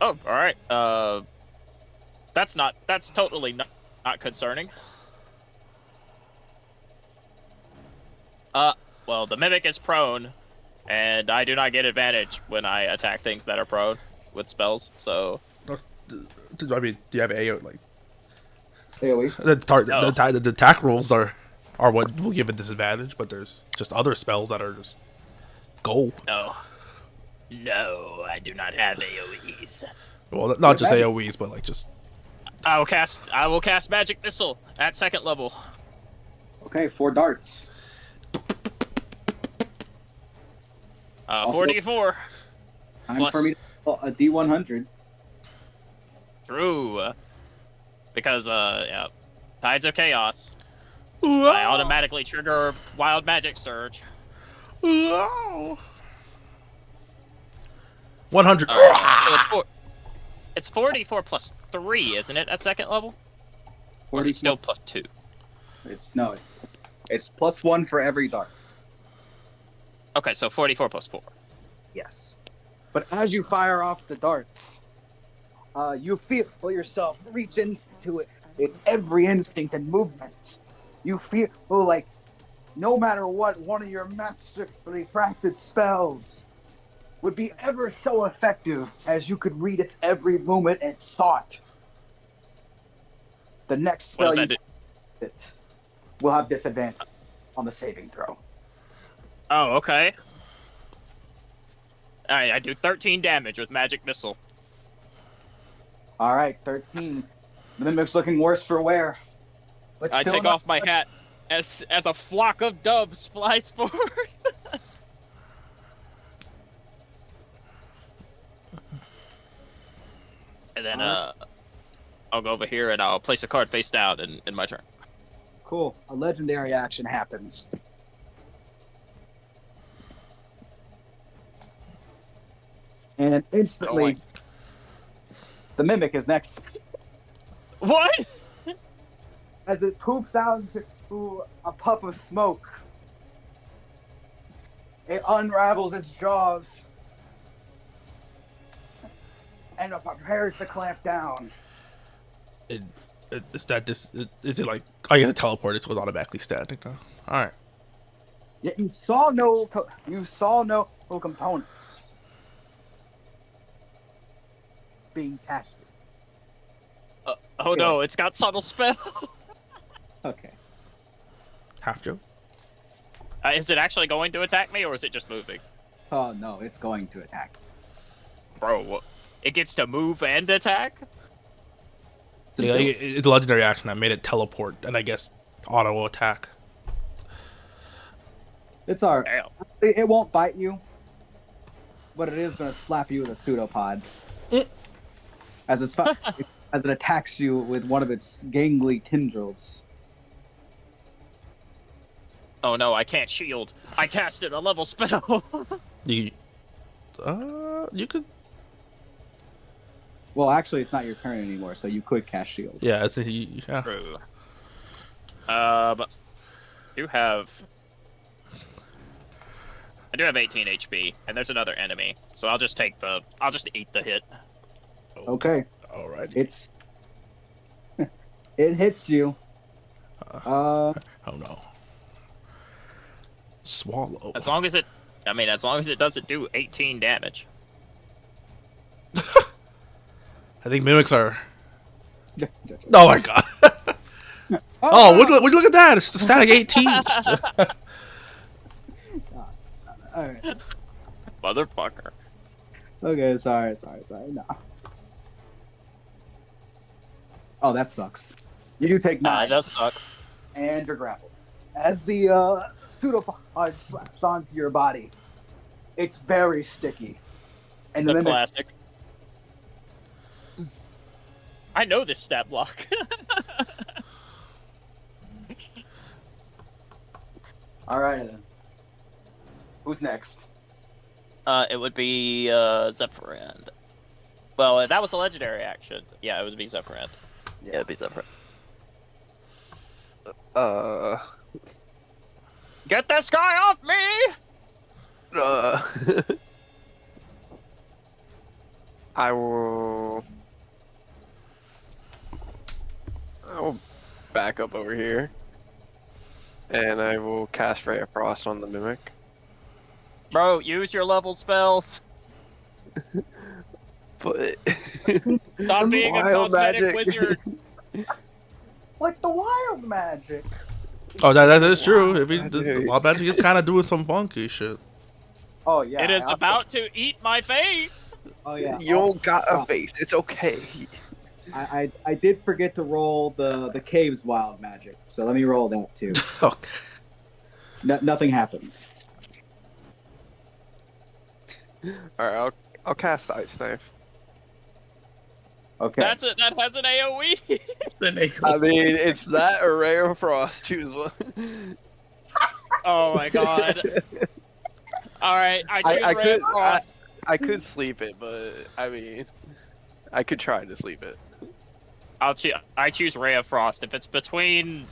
Oh, all right. That's totally not concerning. Well, the mimic is prone, and I do not get advantage when I attack things that are prone with spells. So I mean, do you have AO like AoE. the attack rolls are what will give a disadvantage, but there's just other spells that are just go. No, I do not have AoEs. Well, not just AoEs, but like just. I will cast Magic Missile at 2nd level. Okay, 4 darts. 4d4. Time Plus- for me to roll a D100. True. Because, yeah. Tides of Chaos. I automatically trigger Wild Magic Surge. Wow. 100. So it's 4d4 plus 3, isn't it, at 2nd level? Or is it still plus 2? It's +1 for every dart. Okay, so 44 plus 4. Yes. But as you fire off the darts, you feel yourself reach into it. It's every instinct and movement. You feel like no matter what, one of your masterfully crafted spells would be ever so effective as you could read its every movement and thought. The next spell What does that do? it will have disadvantage on the saving throw. Oh, okay. Alright, I do 13 damage with Magic Missile. All right, 13. The mimic's looking worse for wear. But I still take not- off my hat as a flock of doves flies forward. And then I'll go over here and I'll place a card face down in my turn. Cool. A legendary action happens. And instantly, the mimic is next. What? As it poops out into a puff of smoke, it unravels its jaws and it prepares to clamp down. Is it like I get to teleport? It was automatically static. All right. Yet you saw no components being casted. Oh no, it's got subtle spell. Okay. Half Joe. Is it actually going to attack me or is it just moving? Oh no, it's going to attack. Bro, it gets to move and attack? Yeah, it's a legendary action that made it teleport and I guess auto attack. It's our. Damn. It won't bite you, but it is going to slap you with a pseudopod. As it attacks you with one of its gangly tendrils. Oh no, I can't shield. I casted a level spell. You could. Well, actually, it's not your turn anymore, so you could cast shield. Yeah, I think. Yeah. True. I do have 18 HP, and there's another enemy, so I'll just eat the hit. Okay. All right. It hits you. Oh no. Swallow. As long as it doesn't do 18 damage. I think mimics are. Oh my god. Oh, would you look at that? It's the static 18. Alright. Motherfucker. Okay, sorry. No. Oh, that sucks. You do take 9, It does suck. and you're grappled. As the pseudopod slaps onto your body, it's very sticky. And The then classic. I know this stat block. all right then. Who's next? It would be Zephyrind. Well, that was a legendary action. Yeah, it would be Zephyrind. Yeah, it'd be Zephyrind. Get this guy off me! Uh, I will back up over here, and I will cast Ray of Frost on the mimic. Bro, use your level spells. But Stop being a Wild cosmetic magic. wizard. Like the wild magic. Oh, that is true. I mean, the Magic. wild magic is kind of doing some funky shit. Oh yeah. It is I also- about to eat my face. Oh yeah. You Oh, don't got a face. It's okay. I did forget to roll the cave's wild magic, so let me roll that too. Okay. Nothing happens. All right, I'll cast Ice Knife. Okay. That has an AOE. I mean, it's that or Ray of Frost. Choose one. Oh my god. All right, I choose I Ray could of Frost. I could sleep it, but I mean, I could try to sleep it. I choose Ray of Frost. If it's between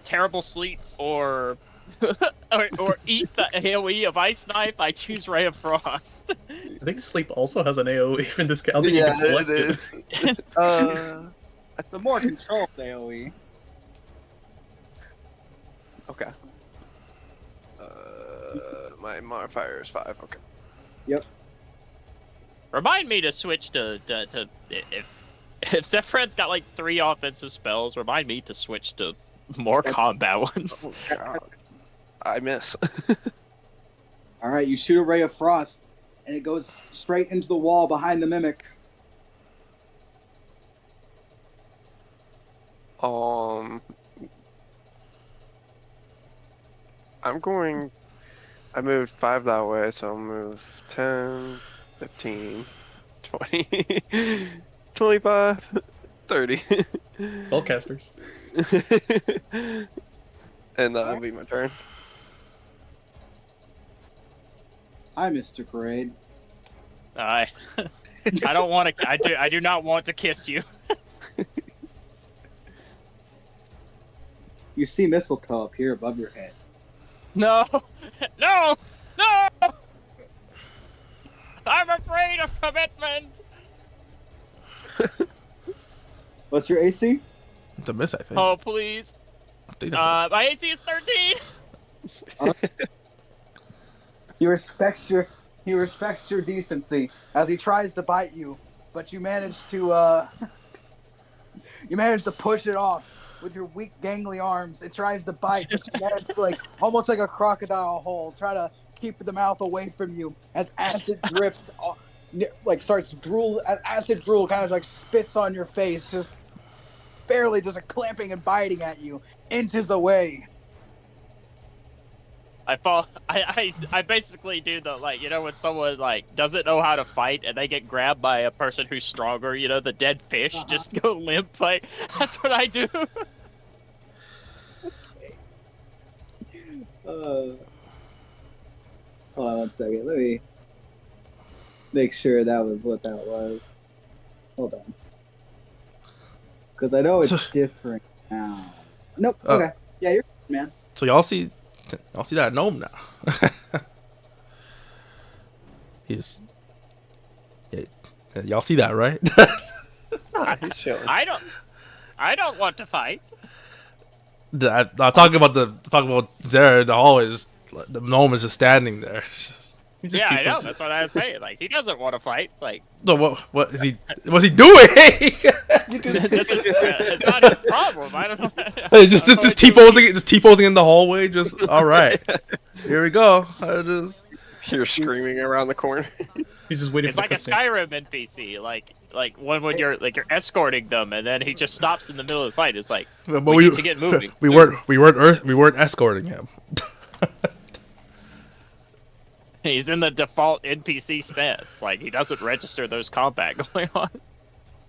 terrible sleep or or eat the AOE of Ice Knife, I choose Ray of Frost. I think sleep also has an AoE in this game. I don't think you can select it is. the more controlled AOE. Okay. My modifier is 5. Okay. Remind me to switch to if Zephran's got like 3 offensive spells, remind me to switch to more combat ones. Oh, God. I miss. All right, you shoot a ray of frost, and it goes straight into the wall behind the mimic. I moved 5 that way, so I'll move 10, 15, 20, 25, 30. Spellcasters. And that will be my turn. Hi, Mr. Parade. I don't want to. I do not want to kiss you. You see mistletoe up here above your head. No, no, no! I'm afraid of commitment. What's your AC? It's a miss, I think. Oh please. I think that's My AC is 13. He respects your decency as he tries to bite you, but you manage to push it off with your weak, gangly arms. It tries to bite, but you manage to, like, almost like a crocodile hole, try to keep the mouth away from you as acid drips, starts drool. Acid drool kind of like spits on your face, just barely just clamping and biting at you inches away. I fall. I basically do the, like, you know, when someone like doesn't know how to fight and they get grabbed by a person who's stronger, you know, the dead fish just go limp. Like, that's what I do. Hold on 1 second. Let me make sure that was what that was. Hold on. Because I know it's different now. Nope. Okay. Yeah, you're man. So y'all see that gnome now. Yeah, y'all see that, right? He's chilling. I don't want to fight. I'm talking about there in the hallway. The gnome is just standing there. You just Yeah, keep I know. it- That's what I was saying. Like, he doesn't want to fight. Like, No, what is he? What's he doing? this is it's not his problem. I don't know. Hey, just T-posing in the hallway. Just all right. Here we go. You're screaming around the corner. He's just waiting It's for like a the cutscene. Skyrim NPC. Like one when you're escorting them, and then he just stops in the middle of the fight. It's like, But we need to get moving. We weren't escorting him. He's in the default NPC stance. Like, he doesn't register those combat going on.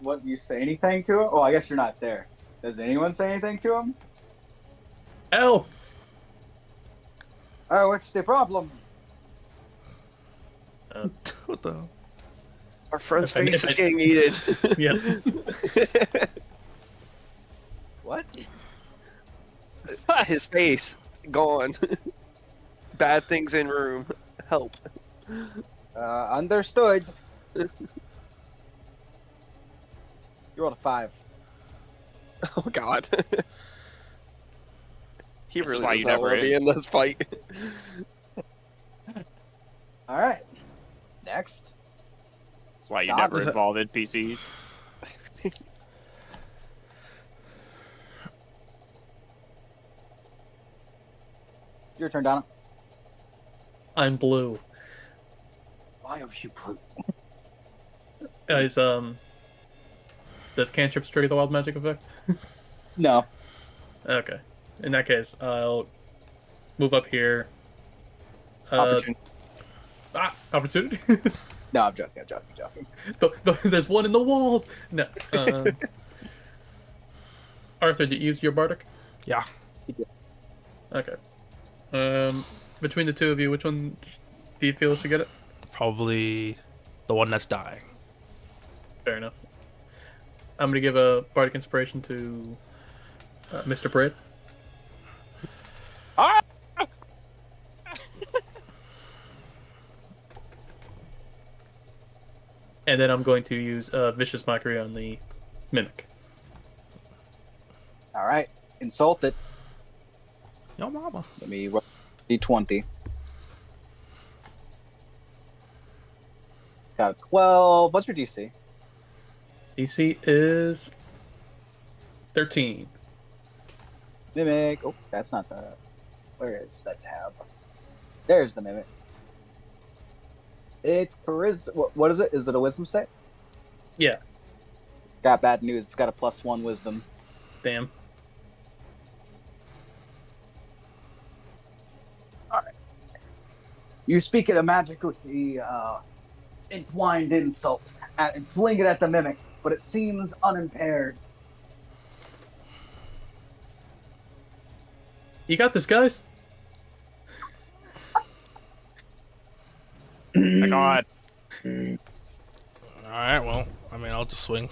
What, you say anything to him? Oh, I guess you're not there. Does anyone say anything to him? Help! Oh, what's the problem? What the hell? Our friend's If I- face if is I- getting eaten. Yeah. What? His face gone. Bad things in room. Help. Understood. You rolled a 5. Oh god. He This is really why does you not never want to be in. in this fight. All right. Next. That's why you God. never involve NPCs. Your turn, Donna. I'm blue. Why are you blue? Guys, does cantrips trigger the wild magic effect? No. Okay. In that case, I'll move up here. Opportunity. Opportunity? No, I'm joking. I'm joking. There's one in the walls! No. Arthur, did you use your bardic? Yeah. Okay. Between the two of you, which one do you feel should get it? Probably the one that's dying. Fair enough. I'm gonna give a bardic inspiration to Mr. Braid. Ah! And then I'm going to use Vicious Mockery on the Mimic. All right. Insult it. Yo, mama. Let me roll D20. Got a 12. What's your DC? DC is 13. Mimic. Oh, that's not the. Where is that tab? There's the mimic. It's charisma. What is it? Is it a wisdom save? Yeah. Got bad news. It's got a +1 wisdom. Damn. You speak of the magic with the entwined insult and fling it at the mimic, but it seems unimpaired. You got this, guys. My god. Alright, well, I mean, I'll just swing.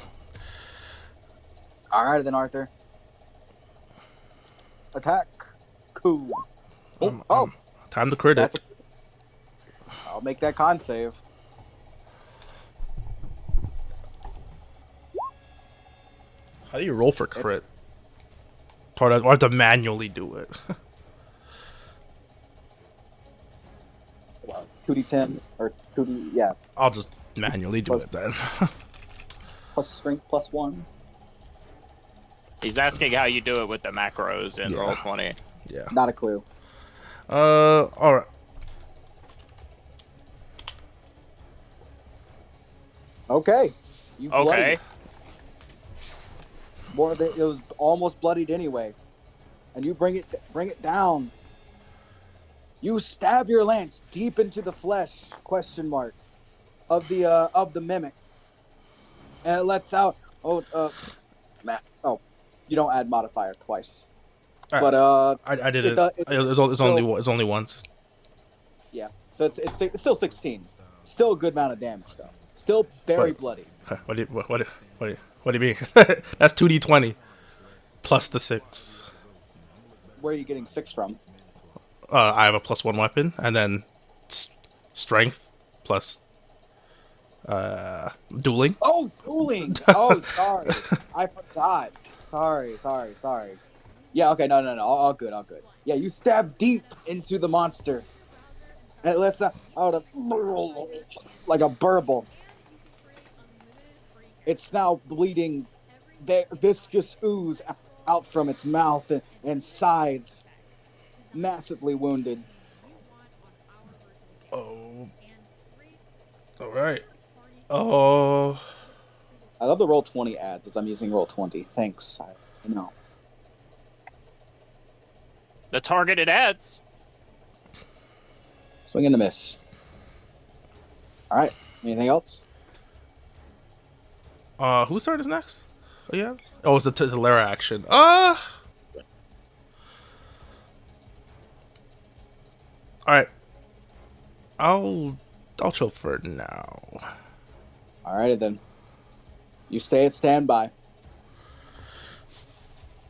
All right, then, Arthur. Attack. Cool. Time to crit it. I'll make that con save. How do you roll for crit? Or I have to manually do it. 2d10 or 2d, yeah. I'll just manually do it then. Plus strength +1. He's asking how you do it with the macros in Yeah. Roll20. Yeah. Not a clue. Alright. Okay. You Okay. bloodied. More than it was almost bloodied anyway, and you bring it down. You stab your lance deep into the flesh? ? Of the mimic, and it lets out. Matt. Oh, you don't add modifier twice. But I did it. does- It's only once. Yeah. So it's still 16. Still a good amount of damage though. Still very What? bloody. What do you mean? That's 2d20 plus the 6. Where are you getting 6 from? I have a +1 weapon, and then strength plus dueling. Oh, dueling! Oh, sorry. I forgot. Sorry. Yeah, okay, no. All good. Yeah, you stab deep into the monster. And it lets out a like a burble. It's now bleeding viscous ooze out from its mouth and sides. Massively wounded. Oh. Alright. Oh. I love the Roll20 ads as I'm using Roll20. Thanks. I know. The targeted ads. Swing and a miss. Alright. Anything else? Whose turn is next? Oh, yeah. Oh, it's the Lara action. Alright. I'll chill for now. Alrighty then. You stay at standby.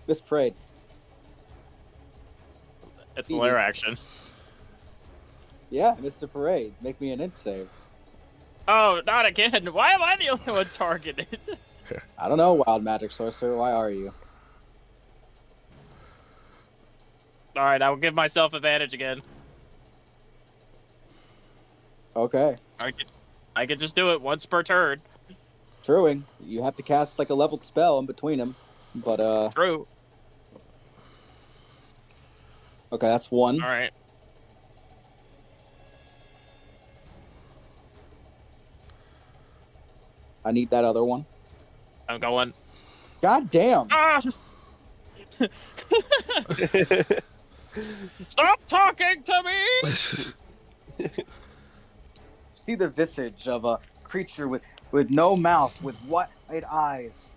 Miss Parade. It's the lair action. Yeah, Mr. Parade. Make me an int save. Oh, not again. Why am I the only one targeted? I don't know, Wild Magic Sorcerer. Why are you? Alright, I will give myself advantage again. Okay. I could just do it once per turn. Truing. You have to cast like a leveled spell in between them. But True. okay, that's one. Alright. I need that other one. I'm going. God damn. Ah! Stop talking to me! See the visage of a creature with no mouth, with wide eyes,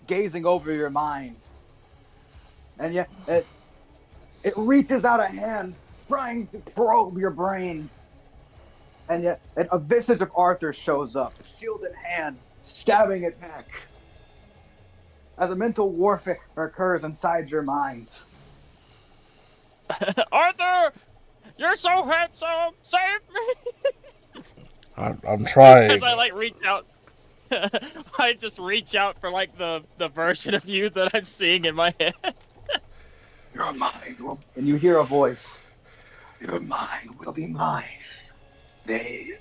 gazing over your mind. And yet it reaches out a hand, trying to probe your brain. And yet a visage of Arthur shows up, shield in hand, stabbing it back. As a mental warfare occurs inside your mind. Arthur! You're so handsome! Save me! I'm trying. As I like reach out. I just reach out for like the version of you that I'm seeing in my head. Your mind will, And you hear a voice. your mind will be mine. They.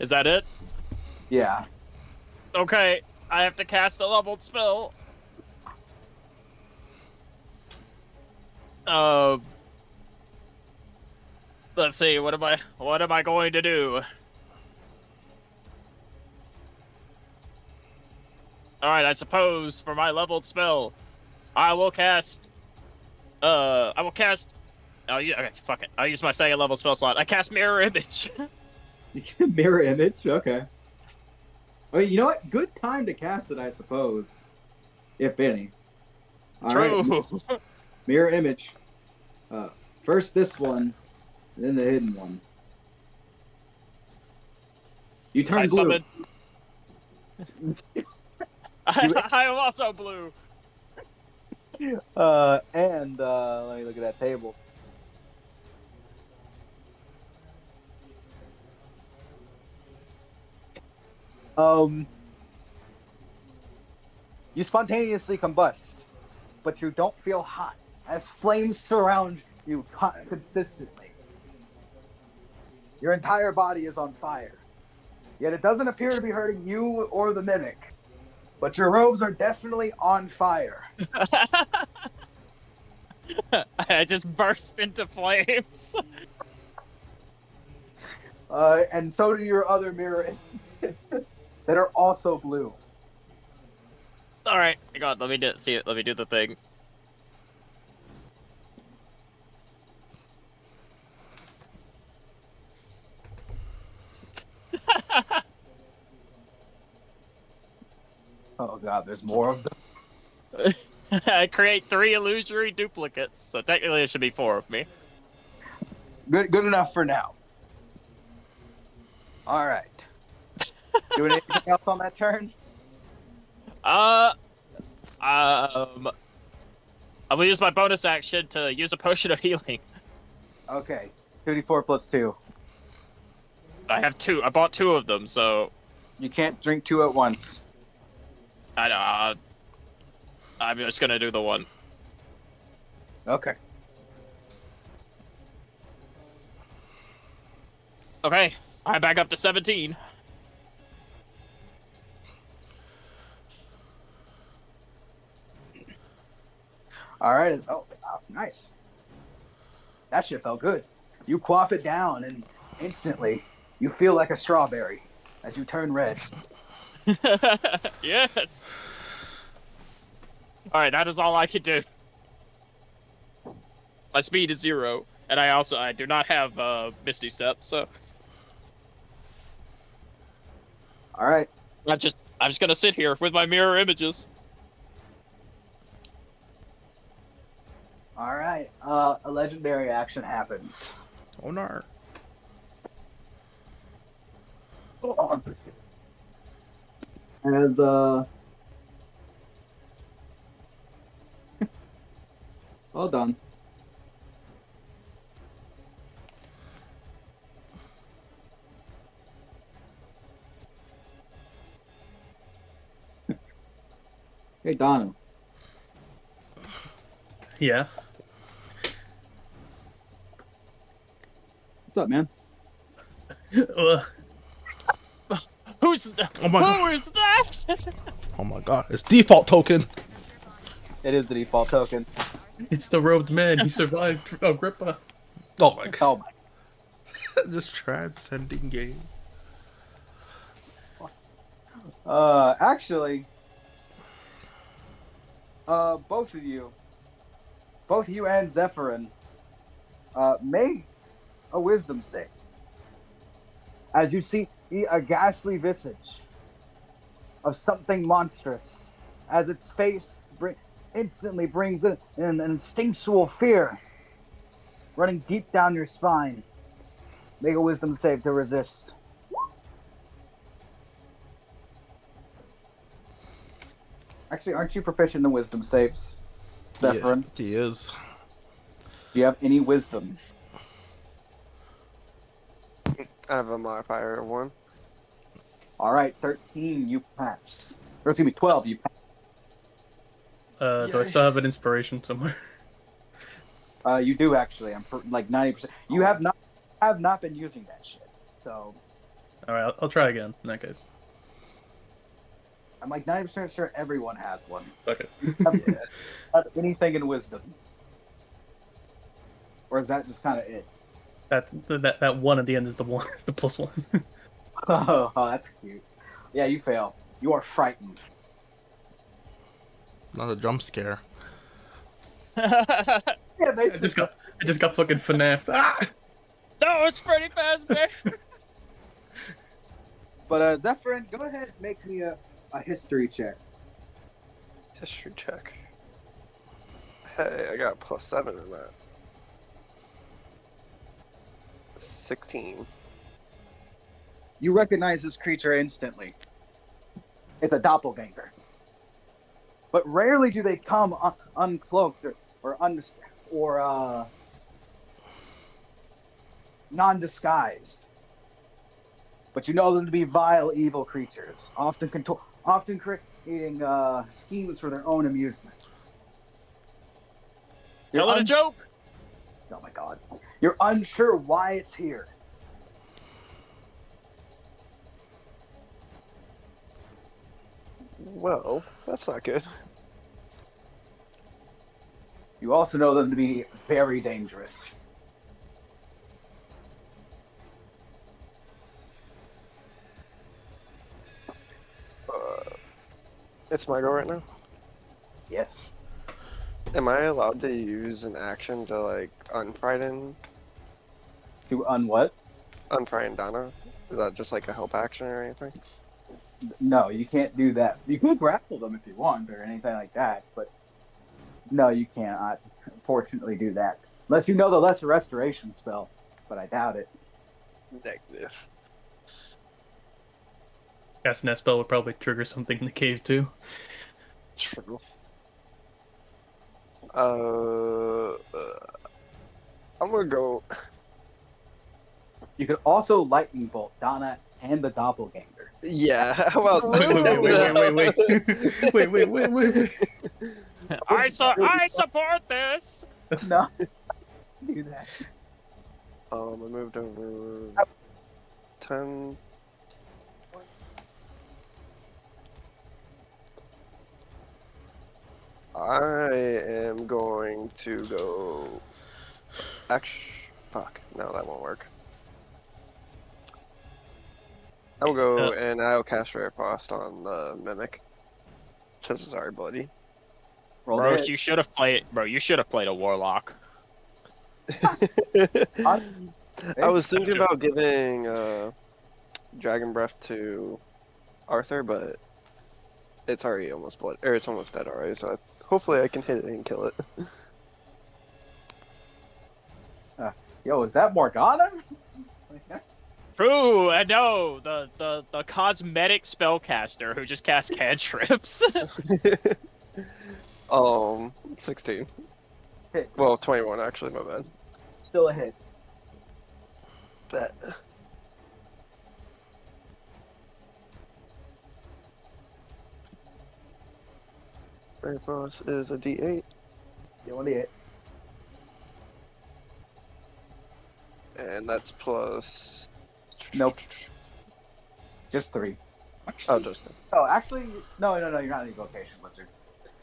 Is that it? Yeah. Okay, I have to cast a leveled spell. Let's see. What am I going to do? All right, I suppose for my leveled spell, I will cast. Oh, yeah, okay, fuck it. I'll use my second level spell slot. I cast Mirror Image. Mirror image, okay. I mean, you know what? Good time to cast it, I suppose. If any. All True. right. Mirror image. First this one, then the hidden one. You turn I blue. summon. I am also blue. And let me look at that table. You spontaneously combust, but you don't feel hot as flames surround you consistently. Your entire body is on fire, yet it doesn't appear to be hurting you or the mimic. But your robes are definitely on fire. I just burst into flames. And so do your other mirror that are also blue. All right, hang on. Let me see it. Let me do the thing. Oh god, there's more of them. I create 3 illusory duplicates, so technically it should be 4 of me. Good enough for now. All right. Doing anything else on that turn? I'm gonna use my bonus action to use a potion of healing. Okay. 2d4 plus 2. I have 2. I bought 2 of them, so You can't drink 2 at once. I know. I'm just gonna do the one. Okay. Okay, I'm back up to 17. All right. Oh, nice. That shit felt good. You quaff it down, and instantly you feel like a strawberry as you turn red. Yes. All right, that is all I can do. My speed is 0, and I do not have Misty Step, so All right. I'm just gonna sit here with my mirror images. All right. A legendary action happens. Oh no. As Well done. Hey, Donna. Yeah. What's up, man? Who's Oh my who god. is that? Oh my god. It's default token. It is the default token. It's the robed man. He survived Agrippa. Oh my god. Oh my. Just transcending games. Actually, both of you and Zephyrin, make a wisdom save. As you see a ghastly visage of something monstrous, as its face instantly brings in an instinctual fear running deep down your spine. Make a wisdom save to resist. Actually, aren't you proficient in wisdom saves, Zephyrin? Yeah, he is. Do you have any wisdom? I have a modifier of 1. All right, 13, you pass. Or excuse me, 12, you pass. Do I still have an inspiration somewhere? You do actually. I'm like 90%. You have not been using that shit. So All right, I'll try again in that case. I'm like 90% sure everyone has one. Okay. Have anything in wisdom, or is that just kind of it? That's that one at the end is the one, the +1. Oh, that's cute. Yeah, you fail. You are frightened. Not a jump scare. Yeah, I basically. just got fucking FNAF'd. Ah! No, it's Freddy Fazbear. But Zephyrin, go ahead and make me a history check. History check. Hey, I got +7 in that. 16. You recognize this creature instantly. It's a doppelganger. But rarely do they come uncloaked or non-disguised. But you know them to be vile, evil creatures, often creating schemes for their own amusement. Tell it a joke. Oh my god. You're unsure why it's here. Well, that's not good. You also know them to be very dangerous. It's my go right now. Yes. Am I allowed to use an action to like unfrighten To what? Donna? Is that just like a help action or anything? No, you can't do that. You could grapple them if you want or anything like that, but no, you cannot, unfortunately, do that. Unless you know the lesser restoration spell, but I doubt it. Negative. Casting that spell would probably trigger something in the cave too. True. I'm gonna go. You could also lightning bolt Donna and the doppelganger. Yeah. How about Wait. I support this. No, do that. I moved over 10. I am going to go. Fuck. No, that won't work. I'll go and I'll cast Rare Frost on the Mimic. Since it's our ability. Roll Bro, it. you should have played a warlock. I was thinking about giving Dragon Breath to Arthur, but it's already almost it's almost dead already. So hopefully I can hit it and kill it. Yo, is that Morgana? True, I know the cosmetic spellcaster who just casts cantrips. 16. Hit. Well, 21 actually, my bad. Still a hit. Bet. Ray Frost is a D8, You want to hit. and that's plus. Nope. Just 3. Oh, just. Oh, actually, no. You're not an evocation wizard.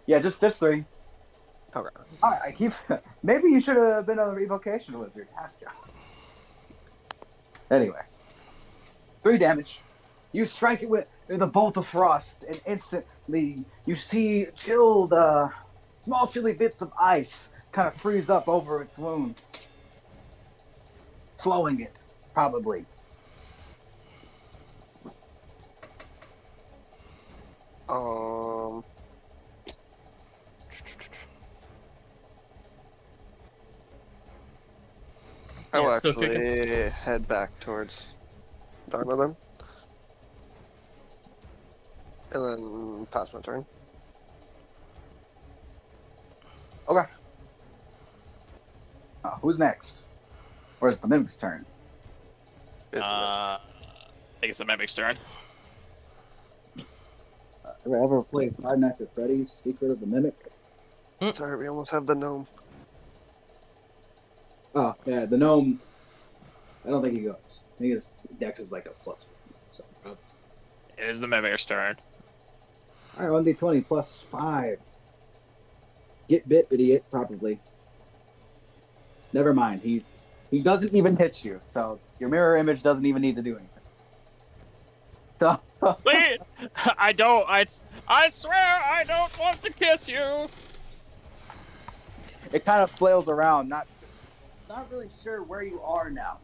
Yeah, just 3. Okay. All right, I keep. Maybe you should have been an evocation wizard. Anyway, 3 damage. You strike it with a bolt of frost, and instantly you see chilled, small chilly bits of ice kind of freeze up over its wounds, slowing it, probably. I will Yeah, still actually head back towards Dharma then. And then pass my turn. Okay. Who's next? Or is it the mimic's turn? I think it's the mimic's turn. Ever played Five Nights at Freddy's Secret of the Mimic? Sorry, we almost have the gnome. Oh, yeah, the gnome. I don't think he goes. I think his dex is like a +1. So, It is the mimic's turn. Alright, 1d20 plus 5. Get bit, idiot, probably. Never mind. He doesn't even hit you, so your mirror image doesn't even need to do anything. So, Wait! I swear I don't want to kiss you! it kind of flails around, not really sure where you are now.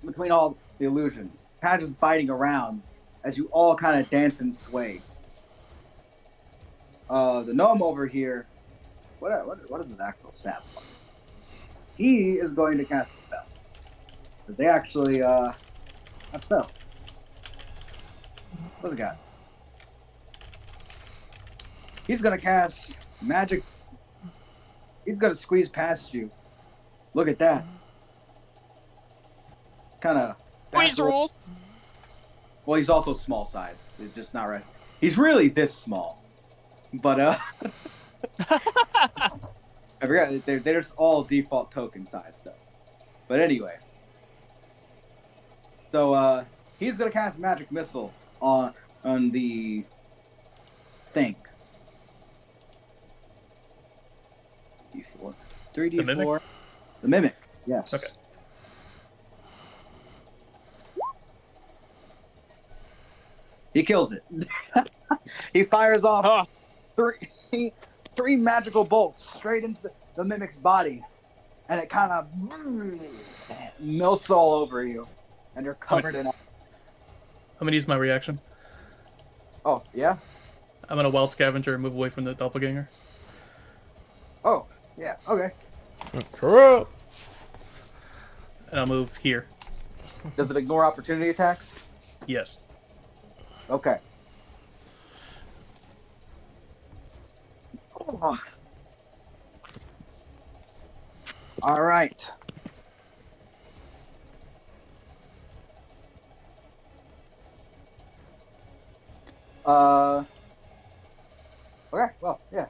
Between all the illusions. Kind of just biting around as you all kind of dance and sway. The gnome over here, what is his actual stat? He is going to cast a spell. But they actually, a spell. What's it got? He's going to cast magic. He's going to squeeze past you. Look at that. Kind of. Squeeze rules! Well, he's also small size. It's just not right. He's really this small. But, I forgot, they're just all default token size stuff. But anyway. So, he's going to cast Magic Missile on the thing. 3D4. The mimic? The mimic, yes. Okay. He kills it. He fires off three magical bolts straight into the mimic's body, and it kind of melts all over you, and you're covered in. I'm gonna use my reaction. Oh yeah. I'm gonna wild scavenger and move away from the doppelganger. Oh yeah. Okay. True. And I'll move here. Does it ignore opportunity attacks? Yes. Okay. Oh. All right. Okay. Well, yeah.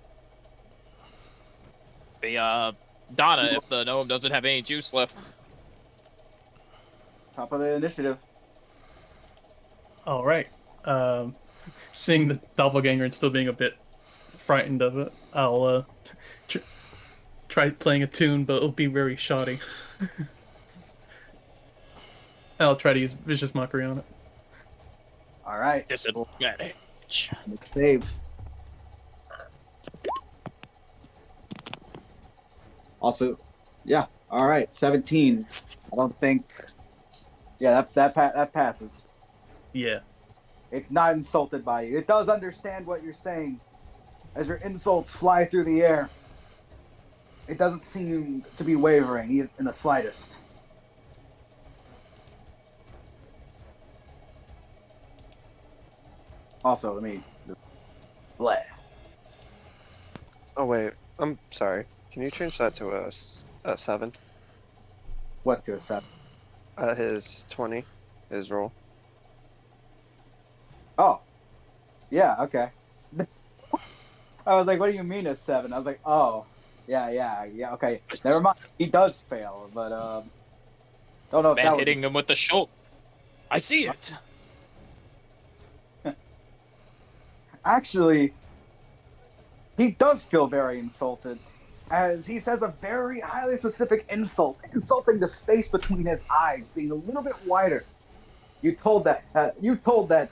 Donna, if the gnome doesn't have any juice left. Top of the initiative. All right. Seeing the doppelganger and still being a bit frightened of it, I'll try playing a tune, but it'll be very shoddy. I'll try to use vicious mockery on it. All right. Disadvantage. Make a save. Also, yeah. All right. 17. I don't think. Yeah, that passes. Yeah. It's not insulted by you. It does understand what you're saying. As your insults fly through the air, it doesn't seem to be wavering in the slightest. Also, let me. Bleh. Oh wait, I'm sorry. Can you change that to a 7? What to a 7? His 20, his roll. Oh, yeah, okay. I was like, what do you mean a 7? I was like, oh, yeah, okay. Never mind. He does fail, but don't know if Man that was hitting him with the shoulder. I see it. actually. He does feel very insulted, as he says a very highly specific insult, insulting the space between his eyes being a little bit wider. You told that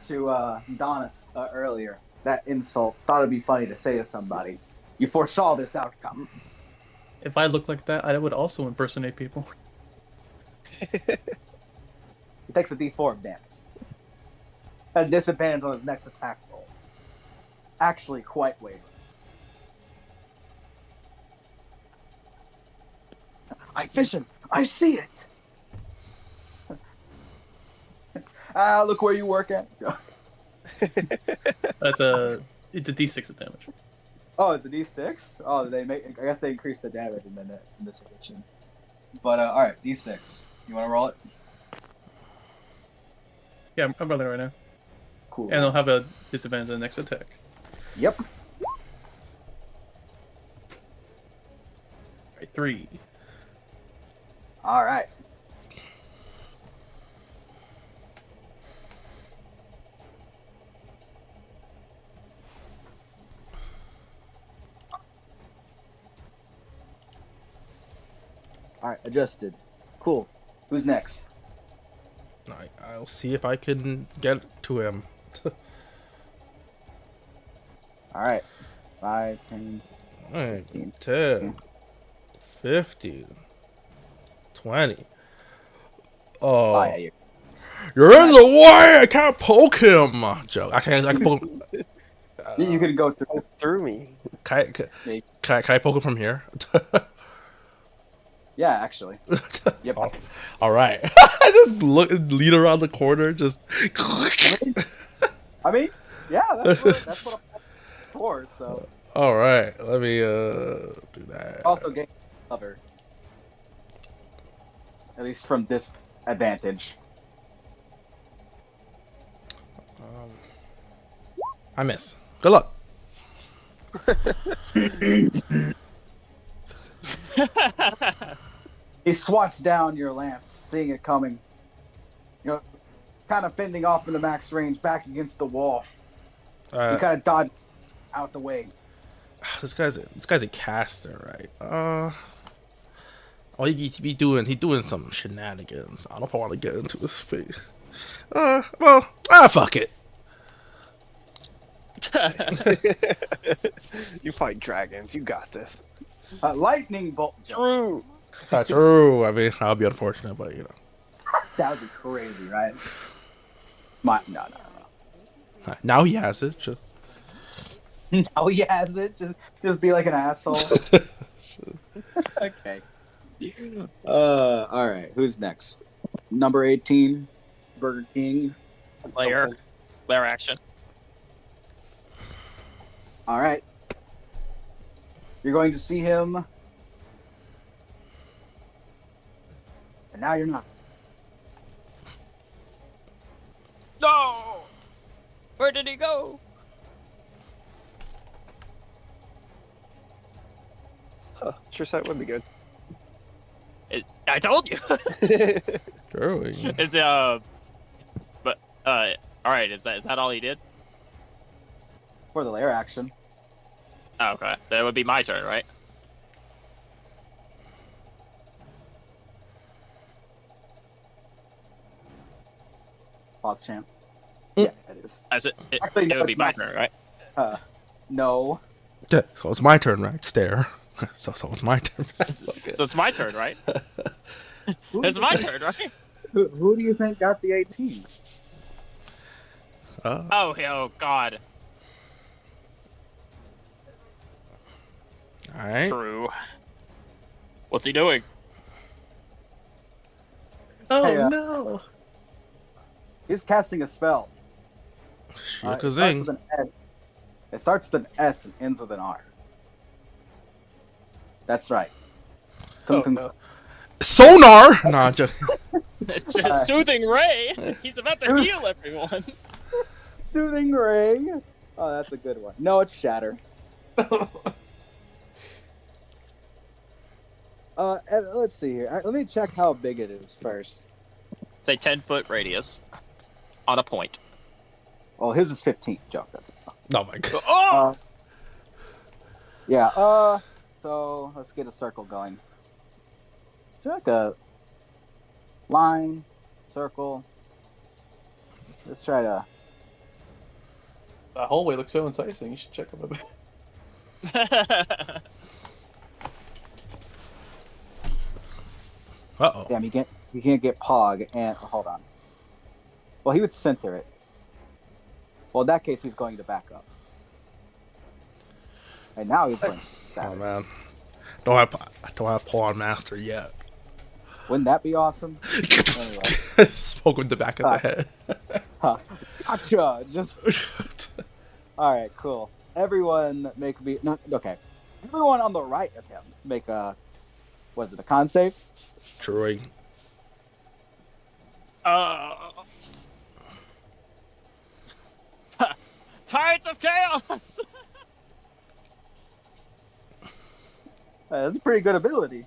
to Donna earlier. That insult. Thought it'd be funny to say to somebody. You foresaw this outcome. If I looked like that, I would also impersonate people. He takes a D4 of damage. At disadvantage on his next attack roll. Actually, quite wavering. I vision. I see it. Look where you work at. It's a D6 of damage. Oh, it's a D6. Oh, I guess they increased the damage in this edition. But all right, D6. You want to roll it? Yeah, I'm rolling right now. Cool. And I'll have a disadvantage on the next attack. Yep. Alright, 3. All right. All right, adjusted. Cool. Who's next? I'll see if I can get to him. All right. 5, 10, 9, 10, 15, 20. Oh, yeah, you're in the way! I can't poke him! Joke. I can poke him. you can go through this. Through me. Can I poke him from here? Yeah, actually. Yep. All right. I just lead around the corner, just. I mean, yeah, that's what I'm for. So. All right, let me do that. Also gain cover. At least from this advantage. I miss. Good luck. He swats down your lance, seeing it coming. You know, kind of fending off in the max range, back against the wall. You kind of dodge out the way. This guy's a caster, right? He's doing some shenanigans. I don't know if I want to get into his face. Fuck it. You fight dragons. You got this. Lightning bolt. True. That's true. I mean, I'll be unfortunate, but you know. That would be crazy, right? No. Now he has it. Just. Now he has it. Just be like an asshole. Okay. All right. Who's next? Number 18, Burger King. Layer action. All right. You're going to see him. And now you're not. No! Where did he go? Huh, sure sight would be good. I told you. True. Is but all right. Is that all he did? For the lair action. Oh, okay, that would be my turn, right? Boss champ. Yeah, it is. It Actually, no, would be it's my not. turn, right? No. So it's my turn, right? Stare. So it's my turn. So it's my turn, right? It's my turn, right? Who do you think got the 18? Oh God. All right. True. What's he doing? Oh Hey, no! He's casting a spell. Shikazing. It starts with an S and ends with an R. That's right. Oh, no. Sonar. Nah, just It's a soothing ray. He's about to heal everyone. Soothing ray. Oh, that's a good one. No, it's shatter. And let's see here. Let me check how big it is first. It's a 10-foot radius on a point. Oh, his is 15. Joker. oh my god. Oh! Yeah. So let's get a circle going. Is there like a line, circle? Let's try to. That hallway looks so enticing. You should check them out. Uh-oh. Damn, you can't get Pog and hold on. Well, he would center it. Well, in that case, he's going to back up. And now he's going. Oh man, don't have Pawn Master yet. Wouldn't that be awesome? Spoke with the back of the head. Gotcha. Just. All right, cool. Everyone make me not okay. Everyone on the right of him make a. Was it a con save? Troy. Tides of Chaos! That's a pretty good ability.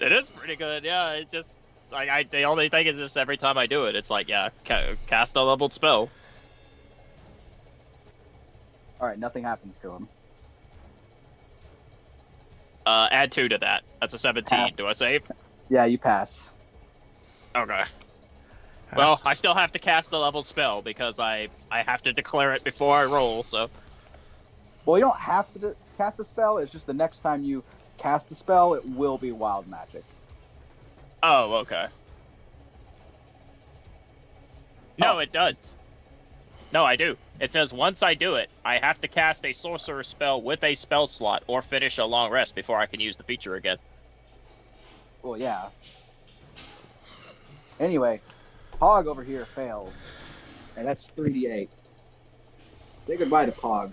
It is pretty good, yeah. It just the only thing is just every time I do it, it's like, yeah, cast a leveled spell. All right, nothing happens to him. Add 2 to that. That's a 17. Do I save? Yeah, you pass. Okay. Well, I still have to cast the leveled spell because I have to declare it before I roll. So. Well, you don't have to cast a spell. It's just the next time you cast the spell, it will be wild magic. Oh, okay. No, it does. No, I do. It says once I do it, I have to cast a sorcerer spell with a spell slot or finish a long rest before I can use the feature again. Well, yeah. Anyway, Pog over here fails. And that's 3d8. Say goodbye to Pog.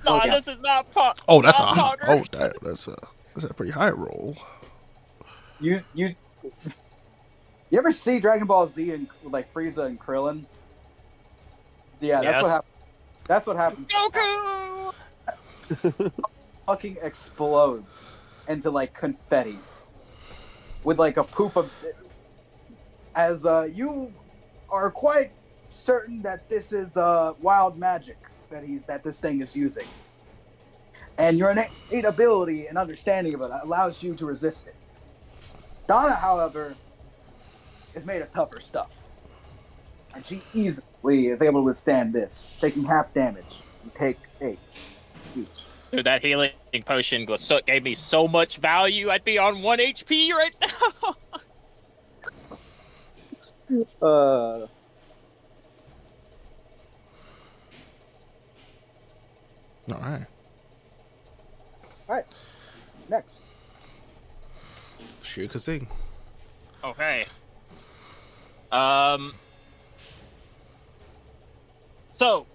No, this is not Pog. Oh, that's Poggers. that's a pretty high roll. You ever see Dragon Ball Z and like Frieza and Krillin? Yeah, that's what happens. Goku! Fucking explodes into like confetti with like a poop of. As you are quite certain that this is wild magic that this thing is using, and your innate ability and understanding of it allows you to resist it. Donna, however, is made of tougher stuff, and she easily is able to withstand this, taking half damage. You take 8 each. Dude, that healing potion gave me so much value. I'd be on 1 HP right now. All right. Next. Shukasing. Okay. So,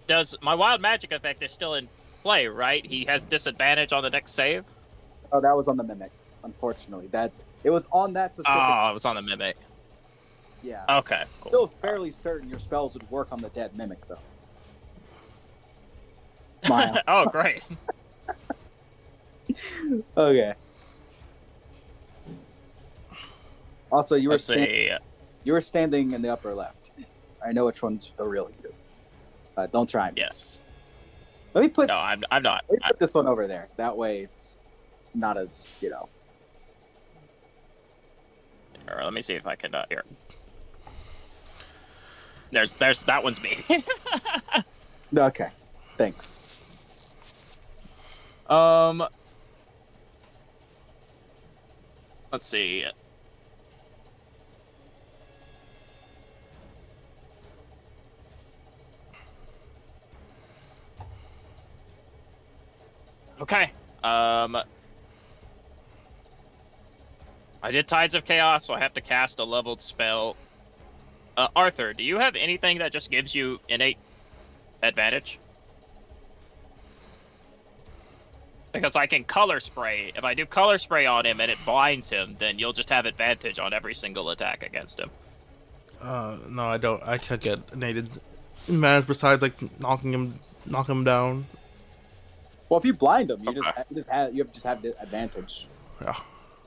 does my wild magic effect is still in play, right? He has disadvantage on the next save? Oh, that was on the mimic. Unfortunately, it was on that specific. Oh, it was on the mimic. Yeah. Okay, cool. Still fairly certain your spells would work on the dead mimic, though. Smile. Oh, great. Okay. Also, you were Let's see. you were standing in the upper left. I know which one's the real you. Don't try me. Yes. Let me put. No, I'm not. Let me put this one over there. That way, it's not as Here, let me see if I can. Here. There's that one's me. Okay. Thanks. Let's see. Okay. I did Tides of Chaos, so I have to cast a leveled spell. Arthur, do you have anything that just gives you innate advantage? Because I can color spray. If I do color spray on him and it blinds him, then you'll just have advantage on every single attack against him. No, I don't. I can't get innate advantage besides like knocking him down. Well, if you blind him, you Okay. just have the advantage. Yeah.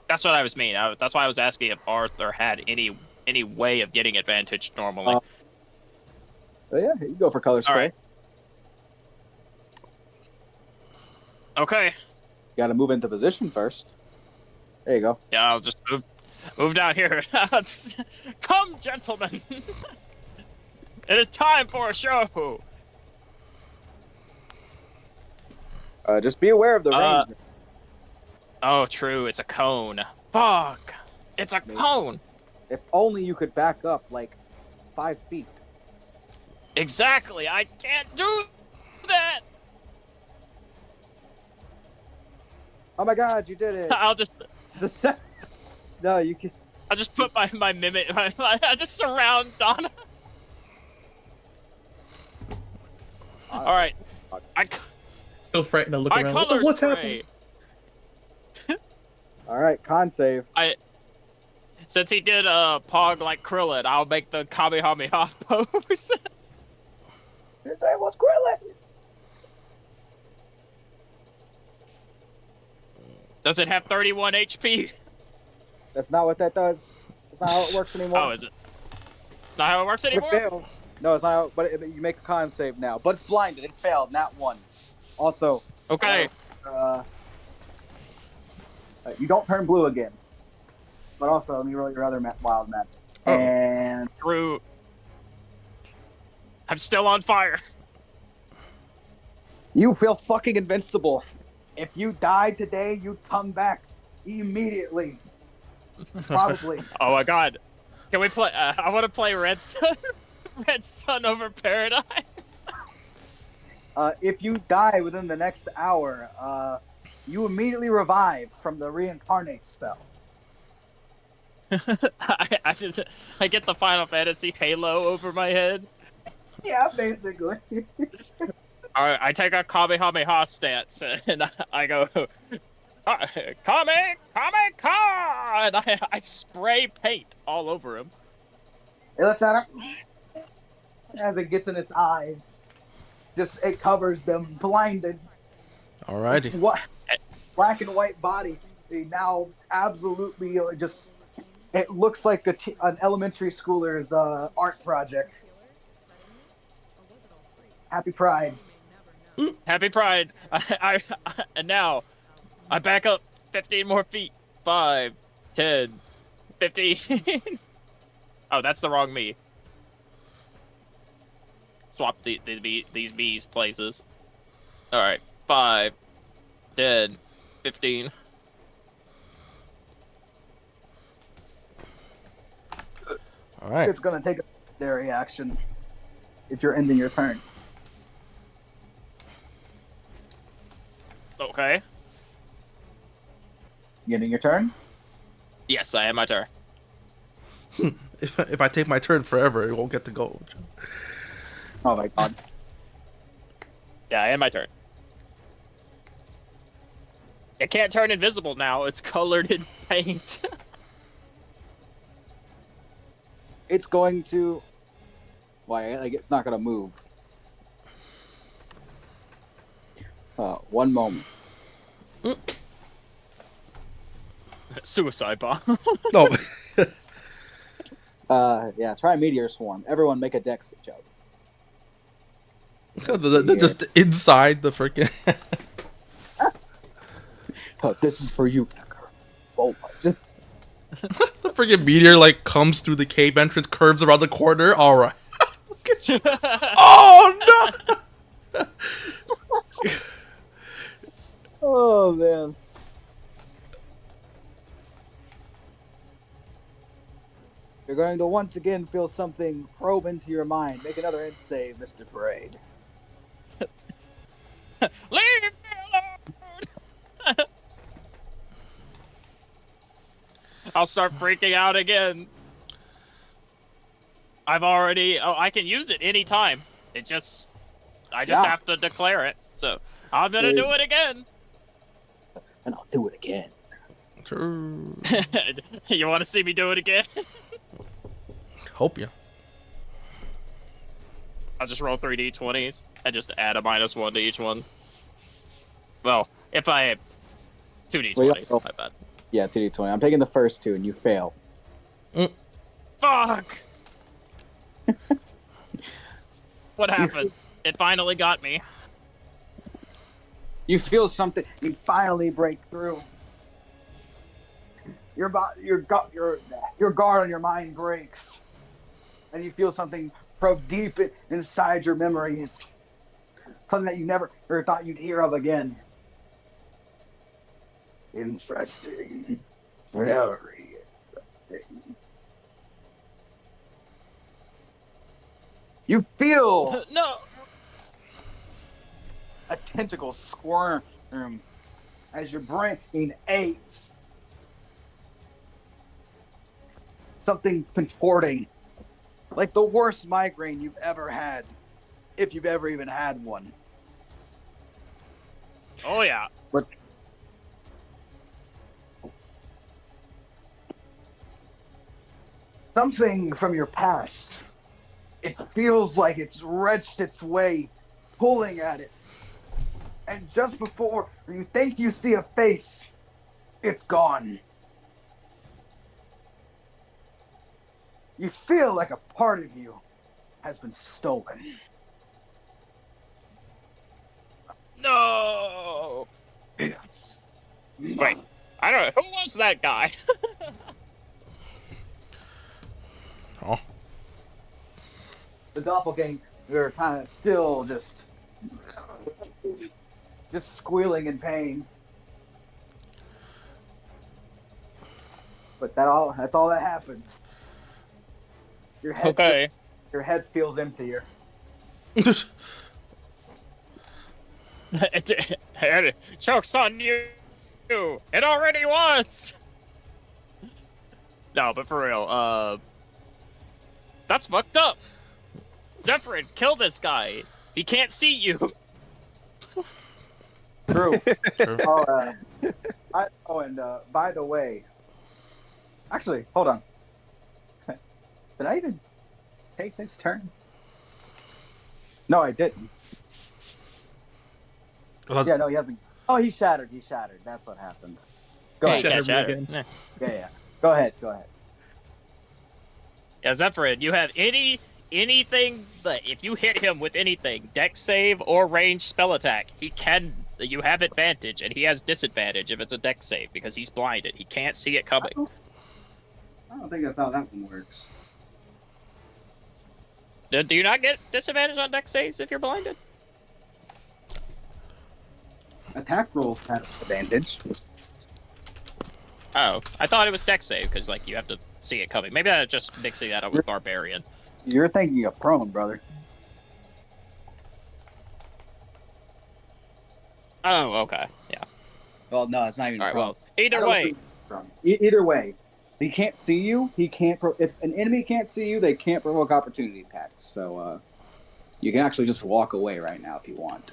That's what I was meaning. That's why I was asking if Arthur had any way of getting advantage normally. But yeah, you go for color spray. All right. Okay. You got to move into position first. There you go. Yeah, I'll just move down here. Come, gentlemen. It is time for a show. Just be aware of the range. Oh, true. It's a cone. Fuck. It's a cone. If only you could back up like 5 feet. Exactly. I can't do that. Oh my God, you did it! I'll just No, you can. I'll just put my mimic. I just surround Donna. All right. Still frightened to look I around. color What's spray. happening? All right, con save. Since he did Pog like Krillin, I'll make the Kamehameha pose. His name was Krillin. Does it have 31 HP? That's not what that does. That's not how it works anymore. Oh, is it? It's not how it works It anymore? fails. No, it's not. How, but you make a con save now. But it's blinded. It failed. Not one. Also. Okay. You don't turn blue again. But also, let me roll your other wild magic. Oh. And Drew. I'm still on fire. you feel fucking invincible. If you died today, you'd come back immediately. Probably. Oh my god. Can we play? I want to play Red Sun. Red Sun over Paradise. If you die within the next hour, you immediately revive from the reincarnate spell. I get the Final Fantasy halo over my head. Yeah, basically. Alright, I take a Kamehameha stance and I go, Kame, and I spray paint all over him. It looks at him as it gets in its eyes. Just it covers them, blinded. Alrighty. What black and white body? They now absolutely just. It looks like an elementary schooler's art project. Happy Pride. Happy Pride. And now I back up 15 more feet. 5, 10, 15. Oh, that's the wrong me. Swap these bees places. Alright. 5, 10, 15. Alright. It's gonna take a secondary action if you're ending your turn. Okay. You ending your turn? Yes, I am my turn. If I take my turn forever, it won't get to go. Oh my God. Yeah, I am my turn. It can't turn invisible now. It's colored in paint. It's going to. Why? Like it's not gonna move. One moment. Suicide bomb. No. Yeah. Try Meteor Swarm. Everyone, make a Dex joke. They're just inside the freaking. Oh, this is for you, Tucker. Oh my. The freaking meteor like comes through the cave entrance, curves around the corner. All right. Oh no! Oh man. You're going to once again feel something probe into your mind. Make another int save, Mr. Parade. Leave me alone! I'll start freaking out again. I've already... Oh, I can use it anytime. I just Yeah. have to declare it. So, I'm gonna do it again. True. You want to see me do it again? Hope you. I'll just roll 3d20s and just add a -1 to each one. Well, if I 2d20s, my bad. Yeah, 2d20. I'm taking the first two, and you fail. Fuck! What happens? It finally got me. You feel something. You finally break through. Your guard on your mind breaks, and you feel something probe deep inside your memories. Something that you never ever thought you'd hear of again. Interesting. Very interesting. You feel No! a tentacle squirm as your brain aches. Something contorting. Like the worst migraine you've ever had. If you've ever even had one. Oh, yeah. But something from your past. It feels like it's wrenched its way, pulling at it. And just before you think you see a face, it's gone. You feel like a part of you has been stolen. No! Yes. Wait, I don't know. Who was that guy? Oh. The doppelganger kind of still just squealing in pain. But that's all that happens. Your head feels emptier. Joke's on you! It already was! No, but for real, that's fucked up! Zephyrin, kill this guy! He can't see you! True. True. And by the way, actually, hold on. Did I even take this turn? No, I didn't. Yeah, no, he hasn't. Oh, he shattered. That's what happened. Go Hey, ahead. Shatter. again. Yeah. Go ahead. Yeah, Zephyrin, you have anything, but if you hit him with anything, dex save or ranged spell attack, you have advantage, and he has disadvantage if it's a dex save, because he's blinded. He can't see it coming. I don't think that's how that one works. Do you not get disadvantage on dex saves if you're blinded? Attack rolls have advantage. Oh, I thought it was dex save, because, like, you have to see it coming. Maybe I'm just mixing that up with Barbarian. You're thinking of prone, brother. Oh, okay. Yeah. Well, no, it's not even All right, prone. well, either way. Either way, he can't see you. He can't. If an enemy can't see you, they can't provoke opportunity attacks. So you can actually just walk away right now if you want.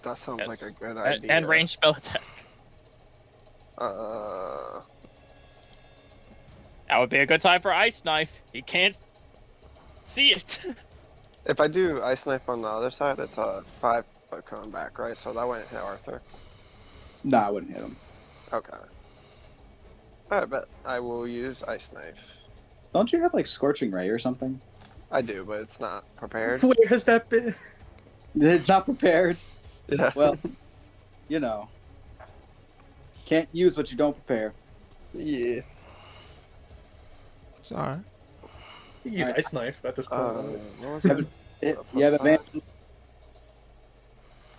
That sounds Yes. like a good idea. And ranged spell attack. That would be a good time for Ice Knife. He can't see it. If I do Ice Knife on the other side, it's a 5-foot cone back, right? So that wouldn't hit Arthur. No, I wouldn't hit him. Okay. I bet I will use Ice Knife. Don't you have like Scorching Ray or something? I do, but it's not prepared. Where has that been? It's not prepared. Yeah. Well, you know, can't use what you don't prepare. Yeah. It's alright. You use Ice Knife at this point. What was that? You have advantage.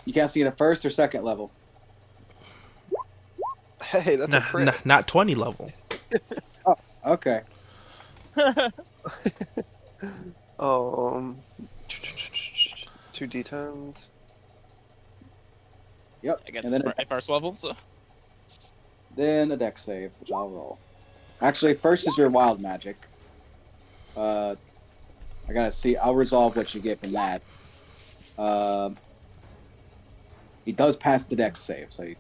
You can't see it at first or second level. Hey, that's a crit. Not 20 level. Okay. 2 D10s. Yep. I guess And it's then, at first level, so. then a dex save, which I'll roll. Actually, first is your wild magic. I gotta see. I'll resolve what you get from that. He does pass the dex save, so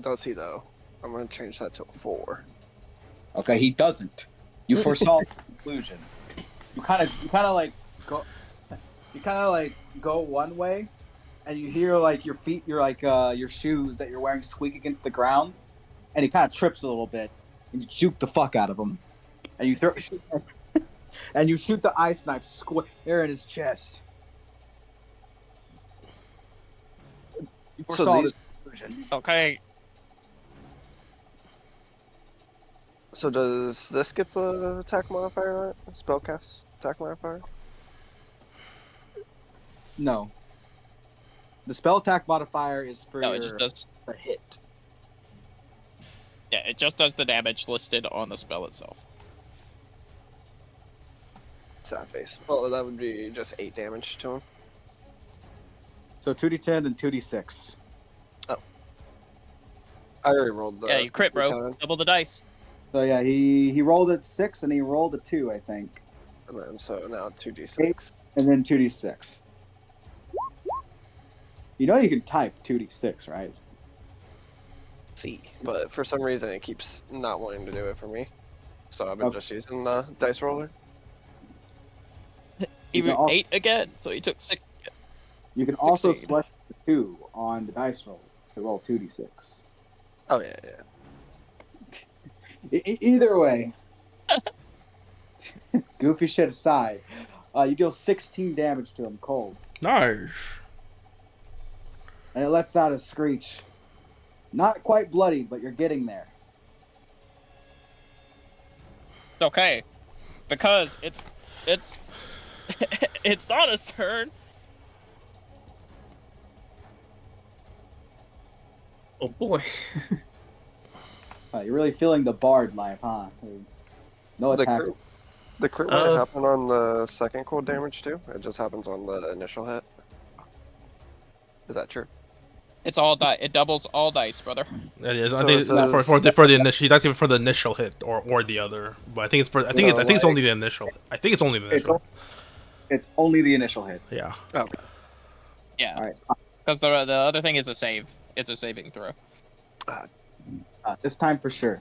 Does he though? I'm gonna change that to a 4. Okay, he doesn't. You foresaw the conclusion. You kind of like go one way, and you hear like your feet, your shoes that you're wearing squeak against the ground, and he kind of trips a little bit, and you juke the fuck out of him, and you throw, and you shoot the ice knife square in his chest. You foresaw this conclusion. Okay. So does this get the attack modifier on it? Spellcast attack modifier? No. The spell attack modifier is for No, it just does. a hit. Yeah, it just does the damage listed on the spell itself. Sad face. Well, that would be just 8 damage to him. So 2d10 and 2d6. I already rolled the. Yeah, you crit, bro. D10, Double the dice. So yeah, he rolled a 6 and he rolled a 2, I think, And then so now 2d6. and then 2d6. You know you can type 2d6, right? C. But for some reason it keeps not wanting to do it for me. So I've been just using the dice roller. He You can rolled 8 again, so he took 6. You can also 16. select the 2 on the dice roll to roll 2d6. Oh yeah. Either way, goofy shit aside, you deal 16 damage to him cold, Nice. and it lets out a screech. Not quite bloody, but you're getting there. It's okay, because it's it's Donna's turn. Oh boy. You're really feeling the bard life, huh? No The attacks. The crit might happen on the second cold damage too. It just happens on the initial hit. Is that true? It's all it doubles all dice, brother. Yeah, it is. I So think it it's for the initial. He's asking for the initial hit or the other. But I think it's for. I think it's only the initial. I think it's only the initial. It's only the initial hit. Yeah. Okay. Yeah. All right. Because the other thing is a save. It's a saving throw. This time for sure.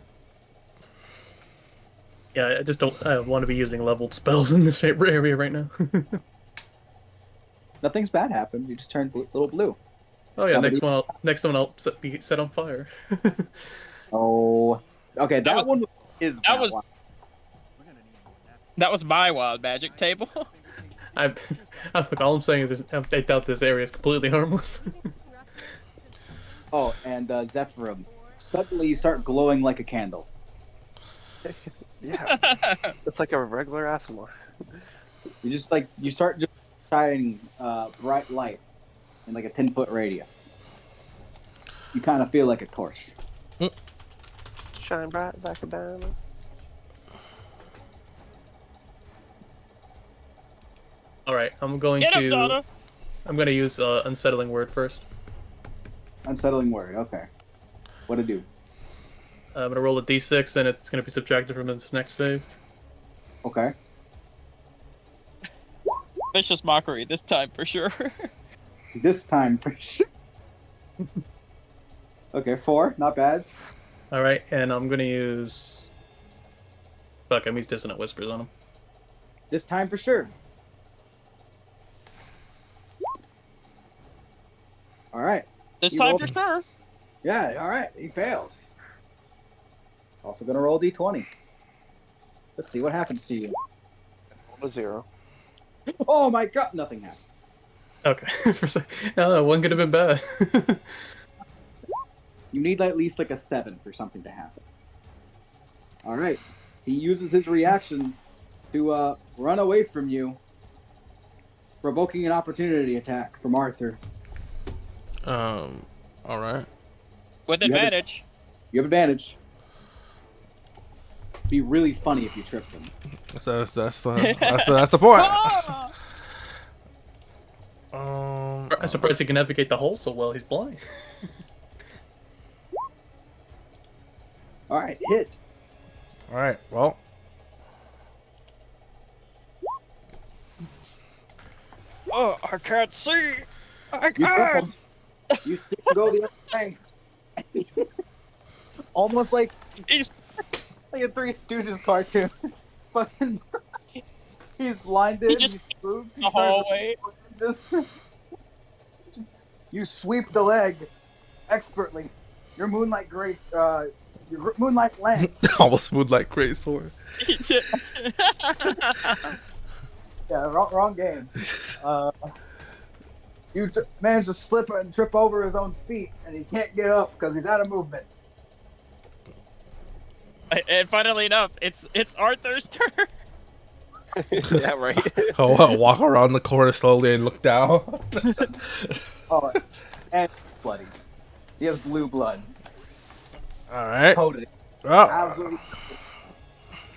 Yeah, I just don't want to be using leveled spells in this area right now. Nothing's bad happened. You just turned a little blue. Oh yeah, Somebody- next one I'll be set on fire. Oh. Okay, that one is. That was. That was my wild magic table. All I'm saying is I doubt this area is completely harmless. Oh, and Zephyrum, suddenly you start glowing like a candle. Yeah. It's like a regular Asimar. You start just shining bright light in like a 10-foot radius. You kind of feel like a torch. Shine bright like a diamond. All right, I'm going Get him, to. Donna. I'm going to use unsettling word first. Unsettling word. Okay. What to do? I'm going to roll a d6, and it's going to be subtracted from its next save. Okay. Vicious mockery this time for sure. This time for sure. Okay, 4. Not bad. All right, and I'm going to use. Fuck, I'm using dissonant whispers on him. This time for sure. All right. This You time rolled- for sure. Yeah, all right. He fails. Also going to roll d20. Let's see what happens to you. Roll a 0. Oh my god, nothing happened. Okay, for a second. No, one could have been bad. You need at least like a 7 for something to happen. All right. He uses his reaction to run away from you, provoking an opportunity attack from Arthur. All right. With You have advantage. You have advantage. Be really funny if you tripped him. So that's the point. I'm surprised he can navigate the hole so well. He's blind. All right, hit. All right. Well. Oh, I can't see. You still go the other way. almost like He's a Three Stooges cartoon. Fucking, he's blinded. He just he's spooked, the hallway. Just, you sweep the leg expertly. Your Moonlight Great, your Moonlight Lance. Almost Moonlight Great Sword. Yeah, wrong game. You managed to slip and trip over his own feet, and he can't get up because he's out of movement. And funnily enough, it's Arthur's turn. Yeah, right. Oh, walk around the corner slowly and look down. Oh, and bloody. He has blue blood. All right. Coated. Well, Absolutely.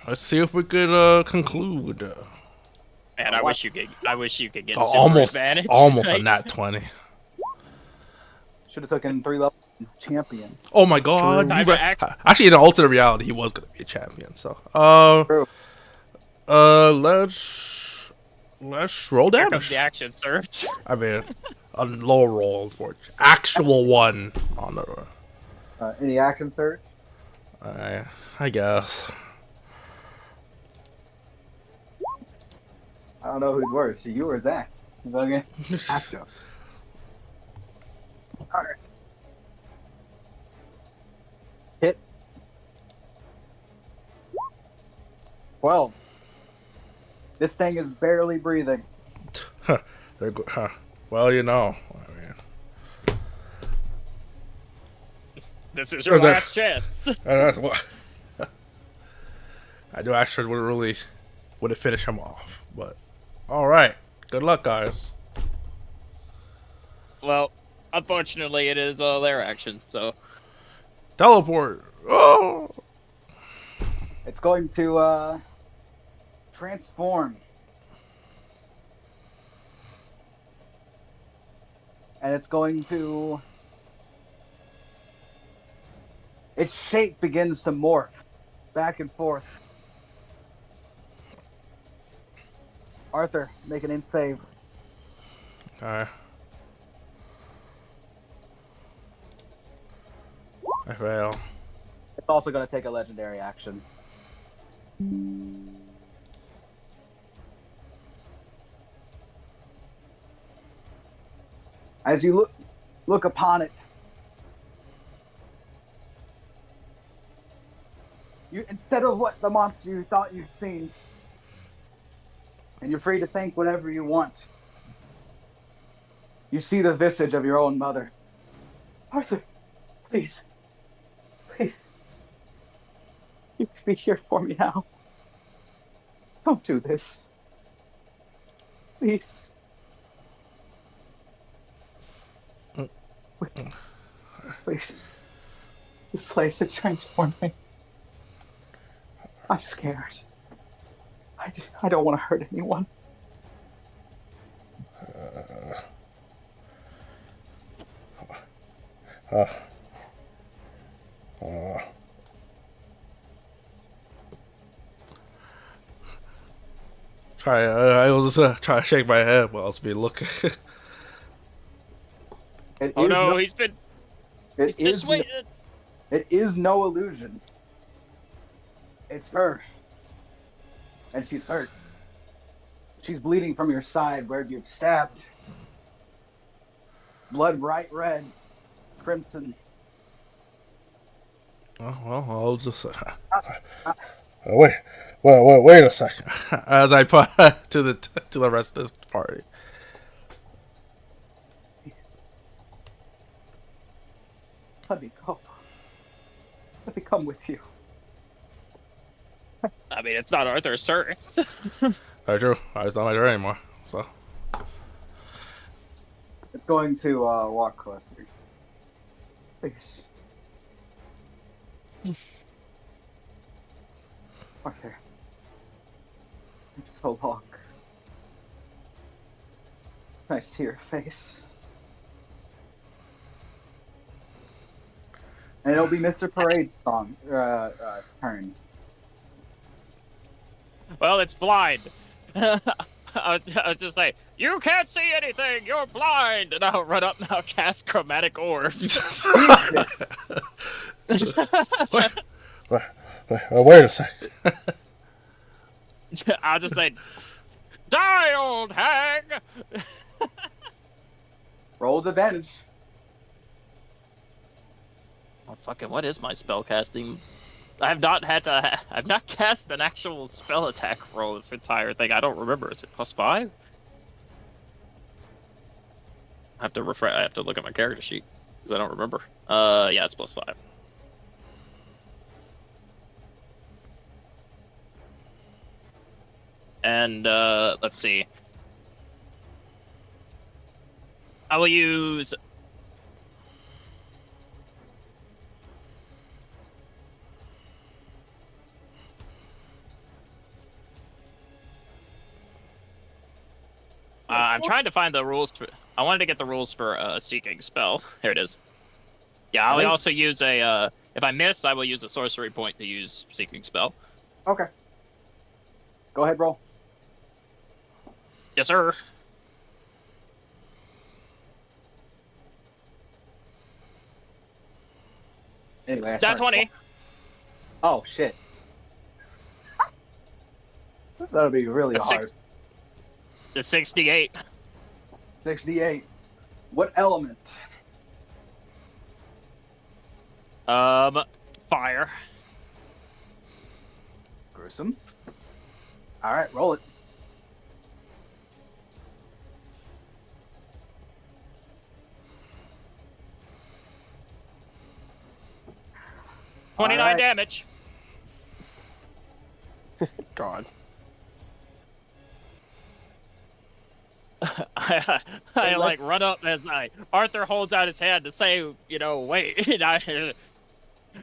let's see if we could conclude. Man, I wish you could get super Almost advantage. a right? nat 20. Should have taken 3 level champion. Oh my god. Time to act. Actually, in an alternate reality, he was gonna be a champion. So, True. let's roll Here comes damage. the action surge. I mean, a low roll for actual one on the. Any action surge? I guess. I don't know who's worse, you or Zach. Okay. Action. Alright. Hit. 12. This thing is barely breathing. Well, you know. I mean, This is your last chance. that's what. I knew Astrid wouldn't finish him off, but all right. Good luck, guys. Well, unfortunately, it is their action. So Teleport. Oh. It's going to transform. And it's going to... Its shape begins to morph back and forth. Arthur, make an int save. All right. I fail. It's also going to take a legendary action. As you look upon it, instead of what the monster you thought you'd seen, and you're free to think whatever you want, you see the visage of your own mother. Arthur, please. Please. You can be here for me now. Don't do this. Please. Please. This place is transforming. I'm scared. I don't want to hurt anyone. I was just trying to shake my head while I was being looking. oh no, he's been persuaded. It is no illusion. It's her. And she's hurt. She's bleeding from your side where you've stabbed. Blood bright red. Crimson. Oh, well, I'll just... wait a second. As I put to the rest of this party. Let me go. Let me come with you. I mean, it's not Arthur's turn. Very true. It's not my turn anymore. So. It's going to walk closer. Please. Arthur. It's so long. I see your face. And it'll be Mr. Parade's song, turn. Well, it's blind. I was just like, you can't see anything. You're blind. And I'll run up and I'll cast chromatic orb. Wait a second. I'll just say, die, old hag! Roll with advantage. Oh, fucking, what is my spell casting? I've not cast an actual spell attack roll this entire thing. I don't remember. Is it +5? I have to look at my character sheet because I don't remember. Yeah, it's +5. And let's see. I will use. I'm trying to find the rules. I wanted to get the rules for seeking spell. Here it is. Yeah, I will also use a. If I miss, I will use a sorcery point to use seeking spell. Okay. Go ahead, roll. Yes, sir. Anyway, I That 20. Oh shit. That'll be really hard. The 68. 68. What element? Fire. Gruesome. All right, roll it. All 29 right. damage. God. I like run up as Arthur holds out his hand to say, you know, wait.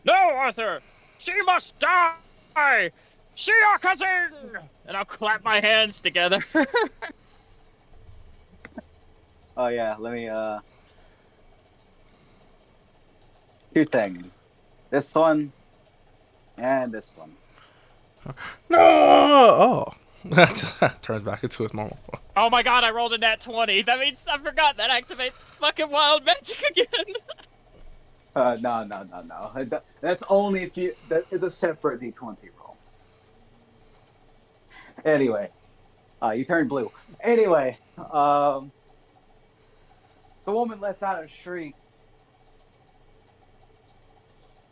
No, Arthur! She must die! She our cousin! And I'll clap my hands together. Oh yeah, let me two things. This one and this one. No! Oh. Turns back into its normal. Oh my god, I rolled a nat 20. That means I forgot that activates fucking wild magic again. No. That's only if you. That is a separate D20 roll. Anyway, you turned blue. Anyway, the woman lets out a shriek.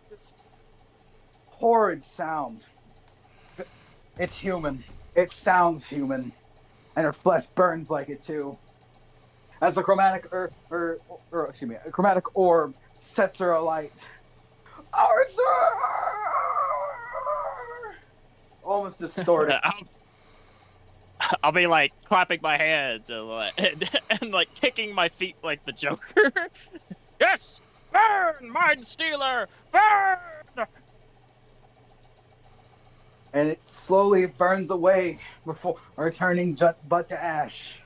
This horrid sound. It's human. It sounds human, and her flesh burns like it too. As the chromatic a chromatic orb sets her alight. Arthur! Almost distorted. I'll be like clapping my hands and like kicking my feet like the Joker. Yes, burn, Mind Stealer, burn! And it slowly burns away before returning but to ash.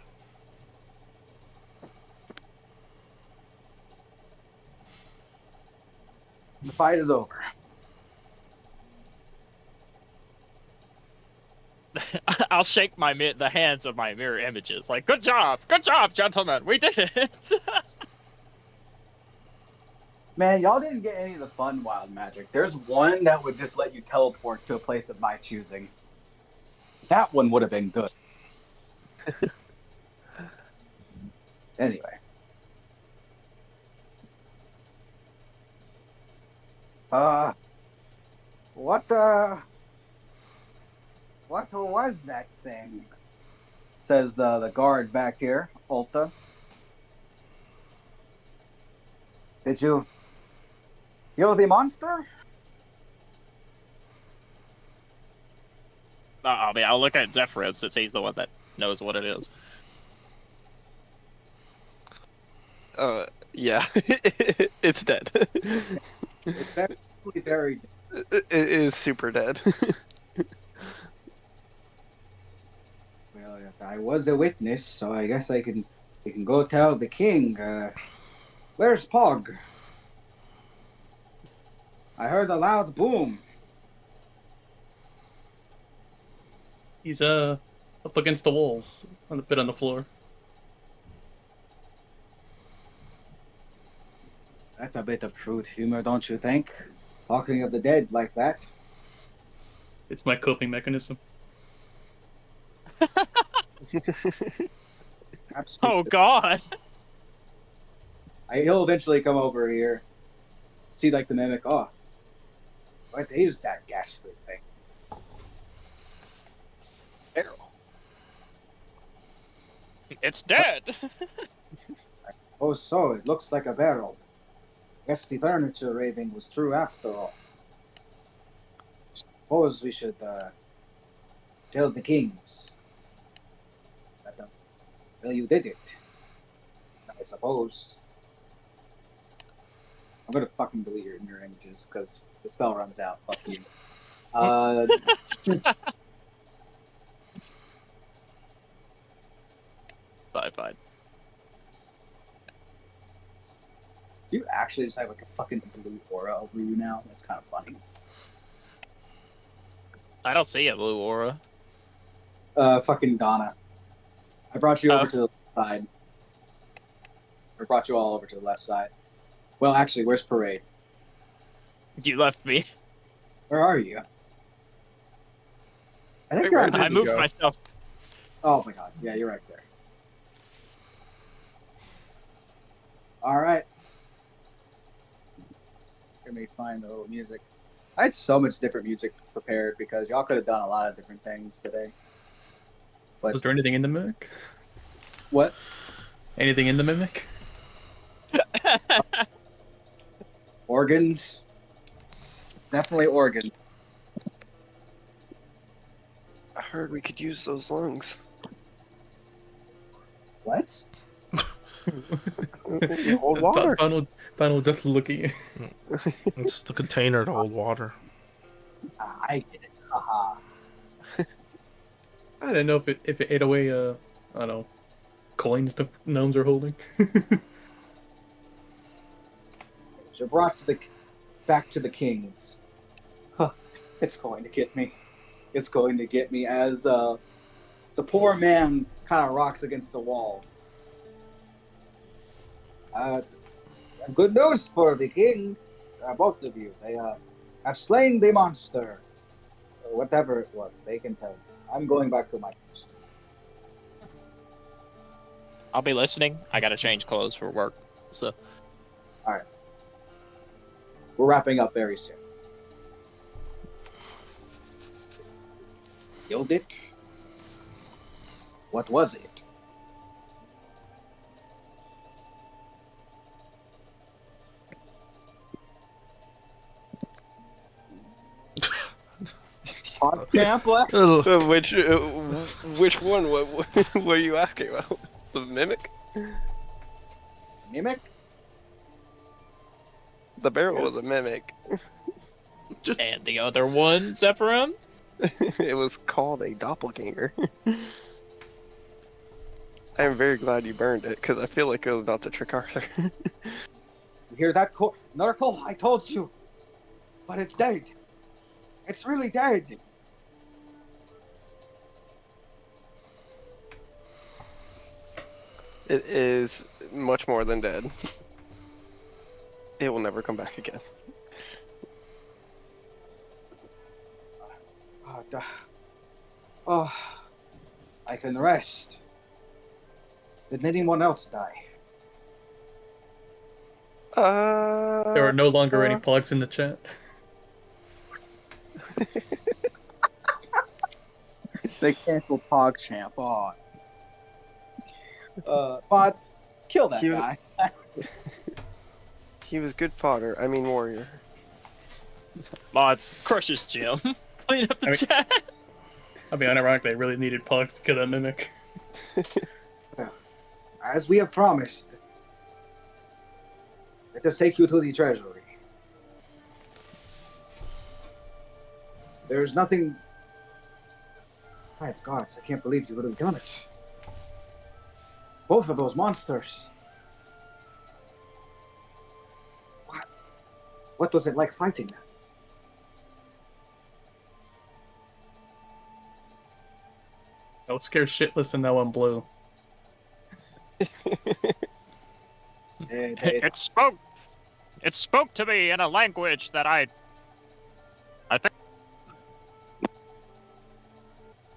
The fight is over. I'll shake the hands of my mirror images. Like, good job, gentlemen, we did it. Man, y'all didn't get any of the fun wild magic. There's one that would just let you teleport to a place of my choosing. That one would have been good. Anyway. What was that thing? Says the guard back here, Ulta. Did you kill the monster? I mean, I'll look at Zephyr since he's the one that knows what it is. Yeah, it's dead. It's definitely very dead. It is super dead. Well, I was a witness, so I guess we can go tell the king. Where's Pog? I heard a loud boom. He's up against the walls, on a bit on the floor. That's a bit of crude humor, don't you think? Talking of the dead like that. It's my coping mechanism. Absolutely. Oh God! He'll eventually come over here, see like the mimic. Oh, what is that ghastly thing? Barrel. It's dead. Oh, so it looks like a barrel. Guess the furniture raving was true after all. Suppose we should tell the kings that well, you did it. I suppose. I'm gonna fucking delete your images because the spell runs out. Fuck you. Fine. You actually just have like a fucking blue aura over you now. That's kind of funny. I don't see a blue aura. Fucking Donna. I brought you over to the left side. I brought you all over to the left side. Well, actually, where's Parade? You left me. Where are you? I think Wait, you're where on- did I you moved go? myself. Oh my god. Yeah, you're right there. Alright. Let me find the little music. I had so much different music prepared because y'all could have done a lot of different things today. But Was there anything in the mimic? what? Anything in the mimic? Organs? Definitely organ. I heard we could use those lungs. What? Hold water. Final just looking. It's the container to hold water. I get it. Haha. I don't know if it ate away I don't know, coins the gnomes are holding. You're brought to back to the kings. Huh. It's going to get me. It's going to get me as the poor man kind of rocks against the wall. Good news for the king, both of you. They have slain the monster. Whatever it was, they can tell. I'm going back to my post. I'll be listening. I gotta change clothes for work. So We're wrapping up very soon. Killed it? What was it? Hot stamp left? Which one? What were you asking about? The mimic? Mimic? The barrel was a mimic. and the other one, Zephyrum. It was called a doppelganger. I am very glad you burned it, because I feel like it was about to trick Arthur. You hear that, Nurgle? I told you. But it's dead. It's really dead. It is much more than dead. It will never come back again. Oh, I can rest. Did anyone else die? There are no longer any plugs in the chat. They canceled PogChamp. Oh, Bots, kill that He- guy. He was good fodder. I mean warrior. Mods crushes Jim. Clean up the chat. I mean, ironically, I really needed plugs to kill that mimic. As we have promised, let us take you to the treasury. There's nothing. My gods, I can't believe you would have done it. Both of those monsters. What was it like fighting them? I was scared shitless and now I'm blue. They- It spoke to me in a language that I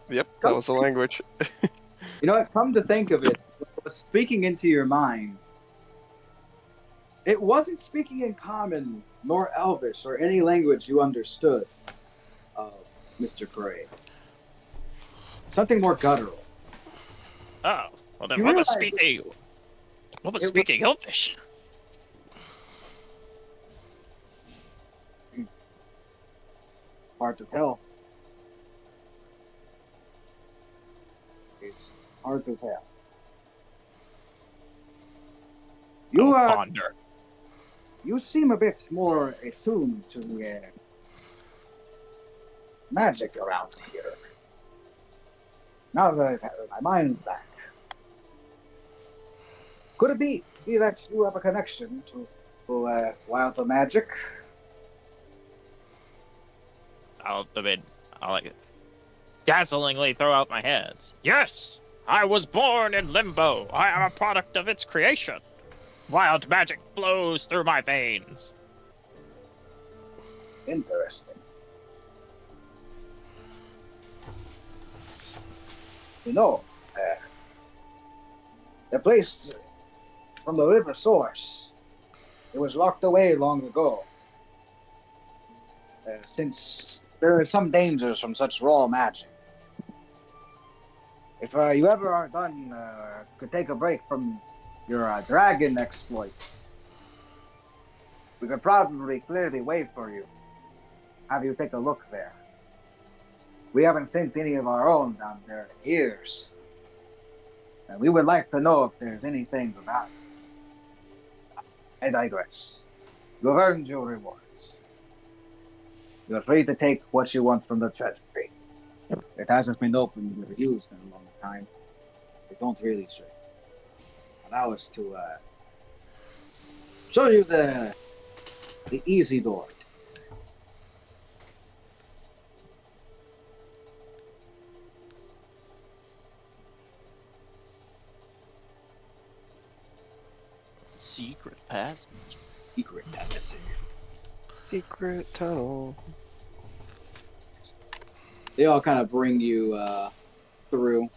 Yep, that was the language. You know what? Come to think of it, what was speaking into your mind, it wasn't speaking in common, nor Elvish, or any language you understood, Mr. Gray. Something more guttural. Oh, well then You what was realize speaking? What was it speaking Elvish? Hard to tell. It's hard to tell. You Ponder. you seem a bit more attuned to the magic around here. Now that I've had my mind's back. Could it be that you have a connection to wild magic? I'll like dazzlingly throw out my hands. Yes, I was born in limbo. I am a product of its creation. Wild magic flows through my veins. Interesting. You know, the place from the river source, it was locked away long ago. Since there are some dangers from such raw magic. If you ever are done, could take a break from your dragon exploits, we could probably clear the way for you. Have you take a look there. We haven't sent any of our own down there in years. And we would like to know if there's anything about it. I digress. You've earned your rewards. You're free to take what you want from the treasury. It hasn't been opened or used in a long time. We don't really show. Allow us to show you the easy door. Secret passage. Secret passage. Secret tunnel. They all kind of bring you through.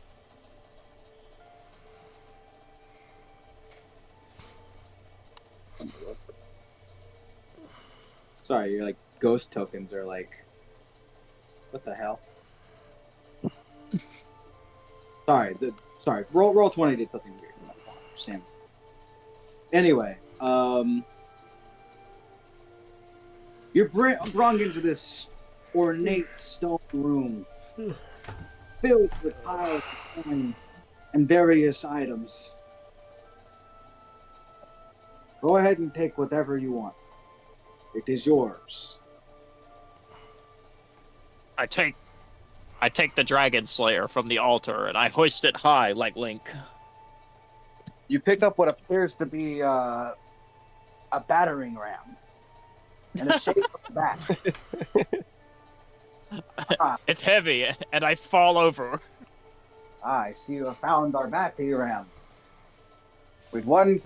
Sorry, your like ghost tokens are like, what the hell? Sorry. Roll 20 did something weird. I don't understand. Anyway, you're brought into this ornate stone room filled with piles of coin and various items. Go ahead and take whatever you want. It is yours. I take the dragon slayer from the altar and I hoist it high like Link. You pick up what appears to be a battering ram in the shape of a bat. It's heavy and I fall over. I see you have found our battering ram. With one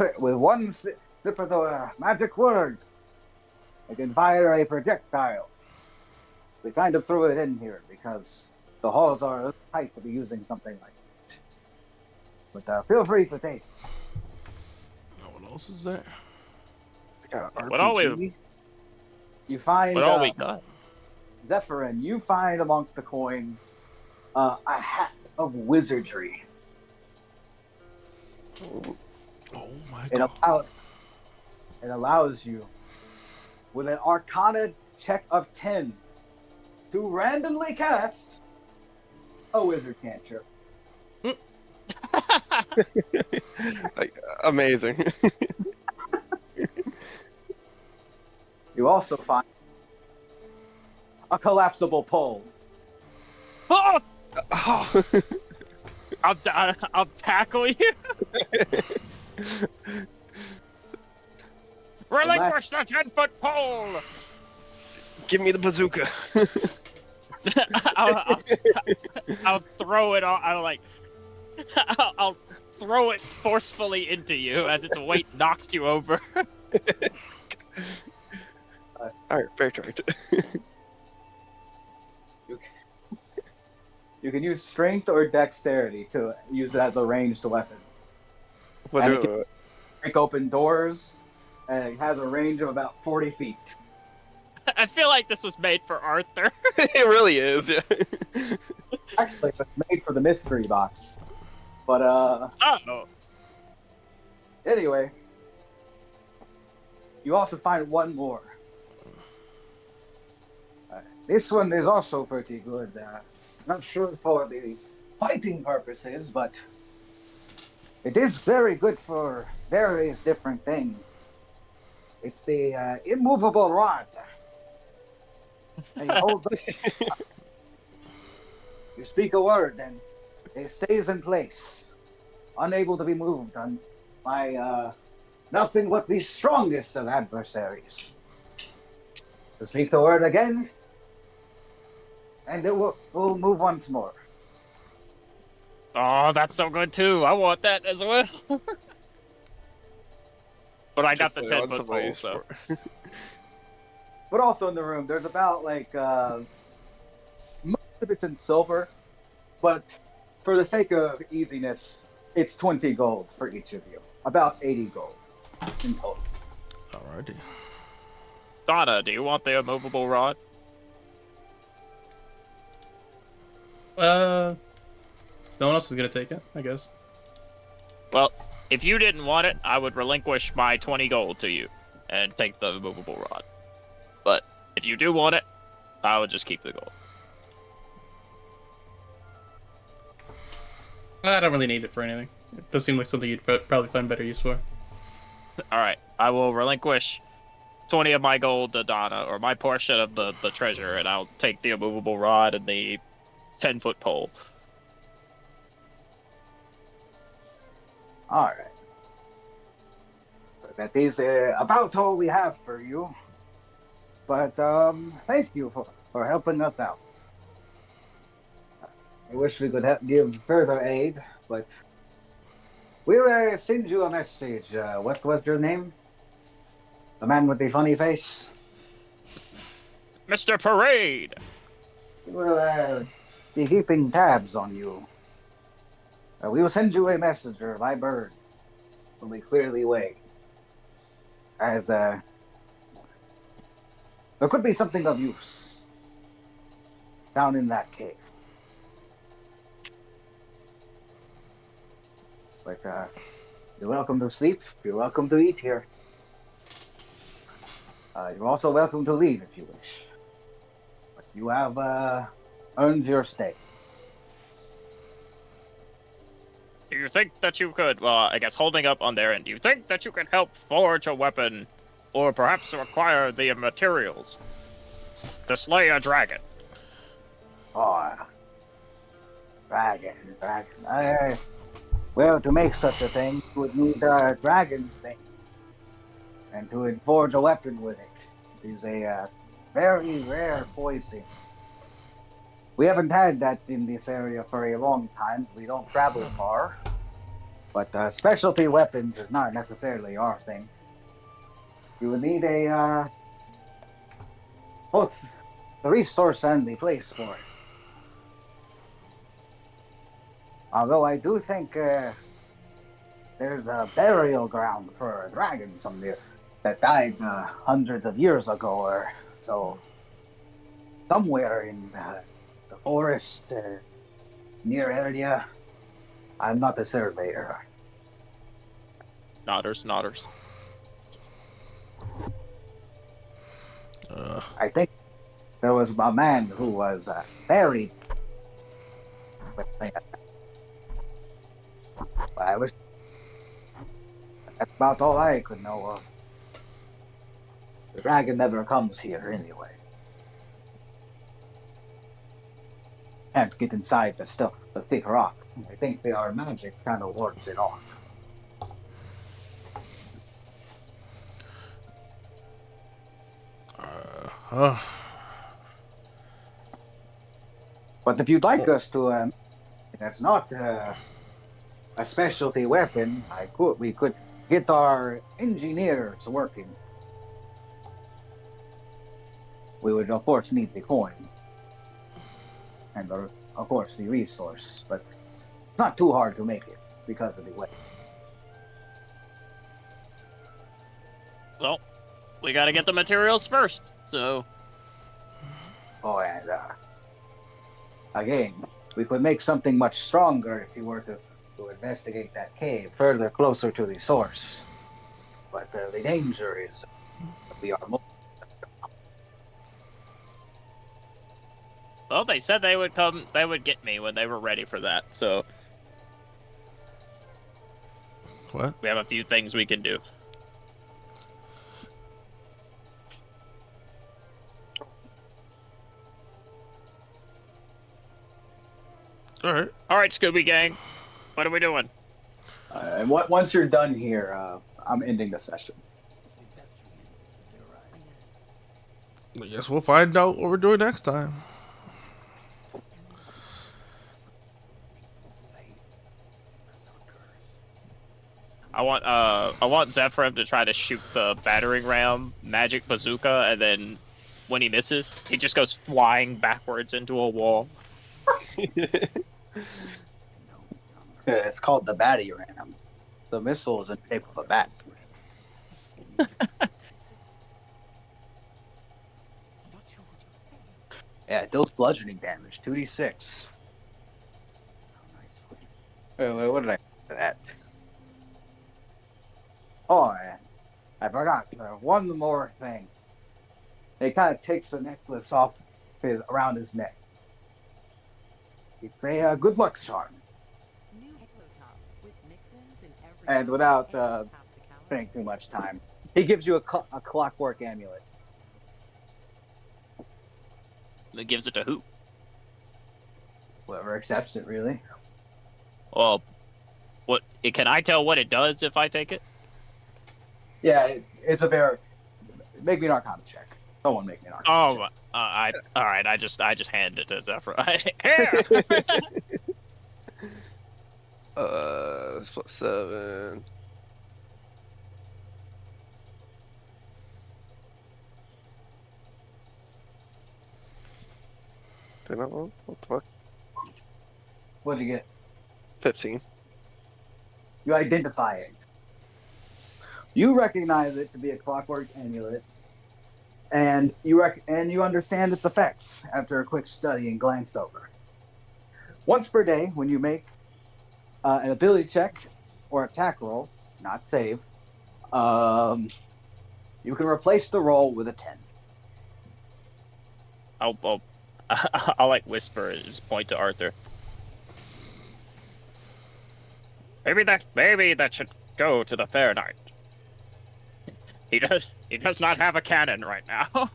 slip of the magic word, it can fire a projectile. We kind of threw it in here because the halls are a little tight to be using something like that. But feel free to take. What else is there? What all we got? Zephyrin, you find amongst the coins a hat of wizardry. Oh my god. It allows you, with an Arcana check of 10, to randomly cast a wizard cantrip. Like, amazing. You also find a collapsible pole. Oh! Oh. I'll tackle you. Relinquish the 10-foot pole. Give me the bazooka. I'll throw it on. I'll throw it forcefully into you as its weight knocks you over. Alright, fair trade. You can use strength or dexterity to use it as a ranged weapon. And it can break open doors, and it has a range of about 40 feet. I feel like this was made for Arthur. It really is, yeah. Actually, it was made for the mystery box. But, Oh. anyway. You also find one more. This one is also pretty good. Not sure for the fighting purposes, but it is very good for various different things. It's the immovable rod. And you hold up. You speak a word, and it stays in place, unable to be moved on by nothing but the strongest of adversaries. To speak the word again, and it will move once more. Oh, that's so good too. I want that as well. But I got the 10-foot pole, so. But also in the room, there's about like most of it's in silver, but for the sake of easiness, it's 20 gold for each of you. About 80 gold in total. Alrighty. Donna, do you want the immovable rod? No one else is gonna take it, I guess. Well, if you didn't want it, I would relinquish my 20 gold to you and take the immovable rod. But if you do want it, I would just keep the gold. I don't really need it for anything. It does seem like something you'd probably find better use for. Alright, I will relinquish 20 of my gold to Donna, or my portion of the treasure, and I'll take the immovable rod and the 10-foot pole. All right. That is about all we have for you. But thank you for helping us out. I wish we could give further aid, but we'll send you a message. What was your name? The man with the funny face? Mr. Parade! We'll be keeping tabs on you. We will send you a messenger by bird when we clear the way. As there could be something of use down in that cave. But you're welcome to sleep. You're welcome to eat here. You're also welcome to leave if you wish. But you have earned your stay. Do you think that you could, well, I guess holding up on their end, do you think that you could help forge a weapon, or perhaps acquire the materials to slay a dragon? Oh, dragon. Well, to make such a thing, you would need a dragon thing. And to forge a weapon with it. It is a very rare poison. We haven't had that in this area for a long time. We don't travel far. But specialty weapons is not necessarily our thing. You would need both the resource and the place for it. Although I do think there's a burial ground for a dragon somewhere that died hundreds of years ago or so. Somewhere in the forest near area. I'm not a surveyor. Nodders. I think there was a man who was buried. I wish that's about all I could know of. The dragon never comes here anyway. Can't get inside the thick rock. I think our magic kind of wards it off. But if you'd like us to, that's not a specialty weapon. We could get our engineers working. We would of course need the coin and the of course, the resource, but it's not too hard to make it because of the way. Well, we gotta get the materials first, so... Oh, and again, we could make something much stronger if you were to investigate that cave further closer to the source. But the danger is we are more. Well, they said they would get me when they were ready for that, so... What? We have a few things we can do. Alright. Alright, Scooby Gang. What are we doing? And once you're done here, I'm ending the session. I guess we'll find out what we're doing next time. I want Zephyr to try to shoot the battering ram magic bazooka, and then when he misses, he just goes flying backwards into a wall. It's called the Batty Ram. The missile is in the shape of a bat. Yeah, it deals bludgeoning damage, 2d6. Wait, what did I put that? Oh, I forgot. One more thing. He kind of takes the necklace off around his neck. It's a good luck charm. And without spending too much time, he gives you a clockwork amulet. It gives it to who? Whoever accepts it, really. Well, what? Can I tell what it does if I take it? Yeah, it's a very... Make me an Arcana check. Someone make me an Arcana check. All right. I just hand it to Zephyr. Here. That's plus 7. Did I roll? What the fuck? What'd you get? 15. You identify it. You recognize it to be a clockwork amulet, and you understand its effects after a quick study and glance over. Once per day, when you make an ability check or attack roll, not save, you can replace the roll with a 10. I'll like whisper and just point to Arthur. Maybe that should go to the Fair Knight. He does not have a cannon right now. I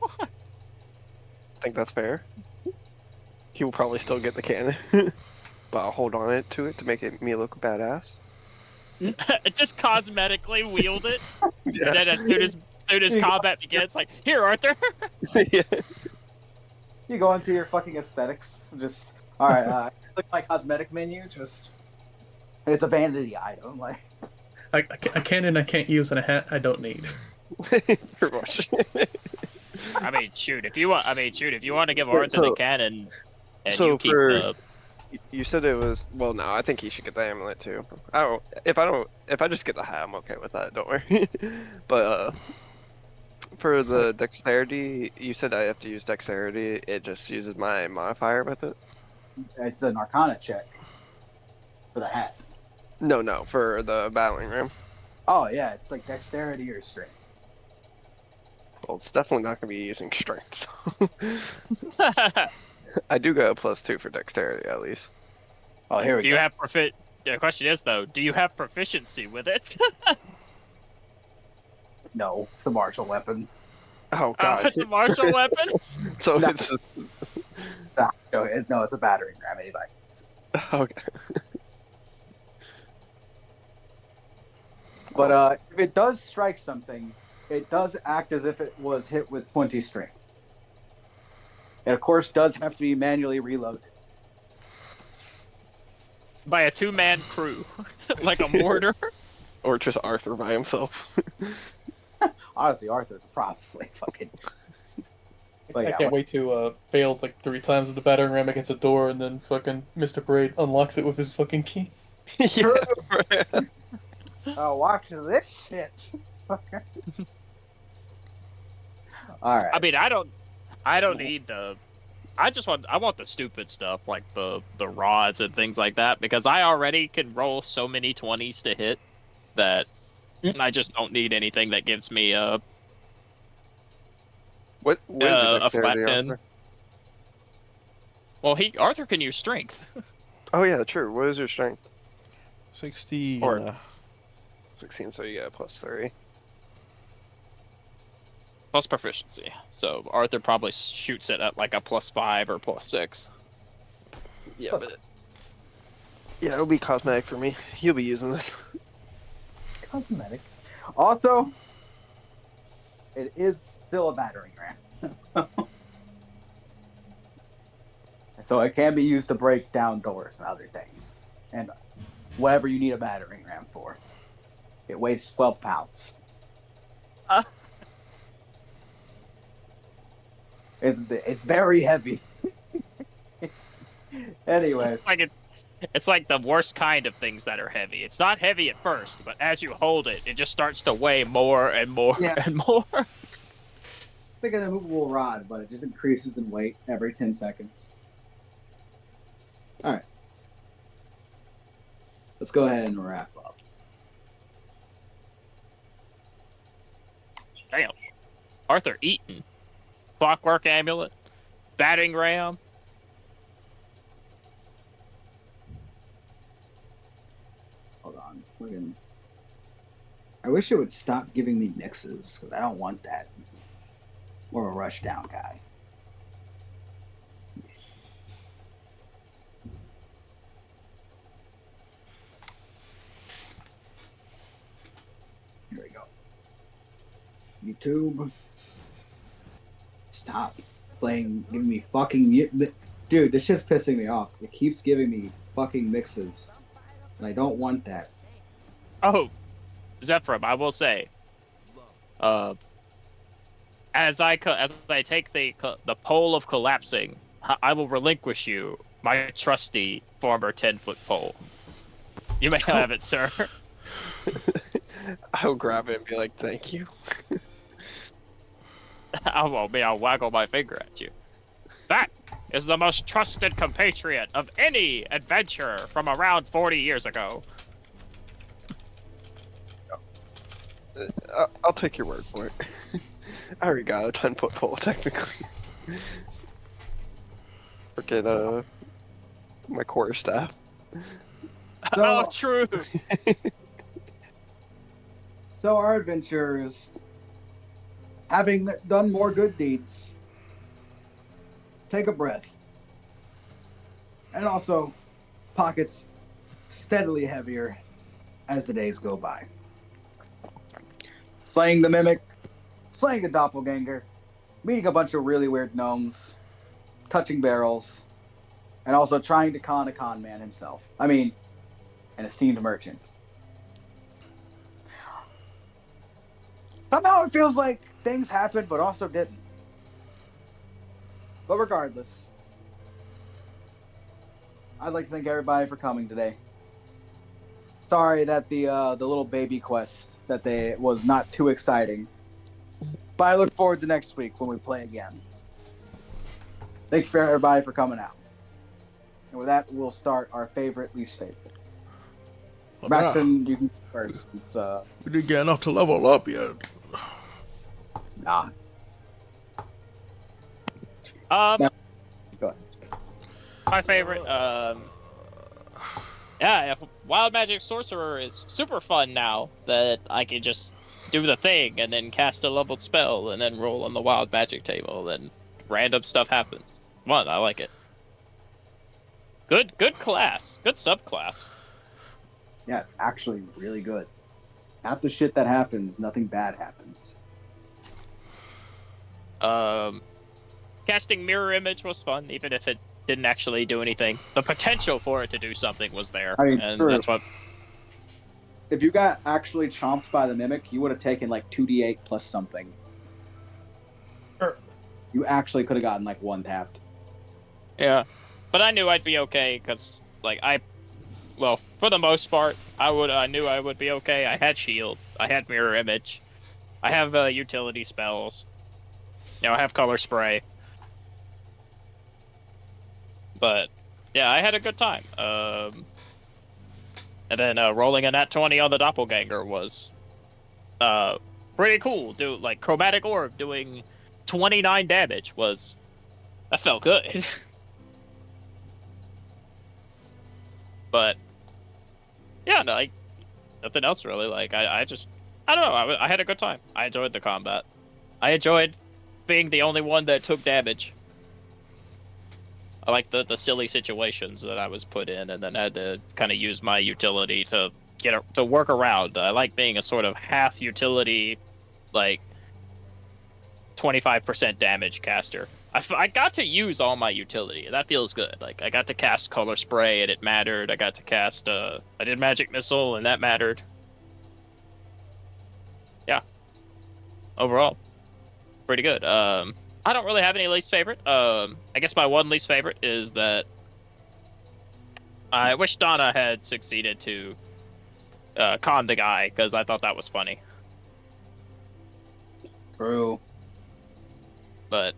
think that's fair. He will probably still get the cannon. But I'll hold on to it to make me look badass. Just cosmetically wield it. Yeah. And then as soon as combat begins, like, here, Arthur. Yeah. You go into your fucking aesthetics. Just, alright, look at my cosmetic menu. Just, it's a vanity item. Like, A cannon I can't use and a hat I don't need. Pretty much. I mean, shoot, if you want to give Arthur the cannon, and so you keep for- the... You said it was well. No, I think he should get the amulet too. If I just get the hat, I'm okay with that. Don't worry. But for the dexterity, you said I have to use dexterity. It just uses my modifier with it. it's an Arcana check for the hat. No, for the battling ram. Oh yeah, it's like dexterity or strength. Well, it's definitely not gonna be using strength. So. I do go a +2 for dexterity at least. Oh, here we Do you go. have The question is though, do you have proficiency with it? No, it's a martial weapon. Oh god. It's a martial weapon. So No. it's just No, it's a battering ram. Anybody. okay. But if it does strike something, it does act as if it was hit with 20 strength. It, of course, does have to be manually reloaded. By a 2-man crew, like a mortar. Or just Arthur by himself. Honestly, Arthur could probably fucking But I yeah, can't wait to fail like 3 times with the battering ram against a door, and then fucking Mr. Braid unlocks it with his fucking key. Yeah, right. watch this shit. All right. I mean, I don't need the. I want the stupid stuff like the rods and things like that because I already can roll so many 20s to hit that I just don't need anything that gives me What is your a flat dexterity, 10. Arthur? Well, Arthur can use strength. Oh yeah, true. What is your strength? 60. Or- 16, so you get a +3. Plus proficiency. So Arthur probably shoots it at like a +5 or +6. Yeah, but yeah, it'll be cosmetic for me. You'll be using this. Cosmetic. Also, it is still a battering ram. So it can be used to break down doors and other things. And whatever you need a battering ram for. It weighs 12 pounds. It's very heavy. Anyway. It's like the worst kind of things that are heavy. It's not heavy at first, but as you hold it, it just starts to weigh more and more and more. It's like an immovable rod, but it just increases in weight every 10 seconds. Alright. Let's go ahead and wrap up. Damn. Arthur Eaton. Clockwork amulet. Batting ram. Hold on. Friggin'. I wish it would stop giving me mixes, because I don't want that. Or a rush down guy. Here we go. YouTube. Stop playing, giving me fucking... Dude, this shit's pissing me off. It keeps giving me fucking mixes. And I don't want that. Oh, Zephyrum, I will say, as I take the pole of collapsing, I will relinquish you my trusty former 10-foot pole. You may have it, sir. I'll grab it and be like, thank you. I'll waggle my finger at you. That is the most trusted compatriot of any adventurer from around 40 years ago. I'll take your word for it. I already got a 10-foot pole, technically. Freaking, my quarterstaff. Oh, true. So our adventurers, having done more good deeds, take a breath. And also, pockets steadily heavier as the days go by. Slaying the mimic, slaying the doppelganger, meeting a bunch of really weird gnomes, touching barrels, and also trying to con a con man himself. I mean, an esteemed merchant. Somehow it feels like things happened, but also didn't. But regardless, I'd like to thank everybody for coming today. Sorry that the little baby quest was not too exciting, but I look forward to next week when we play again. Thank you for everybody for coming out. And with that, we'll start our favorite, least favorite. Maxon, you can go first. It's We didn't get enough to level up yet. nah. Go ahead. My favorite, yeah, if Wild Magic Sorcerer is super fun now that I can just do the thing and then cast a leveled spell and then roll on the Wild Magic table and random stuff happens. Fun, I like it. Good class. Good subclass. Yeah, it's actually really good. Half the shit that happens, nothing bad happens. Casting Mirror Image was fun, even if it didn't actually do anything. The potential for it to do something was there, I mean, and true. that's what. If you got actually chomped by the mimic, you would have taken like 2d8 plus something. Sure. You actually could have gotten like one tapped. Yeah, but I knew I'd be okay because, like, well, for the most part, I knew I would be okay. I had shield, I had mirror image, I have utility spells. I have color spray. But yeah, I had a good time. And then rolling a nat 20 on the doppelganger was pretty cool. Like chromatic orb doing 29 damage that felt good. But yeah, no, nothing else really. Like I don't know. I had a good time. I enjoyed the combat. I enjoyed being the only one that took damage. I like the silly situations that I was put in, and then had to kind of use my utility to to work around. I like being a sort of half utility, like 25% damage caster. I got to use all my utility. That feels good. Like I got to cast color spray, and it mattered. I got to cast I did magic missile, and that mattered. Yeah. Overall, pretty good. I don't really have any least favorite. I guess my one least favorite is that I wish Donna had succeeded to con the guy, because I thought that was funny. True. But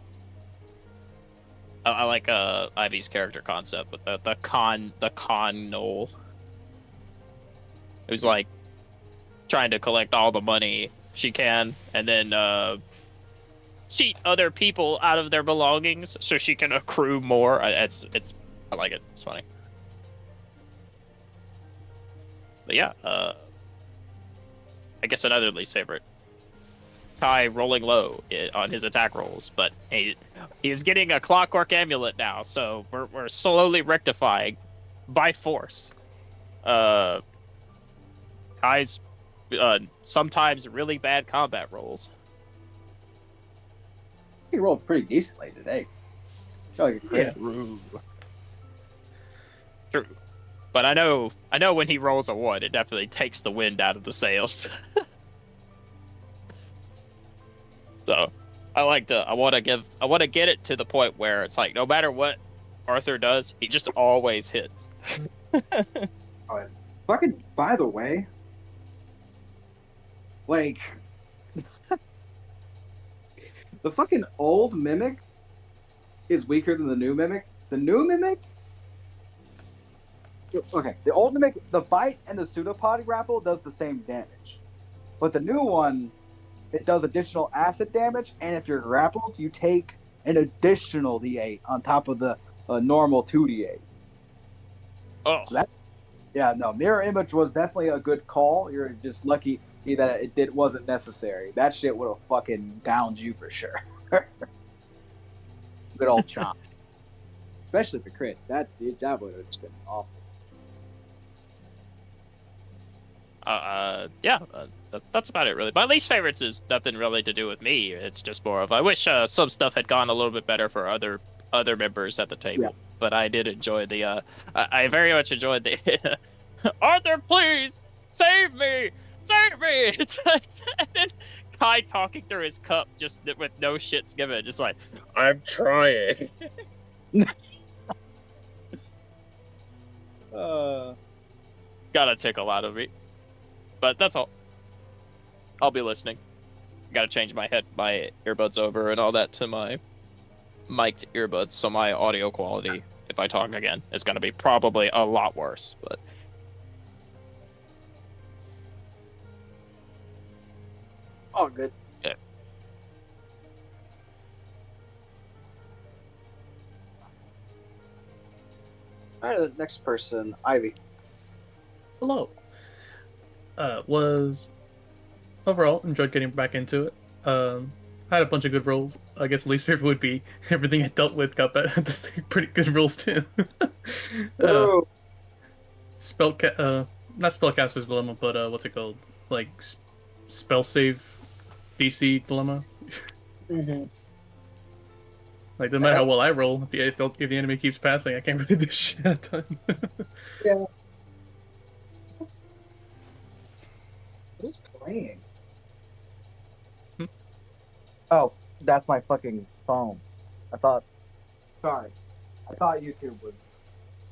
I like Ivy's character concept with the con Noel. Who's like trying to collect all the money she can, and then cheat other people out of their belongings so she can accrue more. I like it. It's funny. But yeah, I guess another least favorite. Kai rolling low on his attack rolls, but he's getting a clockwork amulet now, so we're slowly rectifying by force. Kai's sometimes really bad combat rolls. He rolled pretty decently today. Felt like a crit. True. But I know when he rolls a 1, it definitely takes the wind out of the sails. So I want to get it to the point where it's like no matter what Arthur does, he just always hits. Fucking, by the way, like, the fucking old Mimic is weaker than the new Mimic. The new Mimic... Okay, the old Mimic, the Bite and the Pseudopod grapple does the same damage. But the new one, it does additional acid damage, and if you're grappled, you take an additional D8 on top of the normal 2D8. Oh. So Mirror Image was definitely a good call. You're just lucky that it wasn't necessary. That shit would have fucking downed you for sure. Good old chomp. Especially for crit. That would have just been awful. That's about it, really. My least favorites is nothing really to do with me. It's just more of I wish some stuff had gone a little bit better for other members at the table. Yeah. But I did enjoy I very much enjoyed the Arthur, please save me, save me. And then Kai talking through his cup just with no shits given, just like I'm trying. Got a tickle out of me. But that's all. I'll be listening. Gotta change my earbuds over and all that to my mic'd earbuds, so my audio quality, if I talk again, is gonna be probably a lot worse. But all good. Yeah. All right, the next person, Ivy. Hello. Was overall enjoyed getting back into it. Had a bunch of good rolls. I guess the least favorite would be everything I dealt with got pretty good rolls too. Not Spellcaster's Dilemma, but what's it called? Like spell save DC Dilemma. Mm-hmm. Like no matter how well I roll, if the enemy keeps passing, I can't really do shit a ton. Yeah. What is playing? Oh, that's my fucking phone. I thought. Sorry, I thought YouTube was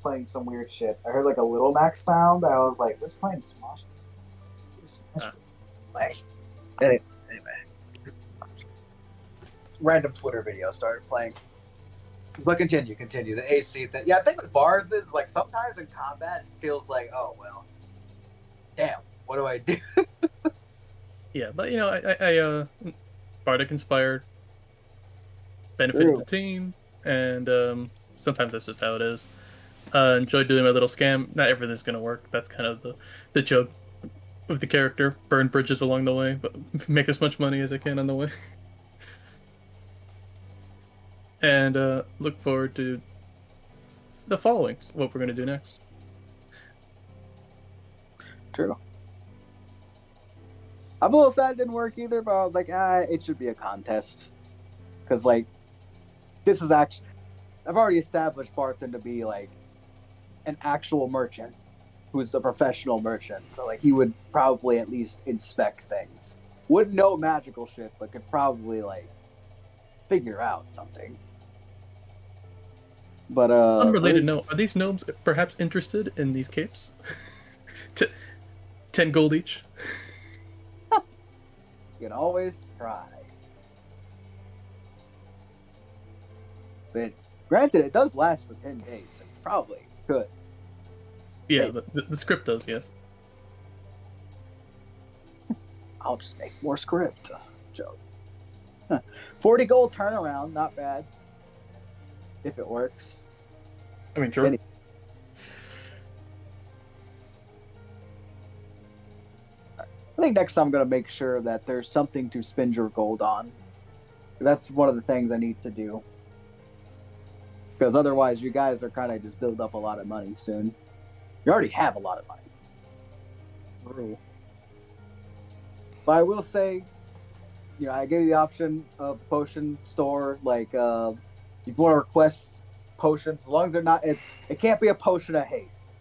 playing some weird shit. I heard like a Little Max sound. And I was like, "Who's playing Smash?" Like, anyway, random Twitter video started playing. But continue. The AC thing. Yeah, I think with bards is like sometimes in combat it feels like, oh well, damn, what do I do? Yeah, but I Bardic inspired, benefited the team, and sometimes that's just how it is. Enjoy doing my little scam. Not everything's gonna work. That's kind of the joke of the character. Burn bridges along the way, but make as much money as I can on the way. And look forward to the following. What we're gonna do next. True. I'm a little sad it didn't work either, but I was like, it should be a contest. Because, like, this is actually... I've already established Barthen to be, like, an actual merchant who's the professional merchant. So, like, he would probably at least inspect things. Wouldn't know magical shit, but could probably, like, figure out something. But, Unrelated note, are these gnomes perhaps interested in these capes? 10 gold each? You can always try. But granted, it does last for 10 days. So probably could. Yeah, the script does, yes. I'll just make more script. Joke. 40 gold turnaround, not bad. If it works. I mean, sure. I think next time I'm going to make sure that there's something to spend your gold on. That's one of the things I need to do. Because otherwise, you guys are kind of just build up a lot of money soon. You already have a lot of money. True. But I will say, I gave you the option of potion store. Like, if you want to request potions, as long as they're not, it can't be a potion of haste.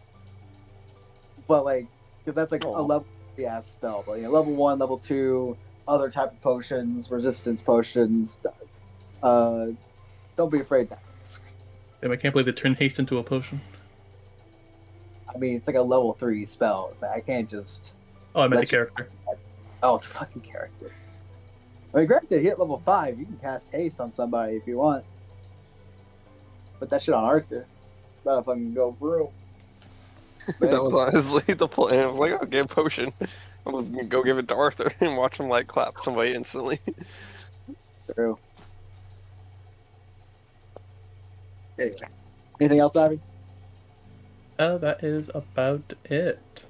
But like, because that's like a level spell. But level 1, level 2, other type of potions, resistance potions. Don't be afraid to ask. Damn, I can't believe they turned haste into a potion. I mean, it's like a level 3 spell. So I can't just. Oh, I meant the character. Oh, it's a fucking character. I mean, granted, you hit level 5, you can cast haste on somebody if you want. Put that shit on Arthur. That'll fucking go through. That was honestly the plan. I was like, oh, get a potion. I was gonna go give it to Arthur and watch him like clap somebody instantly. True. Anyway. Anything else, Ivy? That is about it.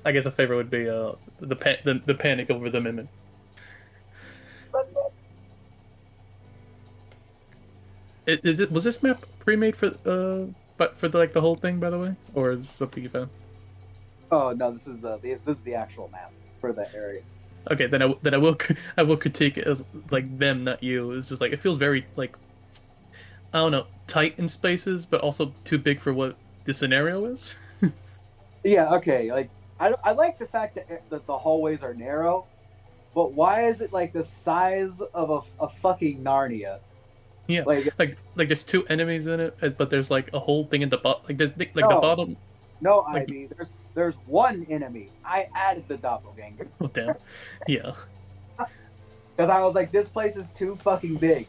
I guess a favorite would be the panic over the Mimic. Was this map pre-made for the whole thing, by the way, or is this something you found? Oh no, this is the actual map for that area. Okay, then I will critique it as like them, not you. It's just like it feels very like, I don't know, tight in spaces, but also too big for what the scenario is. Yeah. Okay. Like I like the fact that the hallways are narrow, but why is it like the size of a fucking Narnia? Yeah, like there's 2 enemies in it, but there's like a whole thing in the bottom. Like there's the bottom. No, like, Ivy. There's one enemy. I added the doppelganger. Oh damn. Yeah. Because I was like, this place is too fucking big.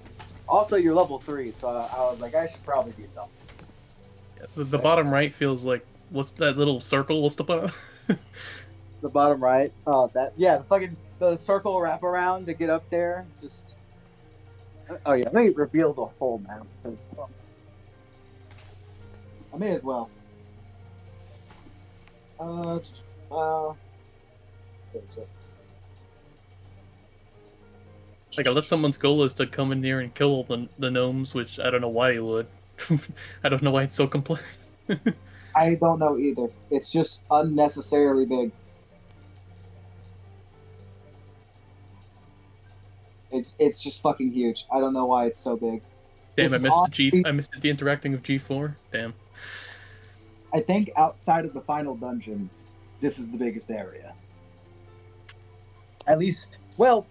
Also, you're level 3, so I was like, I should probably do something. Yeah, the bottom right feels like, what's that little circle? What's the bottom? The bottom right. Oh, the circle wraparound to get up there. Just. Oh yeah, let me reveal the whole map. I may as well. Like, unless someone's goal is to come in here and kill the gnomes, which I don't know why you would. I don't know why it's so complex. I don't know either. It's just unnecessarily big. It's just fucking huge. I don't know why it's so big. Damn, I missed the interacting of G4. Damn. I think outside of the final dungeon, this is the biggest area. At least Well,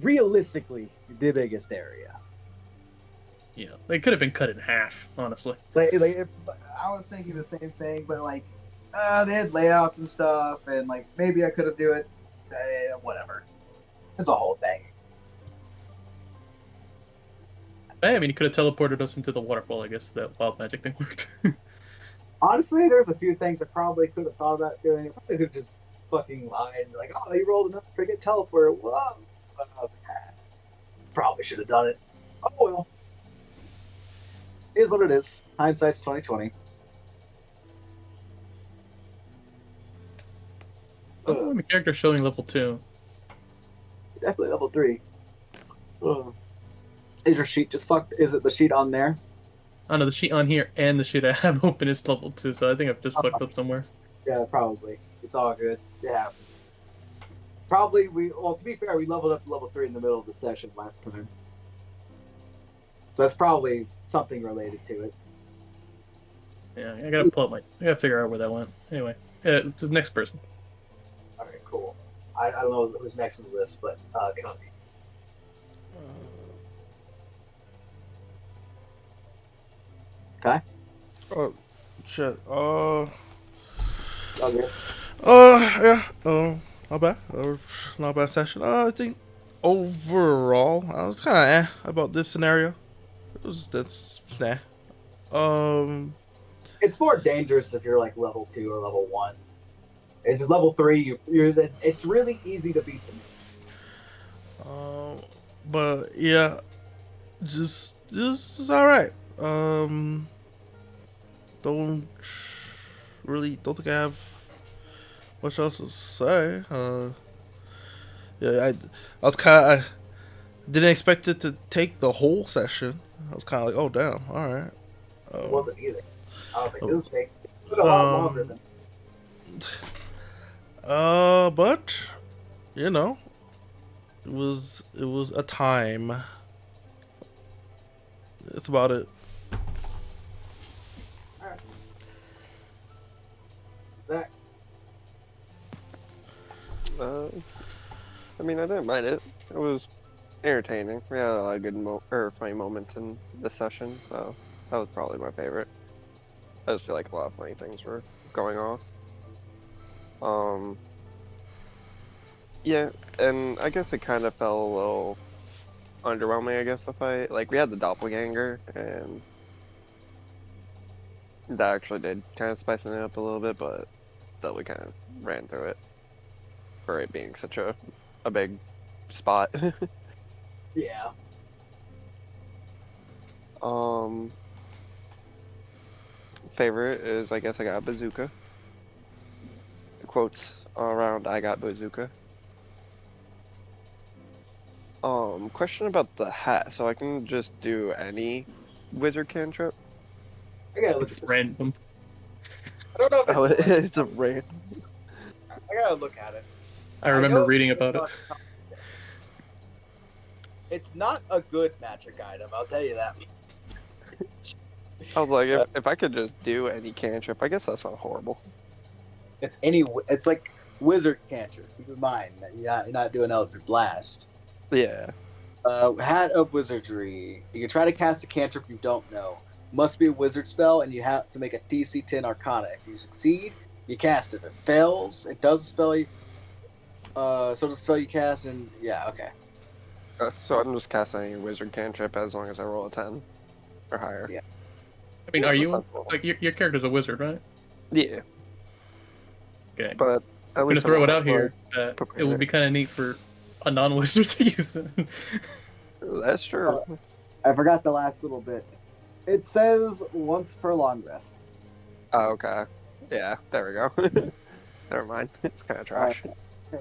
realistically, the biggest area. Yeah, they could have been cut in half, honestly. If, I was thinking the same thing, but like, they had layouts and stuff, and like maybe I could have do it. Whatever. It's a whole thing. Hey, I mean, he could have teleported us into the waterfall. I guess that wild magic thing worked. Honestly, there's a few things I probably could have thought about doing. I probably could have just fucking lied and be like, "Oh, you rolled enough to get teleported." Whoa! But I was like, probably should have done it. Oh well. It is what it is. Hindsight's 2020. Oh, my character's showing level 2. Definitely level 3. Is your sheet just fucked? Is it the sheet on there? I know the sheet on here and the sheet I have open is level 2, so I think I've just fucked up somewhere. Yeah, probably. It's all good. Yeah. Probably to be fair, we leveled up to level 3 in the middle of the session last time. So that's probably something related to it. Yeah, I gotta figure out where that went. Anyway, the next person. Alright, cool. I don't know who's next on the list, but copy. Okay. Oh, shit. Okay. Yeah. Not bad. Not bad session. I think overall, I was kind of about this scenario. That's It's more dangerous if you're like level 2 or level 1. It's just level 3. It's really easy to beat them. But yeah, just all right. Don't think I have much else to say. Yeah, I didn't expect it to take the whole session. I was kind of like, oh damn, all right. It wasn't either. I was like, this is fake. It's a lot longer than. But you know, it was a time. That's about it. Alright. Zach. I mean, I didn't mind it. It was entertaining. We had a lot of good funny moments in the session, so that was probably my favorite. I just feel like a lot of funny things were going off. Yeah, and I guess it kind of felt a little underwhelming, I guess, the fight. Like, we had the doppelganger, and that actually did kind of spice it up a little bit, but still we kind of ran through it for it being such a big spot. Yeah. Favorite is, I guess I got bazooka. The quotes around I got bazooka. Question about the hat. So I can just do any wizard cantrip? I gotta look at this. Random. I don't know if Oh, it's it's a random. I gotta look at it. I remember know reading about it. It's not a good magic item, I'll tell you that. I was like, if I could just do any cantrip, I guess that's not horrible. It's like wizard cantrip. Keep in mind that you're not doing Eldritch Blast. Yeah. Hat of Wizardry. You can try to cast a cantrip you don't know. Must be a wizard spell, and you have to make a DC 10 Arcana. If you succeed, you cast it. If it fails, it does a spell you. So the spell you cast, and yeah, okay. So I'm just casting any wizard cantrip as long as I roll a 10 or higher. Yeah. I mean, are That you sounds cool. like your character's a wizard, right? Yeah, Okay. but at I'm gonna least throw it I'm out here that it would be kind of neat for a non-wizard to use it. That's true. I forgot the last little bit. It says once per long rest. Oh, okay. Yeah, there we go. Never mind. It's kind of trash.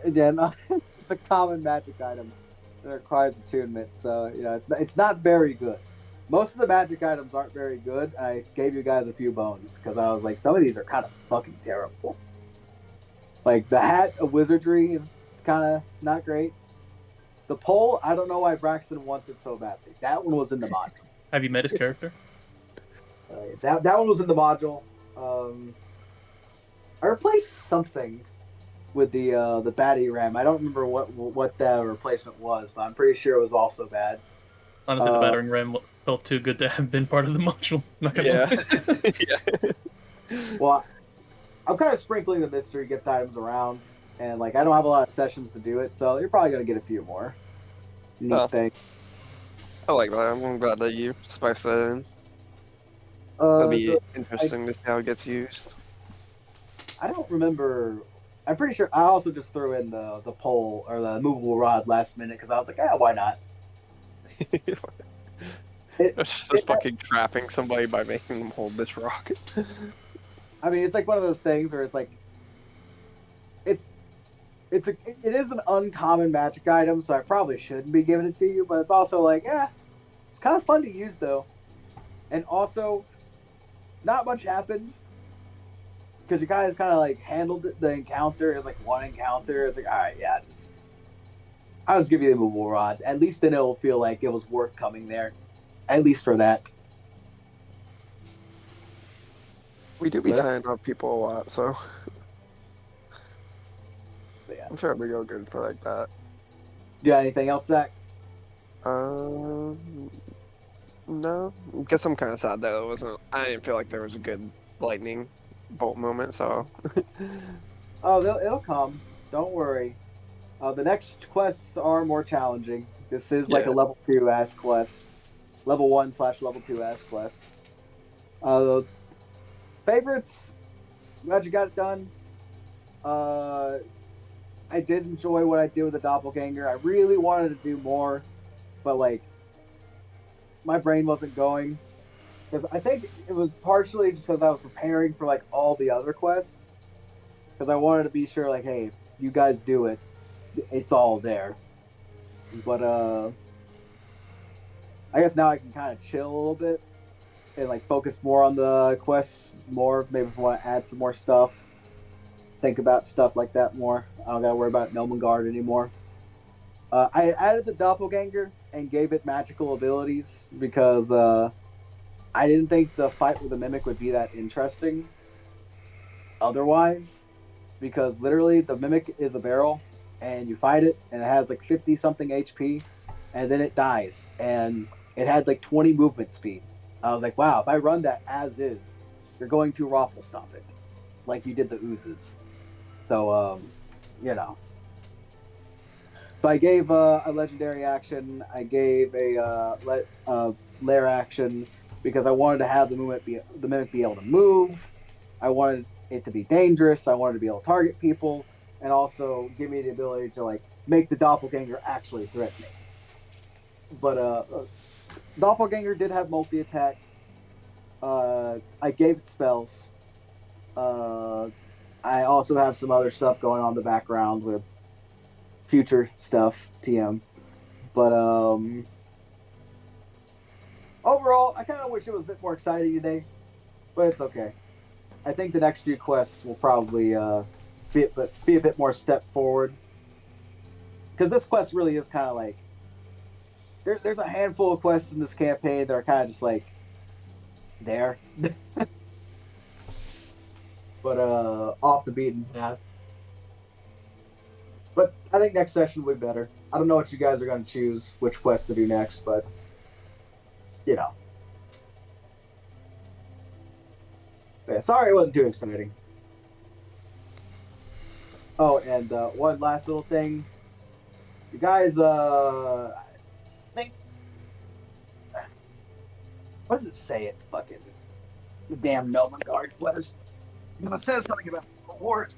Yeah, no, it's a common magic item that requires attunement, so it's not very good. Most of the magic items aren't very good. I gave you guys a few bones because I was like, some of these are kind of fucking terrible. Like the hat of wizardry is kind of not great. The pole, I don't know why Braxton wants it so badly. That one was in the module. Have you met his character? That one was in the module. I replaced something. with the baddie ram. I don't remember what that replacement was, but I'm pretty sure it was also bad. Honestly, the battering ram felt too good to have been part of the module. Not gonna lie. Yeah. Well, I'm kind of sprinkling the mystery gift items around, and like I don't have a lot of sessions to do it, so you're probably gonna get a few more neat Oh. things. I like that. I'm glad that you spice that in. It'll be interesting to see how it gets used. I don't remember. I'm pretty sure I also just threw in the pole or the movable rod last minute because I was like, yeah, why not? It's just fucking trapping somebody by making them hold this rock. I mean, it's like one of those things where it's like, it is an uncommon magic item, so I probably shouldn't be giving it to you. But it's also like, yeah, it's kind of fun to use though, and also, not much happened because you guys kind of like handled the encounter. It was like one encounter. It's like, all right, yeah, I'll just give you the movable rod. At least then it'll feel like it was worth coming there. At least for that. We do be tying up people a lot, so Yeah. I'm sure we go good for like that. You got anything else, Zach? No. Guess I'm kind of sad that it wasn't. I didn't feel like there was a good lightning bolt moment, so. Oh, it'll come. Don't worry. The next quests are more challenging. This is like a level 2 ass quest. Level 1/level 2 ass quest. Favorites? Glad you got it done. I did enjoy what I did with the doppelganger. I really wanted to do more, but like my brain wasn't going because I think it was partially just because I was preparing for like all the other quests because I wanted to be sure like, hey, if you guys do it, it's all there. But I guess now I can kind of chill a little bit and like focus more on the quests more. Maybe if I want to add some more stuff, think about stuff like that more. I don't gotta worry about Melmengard anymore. I added the doppelganger and gave it magical abilities because I didn't think the fight with the mimic would be that interesting otherwise, because literally the mimic is a barrel and you fight it and it has like 50 something HP and then it dies and it had like 20 movement speed. I was like, wow, if I run that as is, you're going to raffle stomp it like you did the oozes. So, you know. So I gave a legendary action. I gave a lair action because I wanted to have the mimic be able to move. I wanted it to be dangerous. I wanted to be able to target people, and also give me the ability to like make the doppelganger actually threatening. But doppelganger did have multi attack. I gave it spells. I also have some other stuff going on in the background with future stuff, TM. But overall, I kind of wish it was a bit more exciting today, but it's okay. I think the next few quests will probably be a bit more step forward. Because this quest really is kind of like, there's a handful of quests in this campaign that are kind of just like, there. But off the beaten path. But I think next session will be better. I don't know what you guys are going to choose, which quest to do next, but you know. Yeah, sorry it wasn't too exciting. Oh, and one last little thing. You guys, I think, what does it say at fucking the damn Melmengard quest? Because it says something about reward.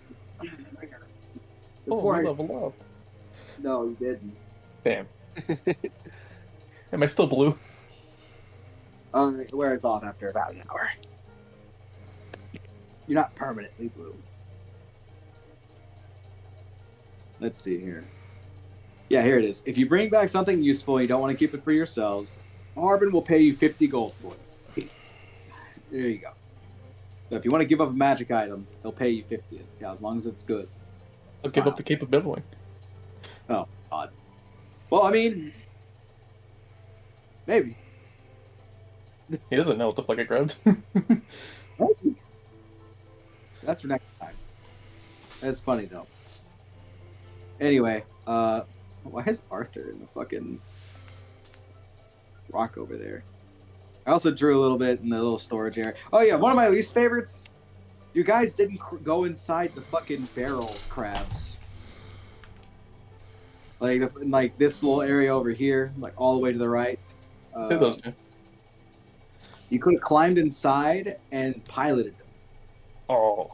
Oh, we level up. No, you didn't. Damn. Am I still blue? Where it's off after about an hour. You're not permanently blue. Let's see here. Yeah, here it is. If you bring back something useful and you don't want to keep it for yourselves, Arbin will pay you 50 gold for it. There you go. So if you want to give up a magic item, he'll pay you 50 as long as it's good. Let's give up the capability. Oh, odd. Well, I mean, maybe. He doesn't know what the fuck I grabbed. That's for next time. That's funny, though. Anyway, why is Arthur in the fucking rock over there? I also drew a little bit in the little storage area. Oh yeah, one of my least favorites. You guys didn't go inside the fucking barrel crabs. Like this little area over here, like all the way to the right. Do those two. You could have climbed inside and piloted them, Oh.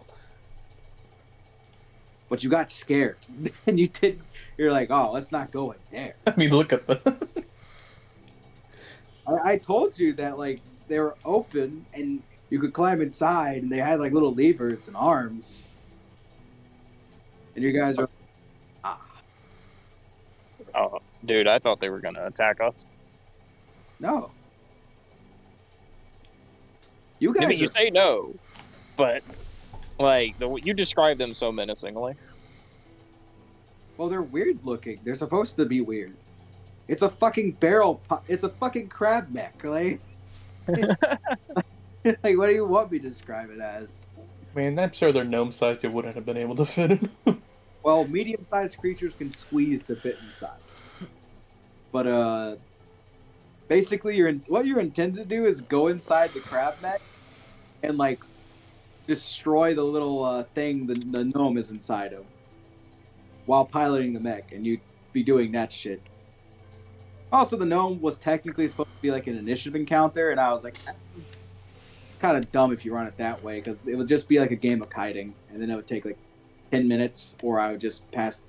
but you got scared and you did. You're like, oh, let's not go in there. I mean, look at the. I told you that like they were open and you could climb inside, and they had like little levers and arms. And you guys are, Oh, dude, I thought they were gonna attack us. no. You I guys mean, you are, say no, but like you describe them so menacingly. well, they're weird looking. They're supposed to be weird. It's a fucking it's a fucking crab mech. Like, like, what do you want me to describe it as? I mean, I'm sure they're gnome sized. You wouldn't have been able to fit in. Well, medium-sized creatures can squeeze to fit inside. But basically, what you're intended to do is go inside the crab mech and like destroy the little thing the gnome is inside of while piloting the mech, and you'd be doing that shit. Also, the gnome was technically supposed to be like an initiative encounter, and I was like, kind of dumb if you run it that way, because it would just be like a game of kiting, and then it would take like 10 minutes, or I would just pass.